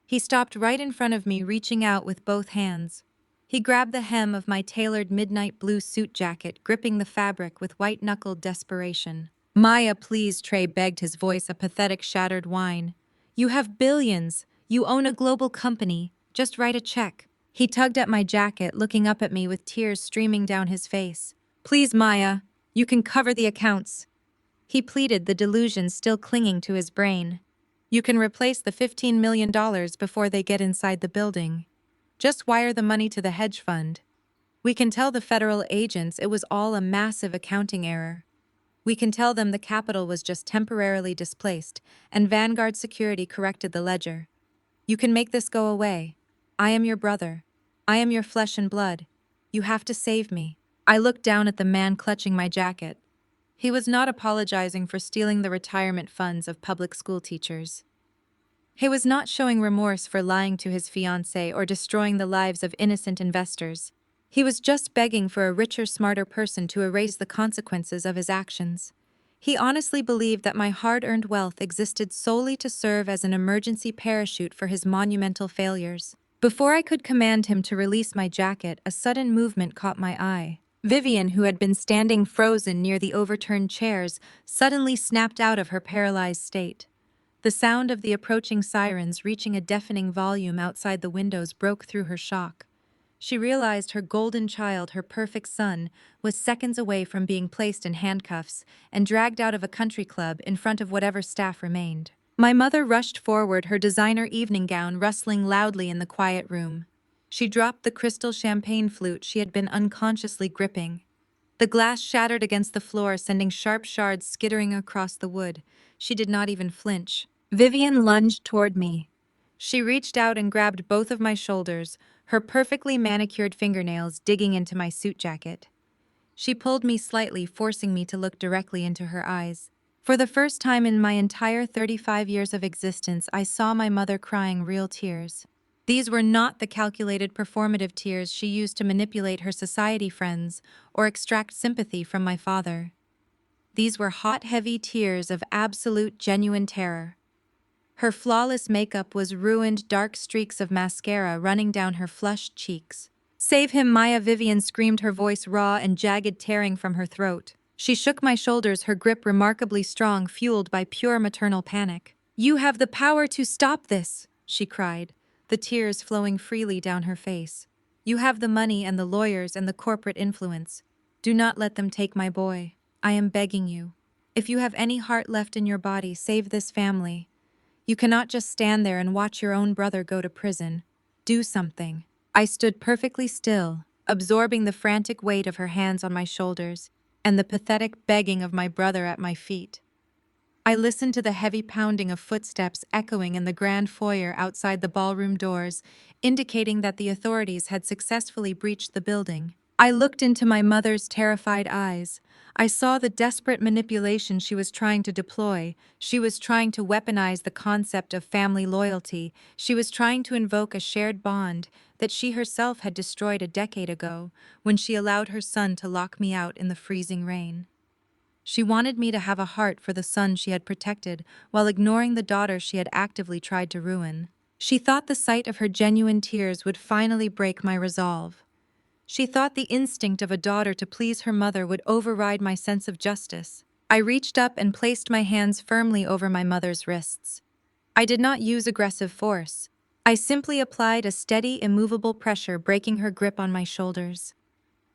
A: He stopped right in front of me, reaching out with both hands. He grabbed the hem of my tailored midnight blue suit jacket, gripping the fabric with white-knuckled desperation. "Maya, please," Trey begged, his voice a pathetic, shattered whine. "You have billions. You own a global company. Just write a check." He tugged at my jacket, looking up at me with tears streaming down his face. "Please, Maya. You can cover the accounts," he pleaded, the delusion still clinging to his brain. "You can replace the $15 million before they get inside the building. Just wire the money to the hedge fund. We can tell the federal agents it was all a massive accounting error. We can tell them the capital was just temporarily displaced, and Vanguard Security corrected the ledger. You can make this go away. I am your brother. I am your flesh and blood. You have to save me." I looked down at the man clutching my jacket. He was not apologizing for stealing the retirement funds of public school teachers. He was not showing remorse for lying to his fiancée or destroying the lives of innocent investors. He was just begging for a richer, smarter person to erase the consequences of his actions. He honestly believed that my hard-earned wealth existed solely to serve as an emergency parachute for his monumental failures. Before I could command him to release my jacket, a sudden movement caught my eye. Vivian, who had been standing frozen near the overturned chairs, suddenly snapped out of her paralyzed state. The sound of the approaching sirens, reaching a deafening volume outside the windows, broke through her shock. She realized her golden child, her perfect son, was seconds away from being placed in handcuffs and dragged out of a country club in front of whatever staff remained. My mother rushed forward, her designer evening gown rustling loudly in the quiet room. She dropped the crystal champagne flute she had been unconsciously gripping. The glass shattered against the floor, sending sharp shards skittering across the wood. She did not even flinch. Vivian lunged toward me. She reached out and grabbed both of my shoulders, her perfectly manicured fingernails digging into my suit jacket. She pulled me slightly, forcing me to look directly into her eyes. For the first time in my entire 35 years of existence, I saw my mother crying real tears. These were not the calculated, performative tears she used to manipulate her society friends or extract sympathy from my father. These were hot, heavy tears of absolute, genuine terror. Her flawless makeup was ruined, dark streaks of mascara running down her flushed cheeks. "Save him, Maya!" Vivian screamed, her voice raw and jagged, tearing from her throat. She shook my shoulders, her grip remarkably strong, fueled by pure maternal panic. "You have the power to stop this," she cried, the tears flowing freely down her face. "You have the money and the lawyers and the corporate influence. Do not let them take my boy. I am begging you. If you have any heart left in your body, save this family. You cannot just stand there and watch your own brother go to prison. Do something." I stood perfectly still, absorbing the frantic weight of her hands on my shoulders. and the pathetic begging of my brother at my feet. I listened to the heavy pounding of footsteps echoing in the grand foyer outside the ballroom doors, indicating that the authorities had successfully breached the building. I looked into my mother's terrified eyes. I saw the desperate manipulation she was trying to deploy. She was trying to weaponize the concept of family loyalty. She was trying to invoke a shared bond that she herself had destroyed a decade ago when she allowed her son to lock me out in the freezing rain. She wanted me to have a heart for the son she had protected while ignoring the daughter she had actively tried to ruin. She thought the sight of her genuine tears would finally break my resolve. She thought the instinct of a daughter to please her mother would override my sense of justice. I reached up and placed my hands firmly over my mother's wrists. I did not use aggressive force. I simply applied a steady, immovable pressure, breaking her grip on my shoulders.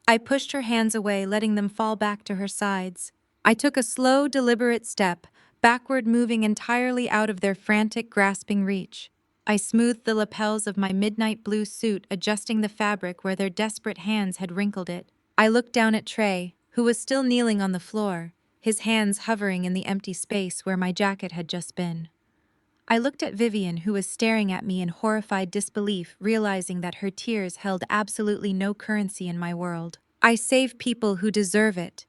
A: I pushed her hands away, letting them fall back to her sides. I took a slow, deliberate step, backward, moving entirely out of their frantic, grasping reach. I smoothed the lapels of my midnight blue suit, adjusting the fabric where their desperate hands had wrinkled it. I looked down at Trey, who was still kneeling on the floor, his hands hovering in the empty space where my jacket had just been. I looked at Vivian, who was staring at me in horrified disbelief, realizing that her tears held absolutely no currency in my world. I save people who deserve it,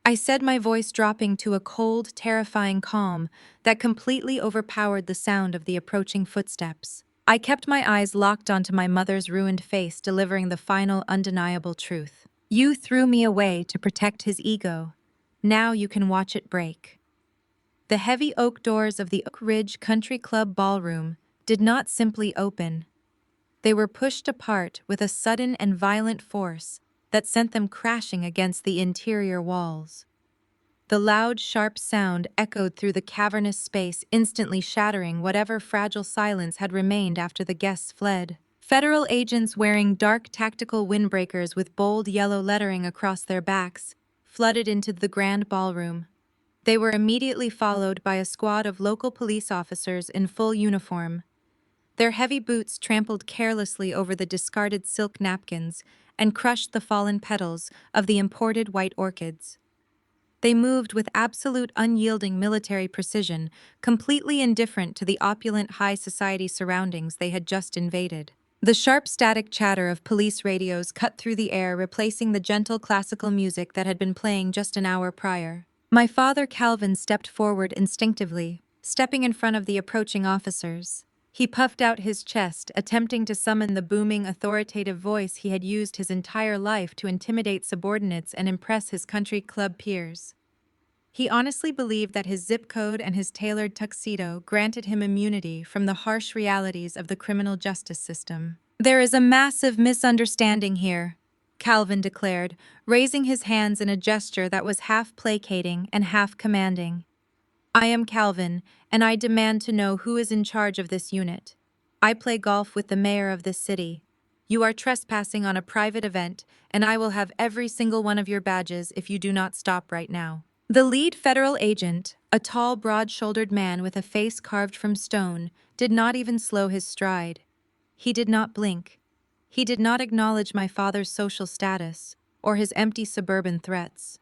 A: I said, my voice dropping to a cold, terrifying calm that completely overpowered the sound of the approaching footsteps. I kept my eyes locked onto my mother's ruined face, delivering the final, undeniable truth. You threw me away to protect his ego. Now you can watch it break. The heavy oak doors of the Oak Ridge Country Club ballroom did not simply open. They were pushed apart with a sudden and violent force that sent them crashing against the interior walls. The loud, sharp sound echoed through the cavernous space, instantly shattering whatever fragile silence had remained after the guests fled. Federal agents wearing dark tactical windbreakers with bold yellow lettering across their backs flooded into the grand ballroom. They were immediately followed by a squad of local police officers in full uniform. Their heavy boots trampled carelessly over the discarded silk napkins and crushed the fallen petals of the imported white orchids. They moved with absolute unyielding military precision, completely indifferent to the opulent high society surroundings they had just invaded. The sharp static chatter of police radios cut through the air, replacing the gentle classical music that had been playing just an hour prior. My father, Calvin, stepped forward instinctively, stepping in front of the approaching officers. He puffed out his chest, attempting to summon the booming, authoritative voice he had used his entire life to intimidate subordinates and impress his country club peers. He honestly believed that his zip code and his tailored tuxedo granted him immunity from the harsh realities of the criminal justice system. "There is a massive misunderstanding here," Calvin declared, raising his hands in a gesture that was half placating and half commanding. "I am Calvin, and I demand to know who is in charge of this unit. I play golf with the mayor of this city. You are trespassing on a private event, and I will have every single one of your badges if you do not stop right now." The lead federal agent, a tall, broad-shouldered man with a face carved from stone, did not even slow his stride. He did not blink. He did not acknowledge my father's social status or his empty suburban threats.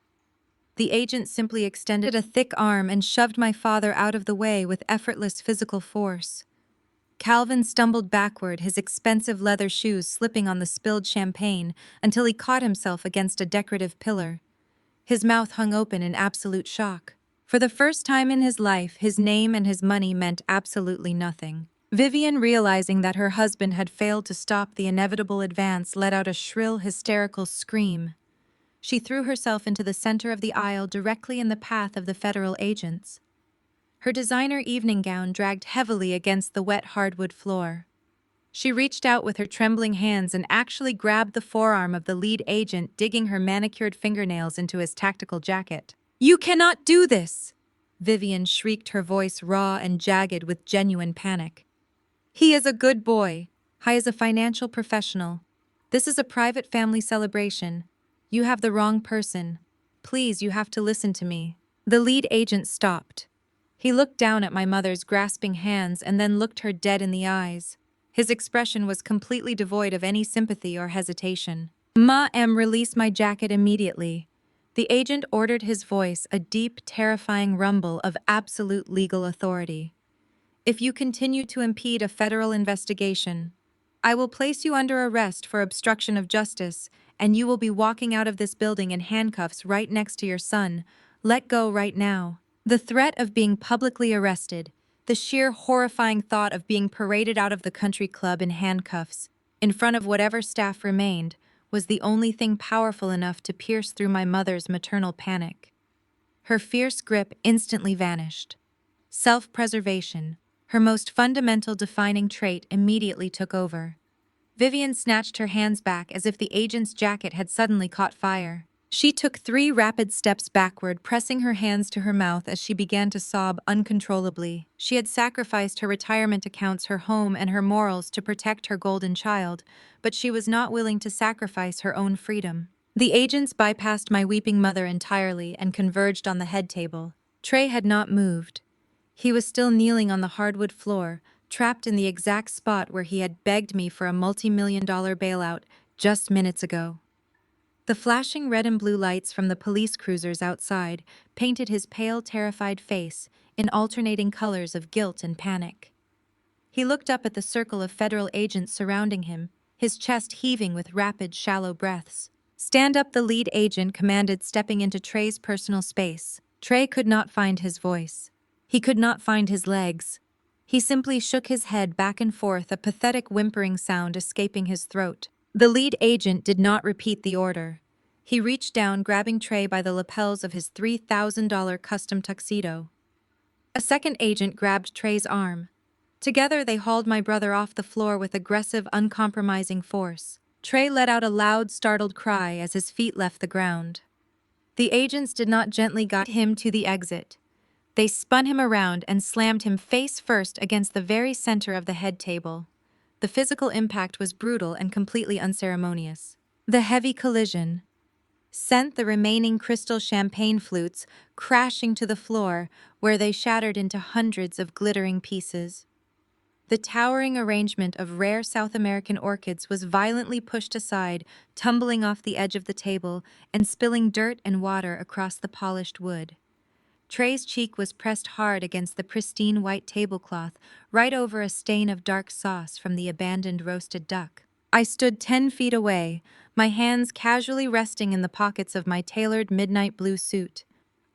A: The agent simply extended a thick arm and shoved my father out of the way with effortless physical force. Calvin stumbled backward, his expensive leather shoes slipping on the spilled champagne until he caught himself against a decorative pillar. His mouth hung open in absolute shock. For the first time in his life, his name and his money meant absolutely nothing. Vivian, realizing that her husband had failed to stop the inevitable advance, let out a shrill, hysterical scream. She threw herself into the center of the aisle, directly in the path of the federal agents. Her designer evening gown dragged heavily against the wet hardwood floor. She reached out with her trembling hands and actually grabbed the forearm of the lead agent, digging her manicured fingernails into his tactical jacket. "You cannot do this!" Vivian shrieked, her voice raw and jagged with genuine panic. "He is a good boy. He is a financial professional. This is a private family celebration. You have the wrong person. Please, you have to listen to me." The lead agent stopped. He looked down at my mother's grasping hands and then looked her dead in the eyes. His expression was completely devoid of any sympathy or hesitation. "Release my jacket immediately." The agent ordered, his voice a deep, terrifying rumble of absolute legal authority. "If you continue to impede a federal investigation, I will place you under arrest for obstruction of justice, and you will be walking out of this building in handcuffs right next to your son. Let go right now." The threat of being publicly arrested, the sheer horrifying thought of being paraded out of the country club in handcuffs, in front of whatever staff remained, was the only thing powerful enough to pierce through my mother's maternal panic. Her fierce grip instantly vanished. Self-preservation, her most fundamental defining trait, immediately took over. Vivian snatched her hands back as if the agent's jacket had suddenly caught fire. She took 3 rapid steps backward, pressing her hands to her mouth as she began to sob uncontrollably. She had sacrificed her retirement accounts, her home, and her morals to protect her golden child, but she was not willing to sacrifice her own freedom. The agents bypassed my weeping mother entirely and converged on the head table. Trey had not moved. He was still kneeling on the hardwood floor, trapped in the exact spot where he had begged me for a multi-million-dollar bailout just minutes ago. The flashing red and blue lights from the police cruisers outside painted his pale, terrified face in alternating colors of guilt and panic. He looked up at the circle of federal agents surrounding him, his chest heaving with rapid, shallow breaths. "Stand up," the lead agent commanded, stepping into Trey's personal space. Trey could not find his voice. He could not find his legs. He simply shook his head back and forth, a pathetic whimpering sound escaping his throat. The lead agent did not repeat the order. He reached down, grabbing Trey by the lapels of his $3,000 custom tuxedo. A second agent grabbed Trey's arm. Together they hauled my brother off the floor with aggressive, uncompromising force. Trey let out a loud, startled cry as his feet left the ground. The agents did not gently guide him to the exit. They spun him around and slammed him face first against the very center of the head table. The physical impact was brutal and completely unceremonious. The heavy collision sent the remaining crystal champagne flutes crashing to the floor, where they shattered into hundreds of glittering pieces. The towering arrangement of rare South American orchids was violently pushed aside, tumbling off the edge of the table and spilling dirt and water across the polished wood. Trey's cheek was pressed hard against the pristine white tablecloth, right over a stain of dark sauce from the abandoned roasted duck. I stood 10 feet away, my hands casually resting in the pockets of my tailored midnight blue suit.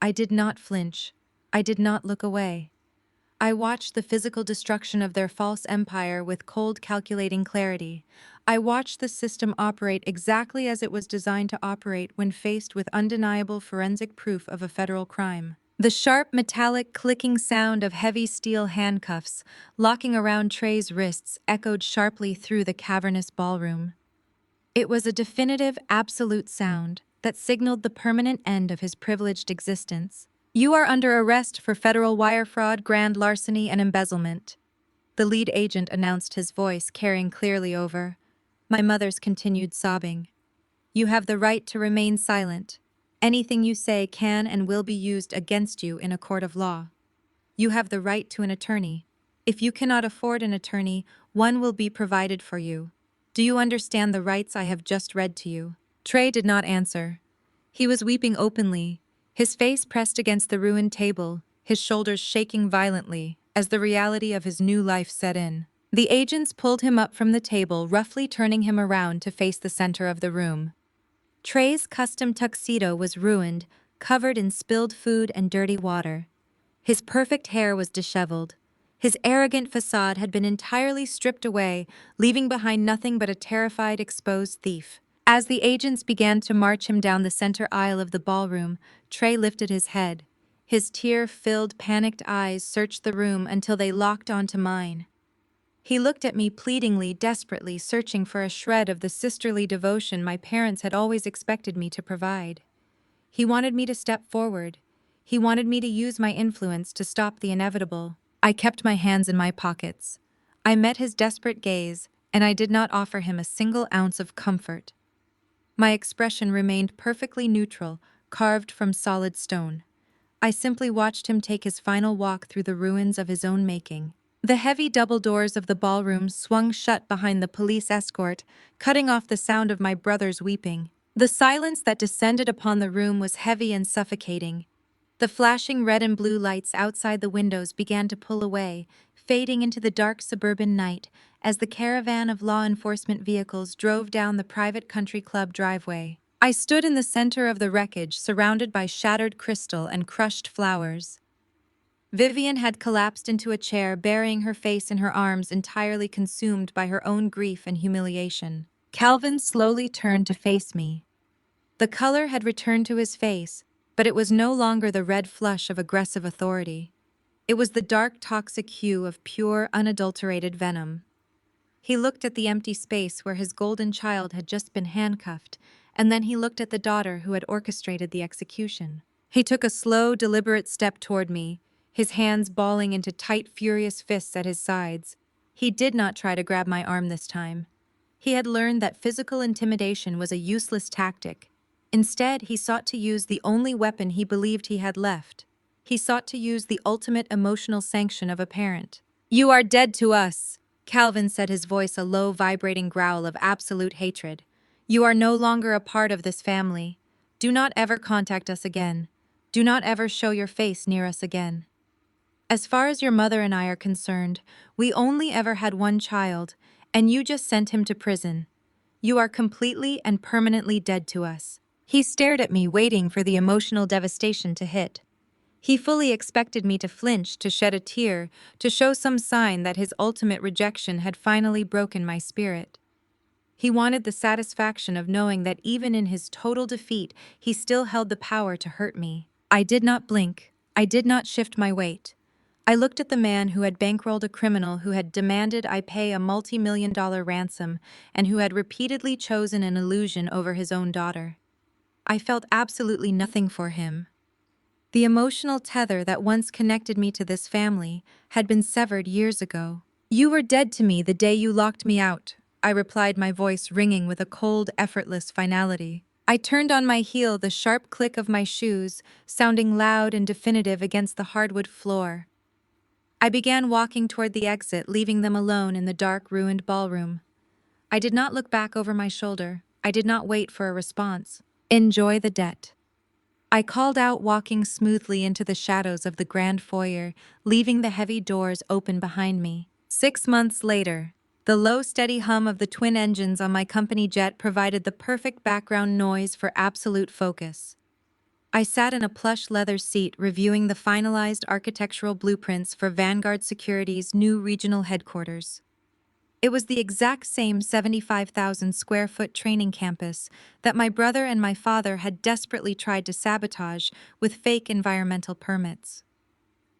A: I did not flinch. I did not look away. I watched the physical destruction of their false empire with cold, calculating clarity. I watched the system operate exactly as it was designed to operate when faced with undeniable forensic proof of a federal crime. The sharp, metallic, clicking sound of heavy steel handcuffs locking around Trey's wrists echoed sharply through the cavernous ballroom. It was a definitive, absolute sound that signaled the permanent end of his privileged existence. "You are under arrest for federal wire fraud, grand larceny, and embezzlement," the lead agent announced, his voice carrying clearly over. My mother's continued sobbing. "You have the right to remain silent. Anything you say can and will be used against you in a court of law. You have the right to an attorney. If you cannot afford an attorney, one will be provided for you. Do you understand the rights I have just read to you?" Trey did not answer. He was weeping openly, his face pressed against the ruined table, his shoulders shaking violently as the reality of his new life set in. The agents pulled him up from the table, roughly turning him around to face the center of the room. Trey's custom tuxedo was ruined, covered in spilled food and dirty water. His perfect hair was disheveled. His arrogant facade had been entirely stripped away, leaving behind nothing but a terrified, exposed thief. As the agents began to march him down the center aisle of the ballroom, Trey lifted his head. His tear-filled, panicked eyes searched the room until they locked onto mine. He looked at me pleadingly, desperately, searching for a shred of the sisterly devotion my parents had always expected me to provide. He wanted me to step forward. He wanted me to use my influence to stop the inevitable. I kept my hands in my pockets. I met his desperate gaze, and I did not offer him a single ounce of comfort. My expression remained perfectly neutral, carved from solid stone. I simply watched him take his final walk through the ruins of his own making. The heavy double doors of the ballroom swung shut behind the police escort, cutting off the sound of my brother's weeping. The silence that descended upon the room was heavy and suffocating. The flashing red and blue lights outside the windows began to pull away, fading into the dark suburban night as the caravan of law enforcement vehicles drove down the private country club driveway. I stood in the center of the wreckage, surrounded by shattered crystal and crushed flowers. Vivian had collapsed into a chair, burying her face in her arms, entirely consumed by her own grief and humiliation. Calvin slowly turned to face me. The color had returned to his face, but it was no longer the red flush of aggressive authority. It was the dark, toxic hue of pure, unadulterated venom. He looked at the empty space where his golden child had just been handcuffed, and then he looked at the daughter who had orchestrated the execution. He took a slow, deliberate step toward me, his hands balling into tight, furious fists at his sides. He did not try to grab my arm this time. He had learned that physical intimidation was a useless tactic. Instead, he sought to use the only weapon he believed he had left. He sought to use the ultimate emotional sanction of a parent. "You are dead to us," Calvin said, his voice a low, vibrating growl of absolute hatred. "You are no longer a part of this family. Do not ever contact us again. Do not ever show your face near us again. As far as your mother and I are concerned, we only ever had one child, and you just sent him to prison. You are completely and permanently dead to us." He stared at me, waiting for the emotional devastation to hit. He fully expected me to flinch, to shed a tear, to show some sign that his ultimate rejection had finally broken my spirit. He wanted the satisfaction of knowing that even in his total defeat, he still held the power to hurt me. I did not blink. I did not shift my weight. I looked at the man who had bankrolled a criminal, who had demanded I pay a multi-million-dollar ransom, and who had repeatedly chosen an illusion over his own daughter. I felt absolutely nothing for him. The emotional tether that once connected me to this family had been severed years ago. "You were dead to me the day you locked me out," I replied, my voice ringing with a cold, effortless finality. I turned on my heel, the sharp click of my shoes sounding loud and definitive against the hardwood floor. I began walking toward the exit, leaving them alone in the dark, ruined ballroom. I did not look back over my shoulder. I did not wait for a response. "Enjoy the debt," I called out, walking smoothly into the shadows of the grand foyer, leaving the heavy doors open behind me. 6 months later, the low, steady hum of the twin engines on my company jet provided the perfect background noise for absolute focus. I sat in a plush leather seat, reviewing the finalized architectural blueprints for Vanguard Security's new regional headquarters. It was the exact same 75,000 square foot training campus that my brother and my father had desperately tried to sabotage with fake environmental permits.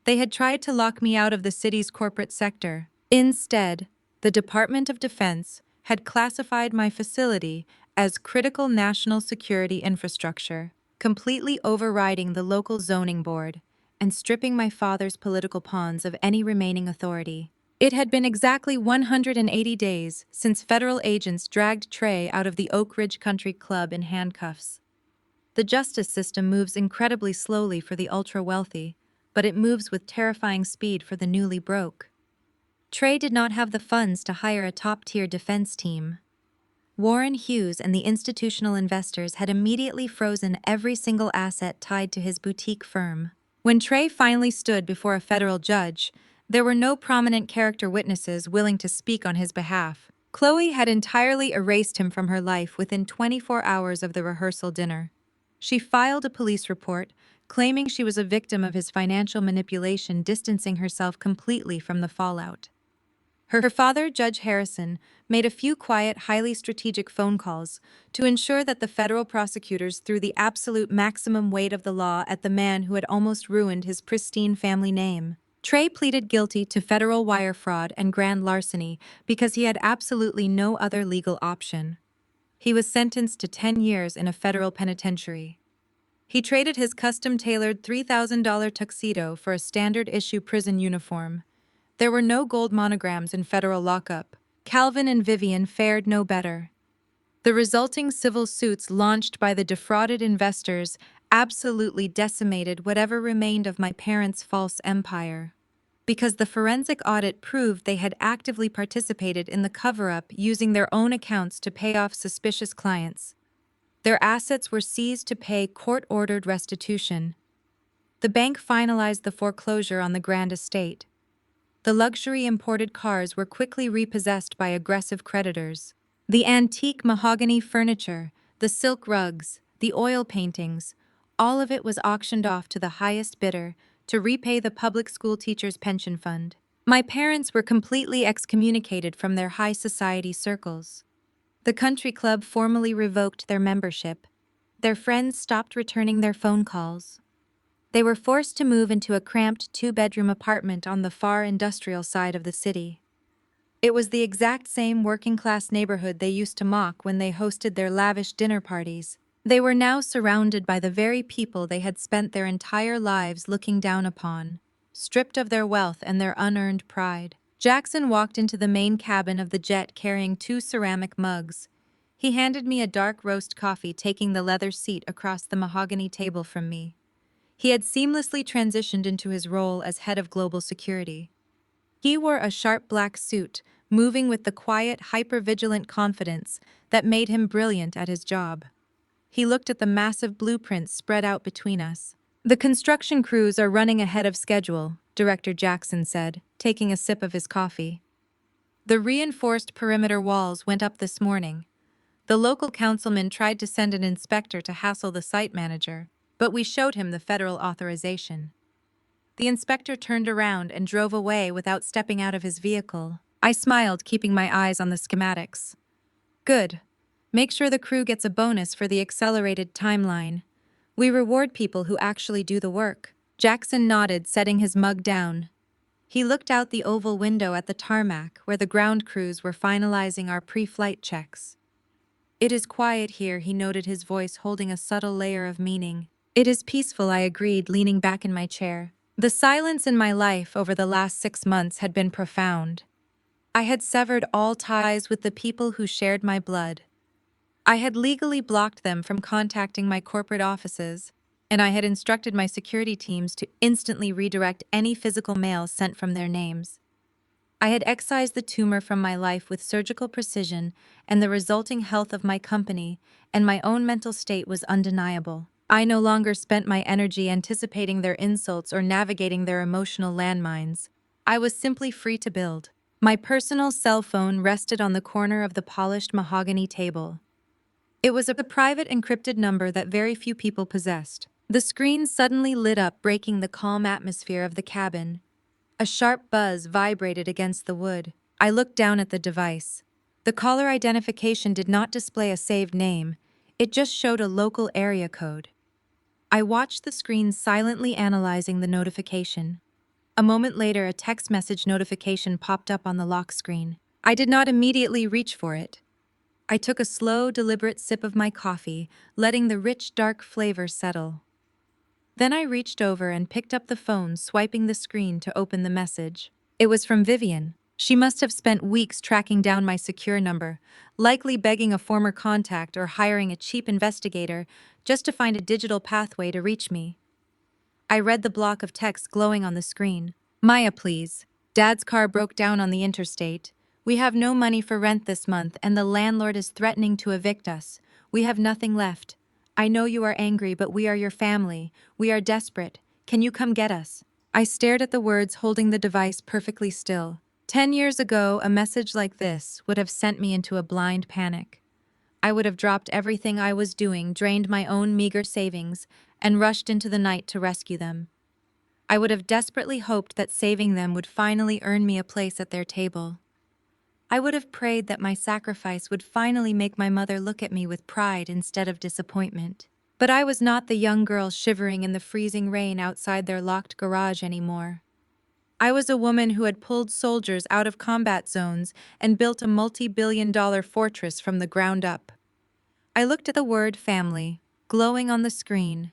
A: They had tried to lock me out of the city's corporate sector. Instead, the Department of Defense had classified my facility as critical national security infrastructure, completely overriding the local zoning board and stripping my father's political pawns of any remaining authority. It had been exactly 180 days since federal agents dragged Trey out of the Oak Ridge Country Club in handcuffs. The justice system moves incredibly slowly for the ultra-wealthy, but it moves with terrifying speed for the newly broke. Trey did not have the funds to hire a top-tier defense team. Warren Hughes and the institutional investors had immediately frozen every single asset tied to his boutique firm. When Trey finally stood before a federal judge, there were no prominent character witnesses willing to speak on his behalf. Chloe had entirely erased him from her life within 24 hours of the rehearsal dinner. She filed a police report, claiming she was a victim of his financial manipulation, distancing herself completely from the fallout. Her father, Judge Harrison, made a few quiet, highly strategic phone calls to ensure that the federal prosecutors threw the absolute maximum weight of the law at the man who had almost ruined his pristine family name. Trey pleaded guilty to federal wire fraud and grand larceny because he had absolutely no other legal option. He was sentenced to 10 years in a federal penitentiary. He traded his custom-tailored $3,000 tuxedo for a standard-issue prison uniform. There were no gold monograms in federal lockup. Calvin and Vivian fared no better. The resulting civil suits launched by the defrauded investors absolutely decimated whatever remained of my parents' false empire. Because the forensic audit proved they had actively participated in the cover-up, using their own accounts to pay off suspicious clients. Their assets were seized to pay court-ordered restitution. The bank finalized the foreclosure on the grand estate. The luxury imported cars were quickly repossessed by aggressive creditors. The antique mahogany furniture, the silk rugs, the oil paintings, all of it was auctioned off to the highest bidder to repay the public school teachers' pension fund. My parents were completely excommunicated from their high society circles. The country club formally revoked their membership. Their friends stopped returning their phone calls. They were forced to move into a cramped two-bedroom apartment on the far industrial side of the city. It was the exact same working-class neighborhood they used to mock when they hosted their lavish dinner parties. They were now surrounded by the very people they had spent their entire lives looking down upon, stripped of their wealth and their unearned pride. Jackson walked into the main cabin of the jet carrying 2 ceramic mugs. He handed me a dark roast coffee, taking the leather seat across the mahogany table from me. He had seamlessly transitioned into his role as head of global security. He wore a sharp black suit, moving with the quiet, hyper-vigilant confidence that made him brilliant at his job. He looked at the massive blueprints spread out between us. "The construction crews are running ahead of schedule," Director Jackson said, taking a sip of his coffee. "The reinforced perimeter walls went up this morning. The local councilman tried to send an inspector to hassle the site manager, but we showed him the federal authorization." The inspector turned around and drove away without stepping out of his vehicle. I smiled, keeping my eyes on the schematics. "Good. Make sure the crew gets a bonus for the accelerated timeline. We reward people who actually do the work." Jackson nodded, setting his mug down. He looked out the oval window at the tarmac, where the ground crews were finalizing our pre-flight checks. "It is quiet here," he noted, his voice holding a subtle layer of meaning. "It is peaceful," I agreed, leaning back in my chair. The silence in my life over the last 6 months had been profound. I had severed all ties with the people who shared my blood. I had legally blocked them from contacting my corporate offices, and I had instructed my security teams to instantly redirect any physical mail sent from their names. I had excised the tumor from my life with surgical precision, and the resulting health of my company and my own mental state was undeniable. I no longer spent my energy anticipating their insults or navigating their emotional landmines. I was simply free to build. My personal cell phone rested on the corner of the polished mahogany table. It was a private encrypted number that very few people possessed. The screen suddenly lit up, breaking the calm atmosphere of the cabin. A sharp buzz vibrated against the wood. I looked down at the device. The caller identification did not display a saved name. It just showed a local area code. I watched the screen, silently analyzing the notification. A moment later, a text message notification popped up on the lock screen. I did not immediately reach for it. I took a slow, deliberate sip of my coffee, letting the rich, dark flavor settle. Then I reached over and picked up the phone, swiping the screen to open the message. It was from Vivian. She must have spent weeks tracking down my secure number, likely begging a former contact or hiring a cheap investigator just to find a digital pathway to reach me. I read the block of text glowing on the screen. "Maya, please. Dad's car broke down on the interstate. We have no money for rent this month, and the landlord is threatening to evict us. We have nothing left. I know you are angry, but we are your family. We are desperate. Can you come get us?" I stared at the words, holding the device perfectly still. 10 years ago, a message like this would have sent me into a blind panic. I would have dropped everything I was doing, drained my own meager savings, and rushed into the night to rescue them. I would have desperately hoped that saving them would finally earn me a place at their table. I would have prayed that my sacrifice would finally make my mother look at me with pride instead of disappointment. But I was not the young girl shivering in the freezing rain outside their locked garage anymore. I was a woman who had pulled soldiers out of combat zones and built a multi-billion-dollar fortress from the ground up. I looked at the word family, glowing on the screen.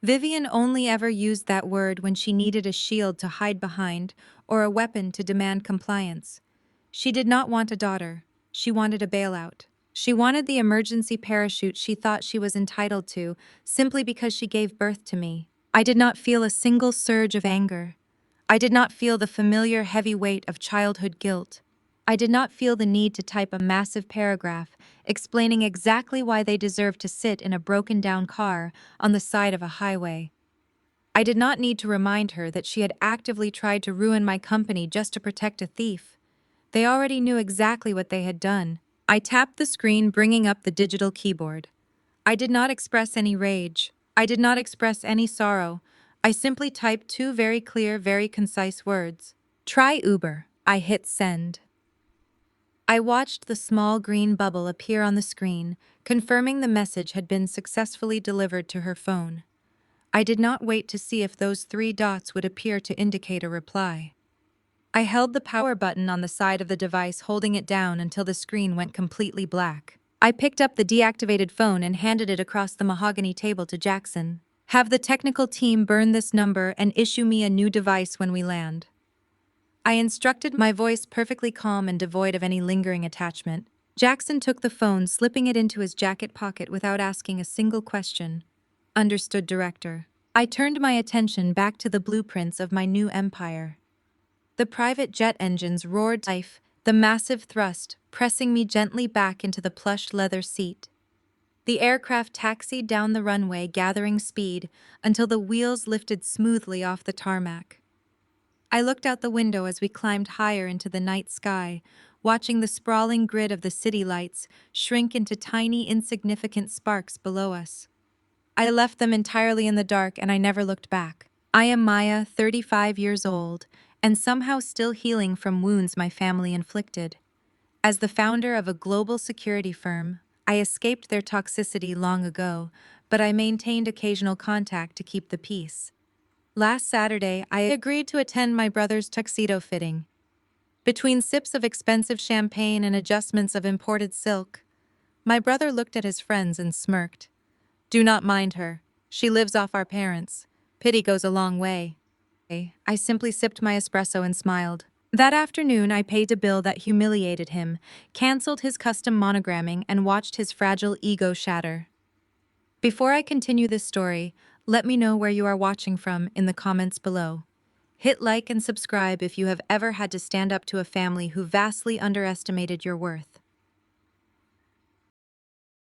A: Vivian only ever used that word when she needed a shield to hide behind or a weapon to demand compliance. She did not want a daughter. She wanted a bailout. She wanted the emergency parachute she thought she was entitled to simply because she gave birth to me. I did not feel a single surge of anger. I did not feel the familiar heavy weight of childhood guilt. I did not feel the need to type a massive paragraph explaining exactly why they deserved to sit in a broken-down car on the side of a highway. I did not need to remind her that she had actively tried to ruin my company just to protect a thief. They already knew exactly what they had done. I tapped the screen, bringing up the digital keyboard. I did not express any rage. I did not express any sorrow. I simply typed two very clear, very concise words. Try Uber. I hit send. I watched the small green bubble appear on the screen, confirming the message had been successfully delivered to her phone. I did not wait to see if those three dots would appear to indicate a reply. I held the power button on the side of the device, holding it down until the screen went completely black. I picked up the deactivated phone and handed it across the mahogany table to Jackson. Have the technical team burn this number and issue me a new device when we land. I instructed, my voice perfectly calm and devoid of any lingering attachment. Jackson took the phone, slipping it into his jacket pocket without asking a single question. Understood, Director. I turned my attention back to the blueprints of my new empire. The private jet engines roared life, the massive thrust pressing me gently back into the plush leather seat. The aircraft taxied down the runway, gathering speed until the wheels lifted smoothly off the tarmac. I looked out the window as we climbed higher into the night sky, watching the sprawling grid of the city lights shrink into tiny, insignificant sparks below us. I left them entirely in the dark, and I never looked back. I am Maya, 35 years old, and somehow still healing from wounds my family inflicted. As the founder of a global security firm, I escaped their toxicity long ago, but I maintained occasional contact to keep the peace. Last Saturday, I agreed to attend my brother's tuxedo fitting. Between sips of expensive champagne and adjustments of imported silk, my brother looked at his friends and smirked. Do not mind her. She lives off our parents. Pity goes a long way. I simply sipped my espresso and smiled. That afternoon, I paid a bill that humiliated him, canceled his custom monogramming, and watched his fragile ego shatter. Before I continue this story, let me know where you are watching from in the comments below. Hit like and subscribe if you have ever had to stand up to a family who vastly underestimated your worth.